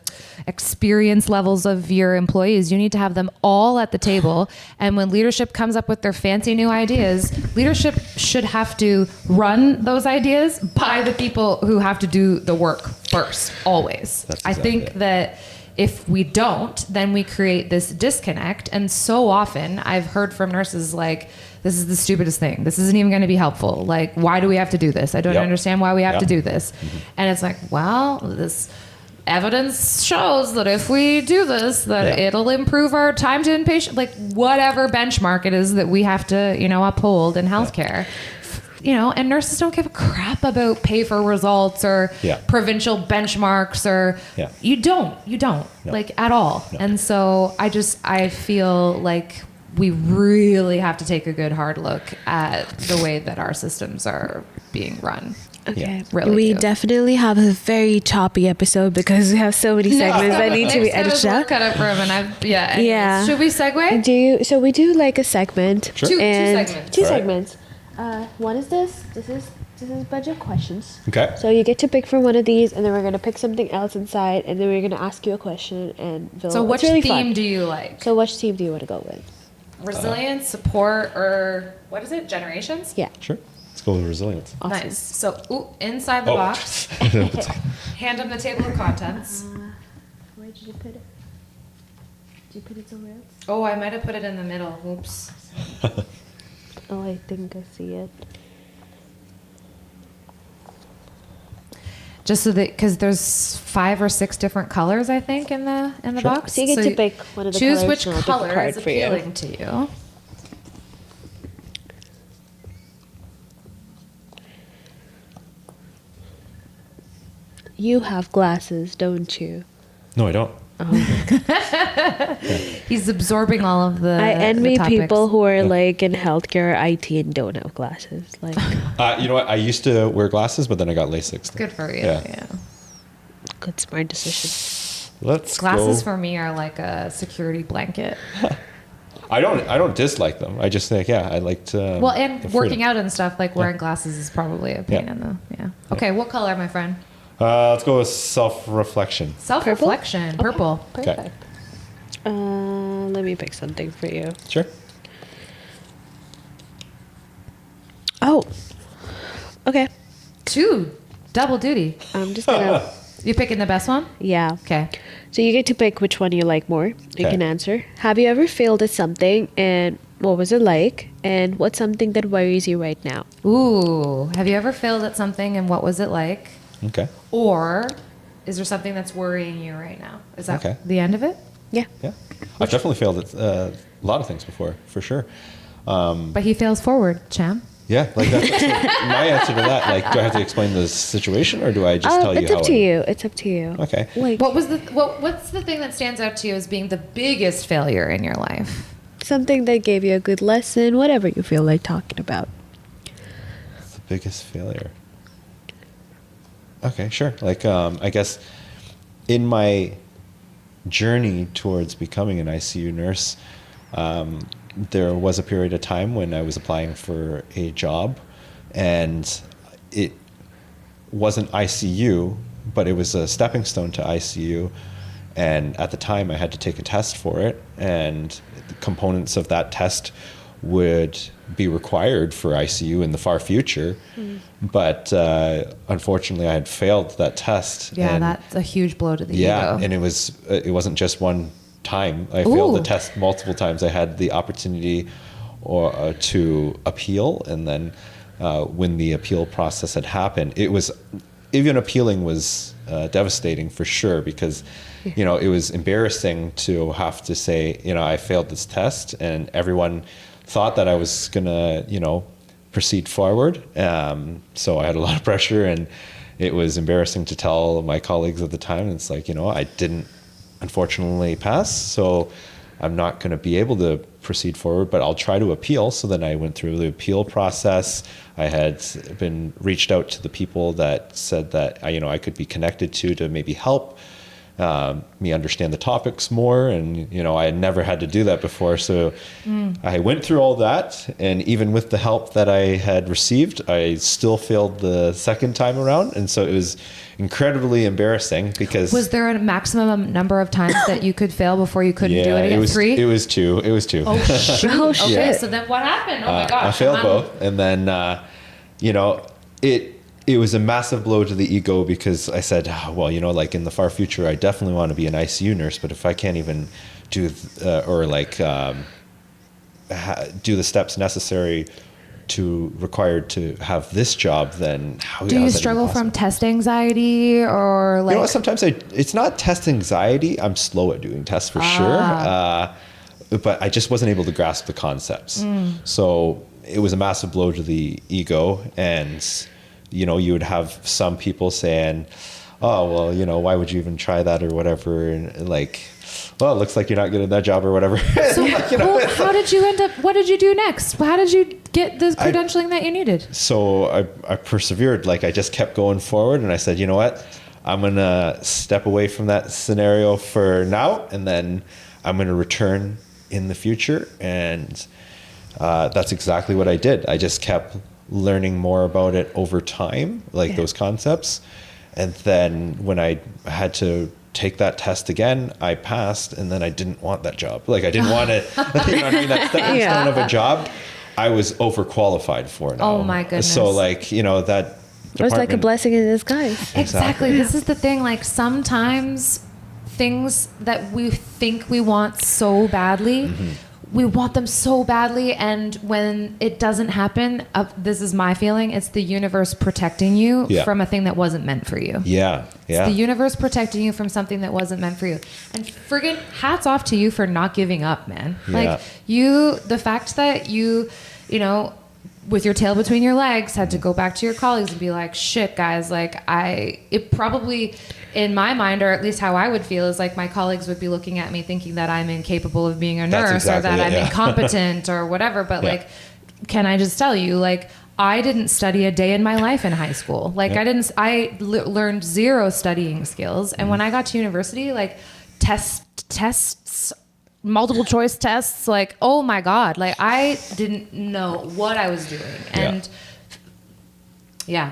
experience levels of your employees. You need to have them all at the table. And when leadership comes up with their fancy new ideas, leadership should have to run those ideas by the people who have to do the work first, always. That's I exactly think it. that if we don't, then we create this disconnect. And so often I've heard from nurses like, this is the stupidest thing. This isn't even going to be helpful. Like, why do we have to do this? I don't Yep. understand why we have Yep. to do this. And it's like, well, this evidence shows that if we do this, that Yeah. it'll improve our time to inpatient, like whatever benchmark it is that we have to, you know, uphold in healthcare. You know, and nurses don't give a crap about pay for results or Yeah. provincial benchmarks or Yeah. you don't No. like at all. No. And so I feel like we really have to take a good hard look at the way that our systems are being run. Okay. Really we do. definitely have a very choppy episode because we have so many segments that need to be edited out. Cut up for him, and anyways. Yeah. Should we segue? So we do like a segment. Sure. Two and segments. Two All right. segments. One is this. This is budget questions. Okay. So you get to pick from one of these, and then we're gonna pick something else inside, and then we're gonna ask you a question, and So which it's really theme fun. do you like? So which theme do you want to go with? Resilience, support, or what is it? Generations? Yeah. Sure. Let's go with resilience. Awesome. Nice. So inside the box, hand him the table of contents. Where did you put it? Did you put it somewhere else? Oh, I might have put it in the middle. Oops. Oh, I think I see it. Just so that, because there's 5 or 6 different colors, I think, in the Sure. box. So you get to pick one of the choose colors which and I'll pick a color card is for you. appealing to you. You have glasses, don't you? No, I don't. He's absorbing all of the. I envy the topics. people who are like in healthcare, IT, and don't have glasses. Like, You know what? I used to wear glasses, but then I got LASIK. Good for you. Yeah. Yeah. good smart decision. Let's Glasses go. for me are like a security blanket. I don't dislike them. I just think, I like to. Well, and working out and stuff, like wearing glasses is probably a pain Yeah. in the. Yeah. Okay, what color, my friend? Let's go with self-reflection. Self-reflection. Purple. Perfect. Let me pick something for you. Sure. Oh, okay. 2. Double duty. I'm just gonna. You picking the best one? Yeah. Okay. So you get to pick which one you like more. You Okay. can answer. Have you ever failed at something, and what was it like? And what's something that worries you right now? Ooh. Have you ever failed at something and what was it like? Okay. Or is there something that's worrying you right now? Is that Okay. the end of it? Yeah. Yeah. I've definitely failed at a lot of things before, for sure. But he fails forward, Sham. Yeah, like that's my answer to that. Like, do I have to explain the situation, or do I just tell you It's how? up to you. It's up to you. Okay. Like What's the thing that stands out to you as being the biggest failure in your life? something that gave you a good lesson, whatever you feel like talking about. It's the biggest failure. Okay, sure. Like, I guess in my journey towards becoming an ICU nurse, there was a period of time when I was applying for a job, and it wasn't ICU, but it was a stepping stone to ICU. And at the time I had to take a test for it, and the components of that test would be required for ICU in the far future. But unfortunately I had failed that test. Yeah, and that's a huge blow to the yeah, ego. and it wasn't just one time. I failed the test multiple times. I had the opportunity to appeal, and then when the appeal process had happened, it was even appealing was devastating for sure, because you know, it was embarrassing to have to say, you know, I failed this test, and everyone thought that I was gonna, you know, proceed forward. So I had a lot of pressure, and it was embarrassing to tell my colleagues at the time. And it's like, you know, I didn't unfortunately pass, so I'm not going to be able to proceed forward, but I'll try to appeal. So then I went through the appeal process. I had been reached out to the people that said that I could be connected to maybe help me understand the topics more, and I had never had to do that before. So I went through all that, and even with the help that I had received, I still failed the second time around, and so it was incredibly embarrassing. Because was there a maximum number of times that you could fail before you couldn't do it again? Three? It was two. Oh shit! Oh, shit. Okay, so then what happened? Oh my gosh! I failed both, and then it was a massive blow to the ego, because I said, like in the far future, I definitely want to be an ICU nurse, but if I can't even do do the steps necessary required to have this job, then how do you struggle from test anxiety, or like? Sometimes it's not test anxiety. I'm slow at doing tests for sure, but I just wasn't able to grasp the concepts. So it was a massive blow to the ego, and you would have some people saying, oh, well, why would you even try that or whatever? And like, well, it looks like you're not good at that job or whatever. So how did you end up, what did you do next? How did you get the credentialing that you needed? So I persevered. Like, I just kept going forward, and I said, you know what? I'm going to step away from that scenario for now, and then I'm going to return in the future. And that's exactly what I did. I just kept learning more about it over time, like those concepts. And then when I had to take that test again, I passed, and then I didn't want that job. Like, I didn't want it. That stepping stone of a job, I was overqualified for now. Oh my goodness. So that it was like a blessing in disguise. Exactly. This is the thing. Like, sometimes things that we think we want so badly, we want them so badly, and when it doesn't happen, this is my feeling, it's the universe protecting you from a thing that wasn't meant for you. It's the universe protecting you from something that wasn't meant for you. And friggin' hats off to you for not giving up, man. Like, the fact that you with your tail between your legs, had to go back to your colleagues and be like, shit, guys, like, it probably, in my mind, or at least how I would feel, is like my colleagues would be looking at me thinking that I'm incapable of being a nurse, or that I'm incompetent or whatever. But like, can I just tell you, like, I didn't study a day in my life in high school. Like, I learned zero studying skills. And when I got to university, like, tests, multiple choice tests, like, oh my God, like, I didn't know what I was doing. And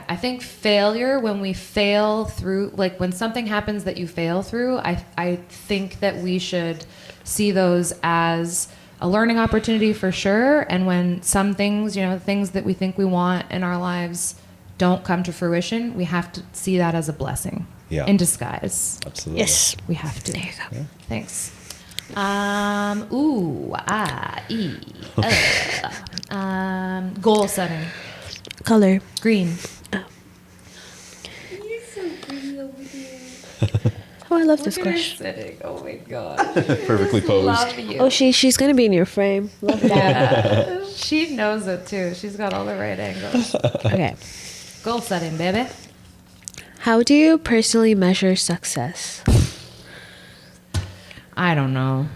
I think failure, when we fail through, like, when something happens that you fail through, I think that we should see those as a learning opportunity for sure. And when some things, things that we think we want in our lives don't come to fruition, we have to see that as a blessing in disguise. Absolutely. Yes. We have to. There you go. Yeah. Thanks. Goal setting. Color. Green. You're so pretty over here. Oh, I love this question. Sitting. Oh my God. Perfectly posed. Love you. Oh, she's gonna be in your frame. Love that. She knows it too. She's got all the right angles. Okay. Goal setting, baby. How do you personally measure success? I don't know.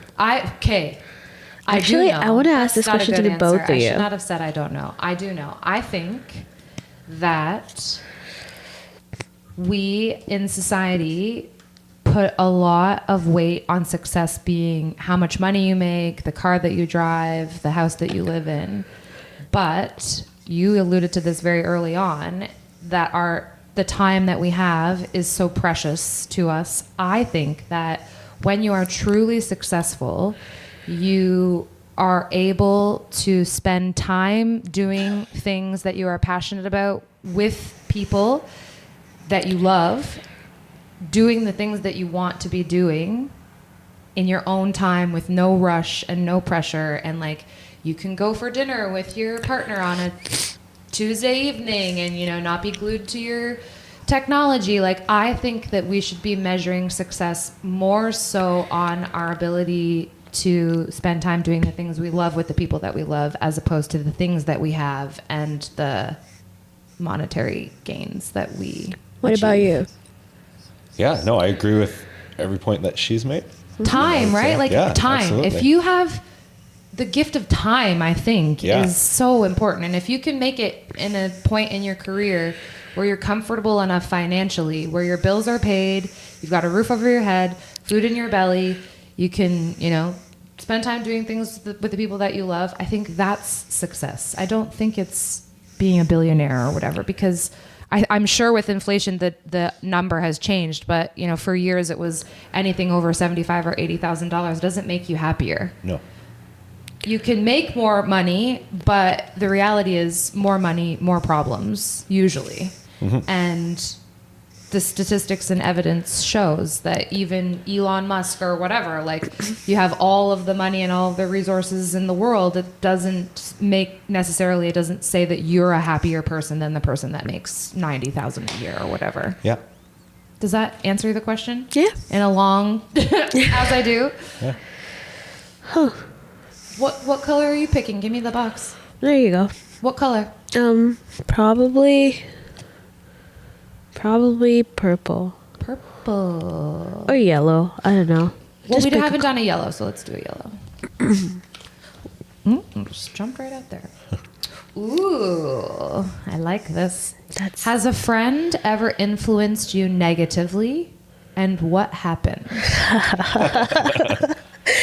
Actually, I want to ask this question to both of you. I should not have said I don't know. I do know. I think that we in society put a lot of weight on success being how much money you make, the car that you drive, the house that you live in. But you alluded to this very early on, that the time that we have is so precious to us. I think that when you are truly successful, you are able to spend time doing things that you are passionate about with people that you love, doing the things that you want to be doing in your own time with no rush and no pressure. And like, you can go for dinner with your partner on a Tuesday evening and, you know, not be glued to your technology. Like, I think that we should be measuring success more so on our ability to spend time doing the things we love with the people that we love, as opposed to the things that we have and the monetary gains that we What achieve. about you? Yeah, no, I agree with every point that she's made. Time, right? Like, Yeah, time. absolutely. If you have the gift of time, I think, Yeah. is so important. And if you can make it in a point in your career where you're comfortable enough financially, where your bills are paid, you've got a roof over your head, food in your belly, you can, you know, spend time doing things with the people that you love, I think that's success. I don't think it's being a billionaire or whatever, because I'm sure with inflation that the number has changed, but, you know, for years it was anything over $75,000 or $80,000 doesn't make you happier. No. You can make more money, but the reality is more money, more problems, usually. And the statistics and evidence shows that even Elon Musk or whatever, like, you have all of the money and all of the resources in the world, it doesn't say that you're a happier person than the person that makes $90,000 a year or whatever. Yeah. Does that answer the question? Yeah. In a long, as I do. Yeah. Huh. What color are you picking? Give me the box. There you go. What color? Probably purple Purple. or yellow. I don't know. Well, Just we pick a haven't done a yellow, so let's do a yellow. Just jump right out there. Ooh, I like this. Has a friend ever influenced you negatively, and what happened?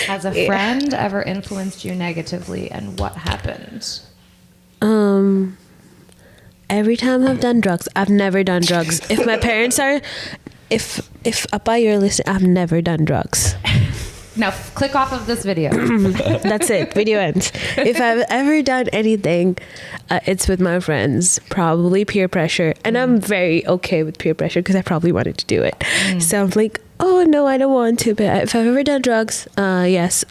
Has a friend ever influenced you negatively, and what happened? Every time I've done drugs, I've never done drugs. If my parents are, if Appa, you're listening, I've never done drugs. Now, click off of this video. That's it. Video ends. If I've ever done anything, it's with my friends. Probably peer pressure, and I'm very okay with peer pressure because I probably wanted to do it. So I'm like, oh no, I don't want to. But if I've ever done drugs, yes,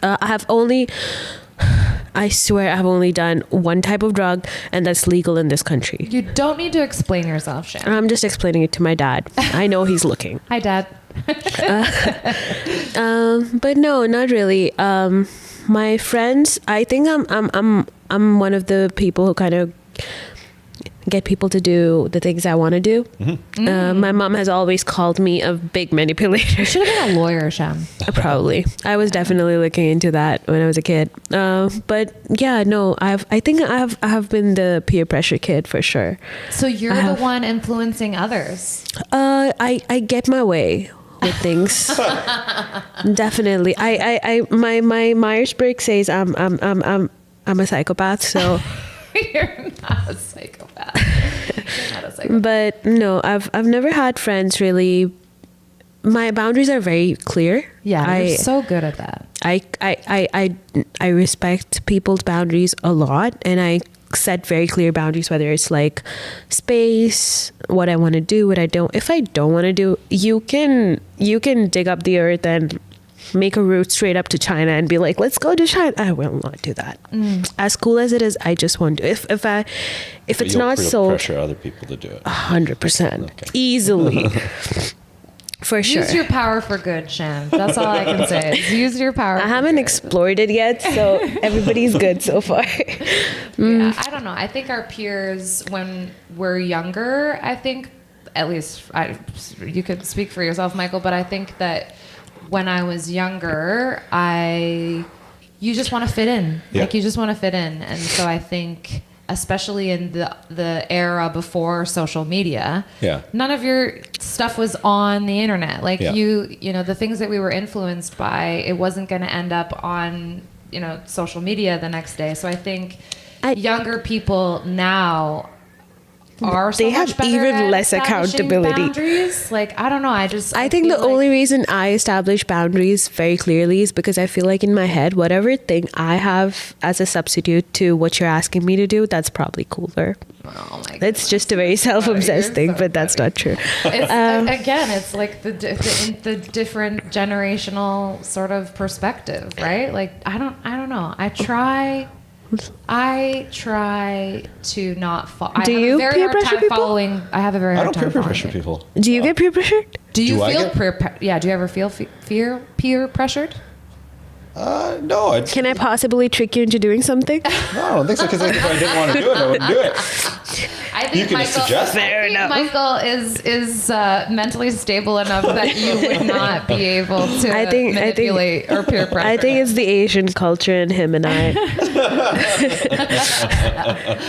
I swear I've only done one type of drug, and that's legal in this country. You don't need to explain yourself, Sham. I'm just explaining it to my dad. I know he's looking. Hi, Dad. But no, not really. My friends, I think I'm one of the people who kind of get people to do the things I want to do. My mom has always called me a big manipulator. You should have been a lawyer, Sham. Probably. I was definitely looking into that when I was a kid. But yeah, no, I think I have been the peer pressure kid for sure. So you're the one influencing others. I get my way with things. Definitely. My Myers-Briggs says I'm a psychopath, so You're not a psychopath. You're not a psychopath. but no, I've never had friends really. My boundaries are very clear. Yeah, you're so good at that. I respect people's boundaries a lot, and I set very clear boundaries, whether it's like space, what I want to do, what I don't. If I don't want to do, you can dig up the earth and make a route straight up to China and be like, let's go to China. I will not do that. As cool as it is, I just won't do it. If it's not so pressure other people to do it. 100%. Okay. Easily. For sure. Use your power for good, Sham. That's all I can say. Is use your power. I haven't explored it yet, so everybody's good so far. Yeah, I don't know. I think our peers, when we're younger, I think, at least you could speak for yourself, Michael, but I think that when I was younger, you just want to fit in. Yeah. Like, you just want to fit in. And so I think especially in the era before social media, Yeah. none of your stuff was on the internet. Like Yeah. you know, the things that we were influenced by, it wasn't going to end up on, you know, social media the next day. So I think younger people now are so They much have better even at less establishing accountability. boundaries. Like, I don't know. I think feel the only reason I establish boundaries very clearly is because I feel like in my head, whatever thing I have as a substitute to what you're asking me to do, that's probably cooler. Oh my That's just a very self-obsessed You're thing, so but that's not true. It's, again, it's like the different generational sort of perspective, right? Like, I don't know. I try to not follow. Do you peer pressure people? Following. I have a very I hard don't time peer following pressure it. people. Do you get peer pressured? Do you Do I feel get- yeah? Do you ever feel peer pressured? No, I Can I possibly trick you into doing something? don't think so. Because if I didn't want to do it, I wouldn't do it. I think You can suggest. Fair enough. Michael is mentally stable enough that you would not be able to manipulate or peer pressure. I think it's the Asian culture in him and I.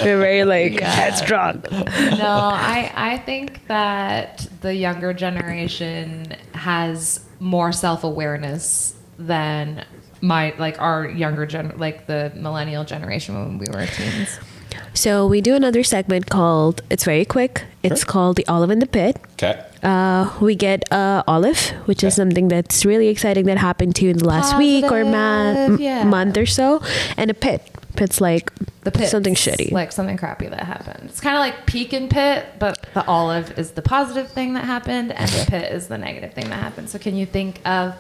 We're very like headstrong. No, I think that the younger generation has more self-awareness than our younger the millennial generation when we were teens. So we do another segment called, it's very quick. It's called The Olive in the Pit. Okay. We get olive, which is Okay. something that's really exciting that happened to you in the last week or Positive, yeah. month or so. And a pit. Pit's like The pit, something shitty. like something crappy that happened. It's kind of like peak and pit, but the olive is the positive thing that happened, and the pit is the negative thing that happened. So can you think of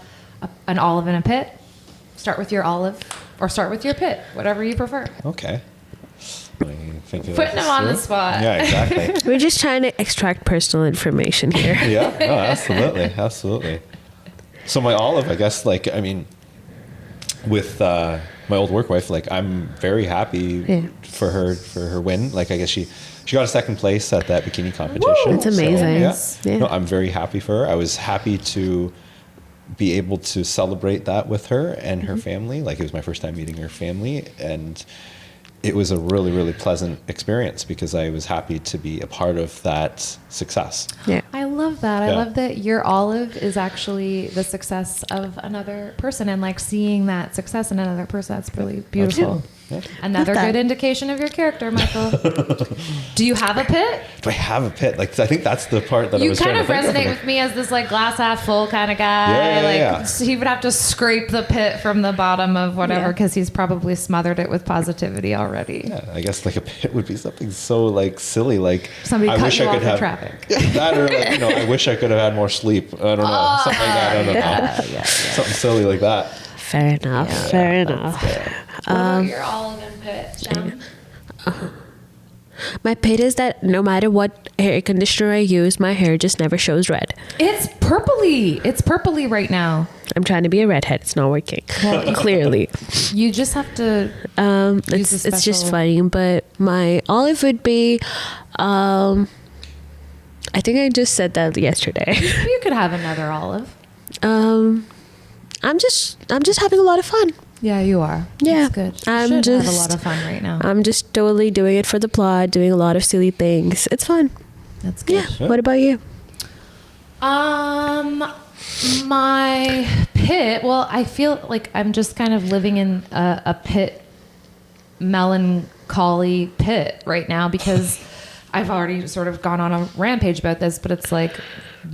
an olive in a pit? Start with your olive, or start with your pit, whatever you prefer. Okay. Let me think of Putting this him on the through. spot. Yeah, exactly. We're just trying to extract personal information here. Yeah, no, absolutely, absolutely. So my olive, I guess, with my old work wife, I'm very happy for her win. I guess she got a second place at that bikini competition. That's amazing. So, Yeah. No, I'm very happy for her. I was happy to be able to celebrate that with her and her family. It was my first time meeting her family, and it was a really, really pleasant experience because I was happy to be a part of that success. Yeah. I love that. I Yeah. love that your olive is actually the success of another person, and seeing that success in another person. That's really beautiful. Yeah. Another Love that. good indication of your character, Michael. Do you have a pit? Do I have a pit? I think that's the part that I You was kind trying of to think resonate of. with me as this glass half full kind of guy. Yeah. So he would have to scrape the pit from the bottom of whatever because he's probably smothered it with positivity already. Yeah, I guess a pit would be something so silly. Somebody I cut wish you I off could in have traffic. that, or I wish I could have had more sleep. I don't know, something like that. I don't know, something silly like that. Fair enough. Fair enough. What about your olive and pit, Sham? My pit is that no matter what hair conditioner I use, my hair just never shows red. It's purpley. It's purpley right now. I'm trying to be a redhead. It's not working. Clearly. You just have to. Use a It's just special- funny, but my olive would be. I think I just said that yesterday. You could have another olive. I'm just having a lot of fun. Yeah, you are. Yeah. That's good. You I'm should have a just- lot of fun right now. I'm just totally doing it for the plot, doing a lot of silly things. It's fun. That's good. Yeah. What about you? My pit. Well, I feel like I'm just kind of living in a pit, melancholy pit right now because I've already sort of gone on a rampage about this. But it's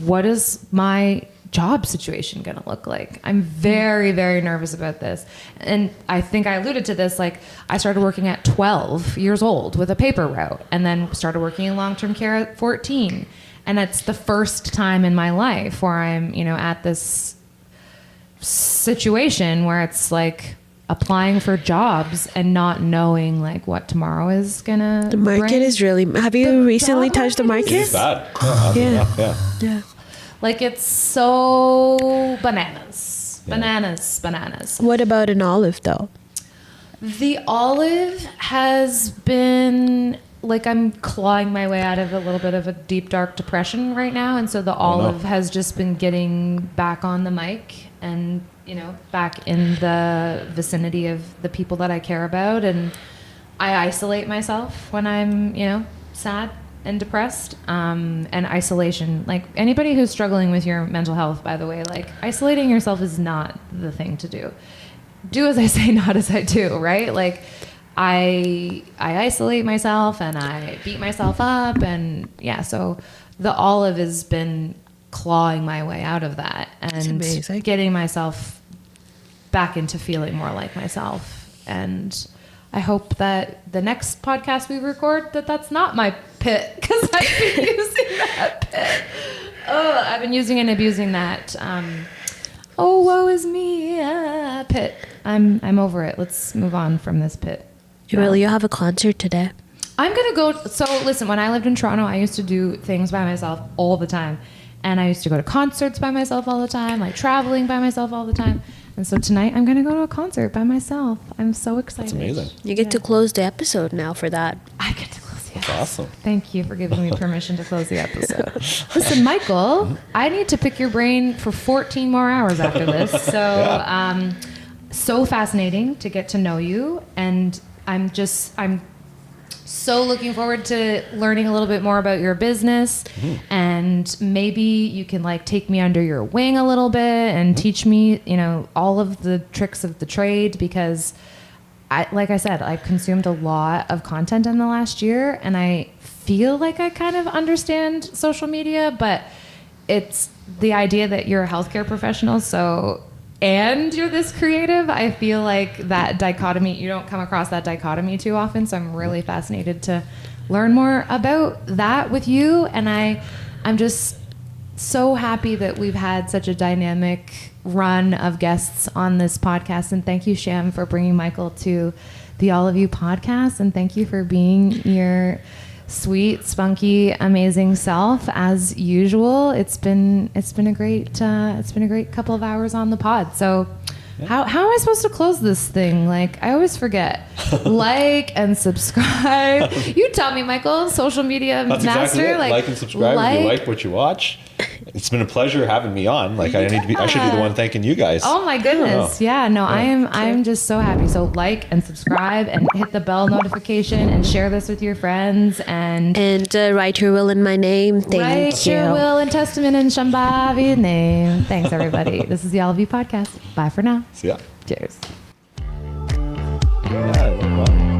what is my job situation going to look like? I'm very, very nervous about this. And I think I alluded to this. I started working at 12 years old with a paper route and then started working in long-term care at 14. And it's the first time in my life where I'm, at this situation where it's applying for jobs and not knowing what tomorrow is going to The market is really. Have you recently job touched the market market? It's bad. Yeah. Yeah. it's so bananas. Bananas. What about an olive though? The olive has been I'm clawing my way out of a little bit of a deep dark depression right now, and so the olive has just been getting back on the mic and back in the vicinity of the people that I care about, and I isolate myself when I'm, sad and depressed. And isolation, like anybody who's struggling with your mental health, by the way, like isolating yourself is not the thing to do. Do as I say, not as I do, right? Like I isolate myself and I beat myself up, and so the olive has been clawing my way out of that and getting myself back into feeling more like myself. And I hope that the next podcast we record, that's not my pit, because I've been using that pit. Oh, I've been using and abusing that. Oh, woe is me, pit. I'm over it. Let's move on from this pit. Will you have a concert today? I'm gonna go. So listen, when I lived in Toronto, I used to do things by myself all the time, and I used to go to concerts by myself all the time, like traveling by myself all the time. And so tonight I'm gonna go to a concert by myself. I'm so excited. That's amazing. You get to close the episode now for that. I get to close the episode. That's awesome. Thank you for giving me permission to close the episode. Listen, Michael, I need to pick your brain for 14 more hours after this. So, so fascinating to get to know you, and I'm so looking forward to learning a little bit more about your business, and maybe you can like take me under your wing a little bit and teach me, all of the tricks of the trade, because like I said, I've consumed a lot of content in the last year, and I feel like I kind of understand social media, but it's the idea that you're a healthcare professional, and you're this creative. I feel like that dichotomy, you don't come across that dichotomy too often. So I'm really fascinated to learn more about that with you. And I'm just so happy that we've had such a dynamic run of guests on this podcast. And thank you, Sham, for bringing Michael to the All of You podcast. And thank you for being your sweet, spunky, amazing self as usual. It's been a great couple of hours on the pod. So how am I supposed to close this thing? Like, I always forget. Like and subscribe. You tell me, Michael, social media That's master. exactly it. Like and subscribe if you like what you watch. It's been a pleasure having me on. Like, I should be the one thanking you guys. Oh my goodness. I'm just so happy. So like and subscribe and hit the bell notification and share this with your friends, and write your will in my name. Thank write you. your will and testament in Shambhavi's name. Thanks, everybody. This is the All of You podcast. Bye for now. See ya. Cheers. Yeah,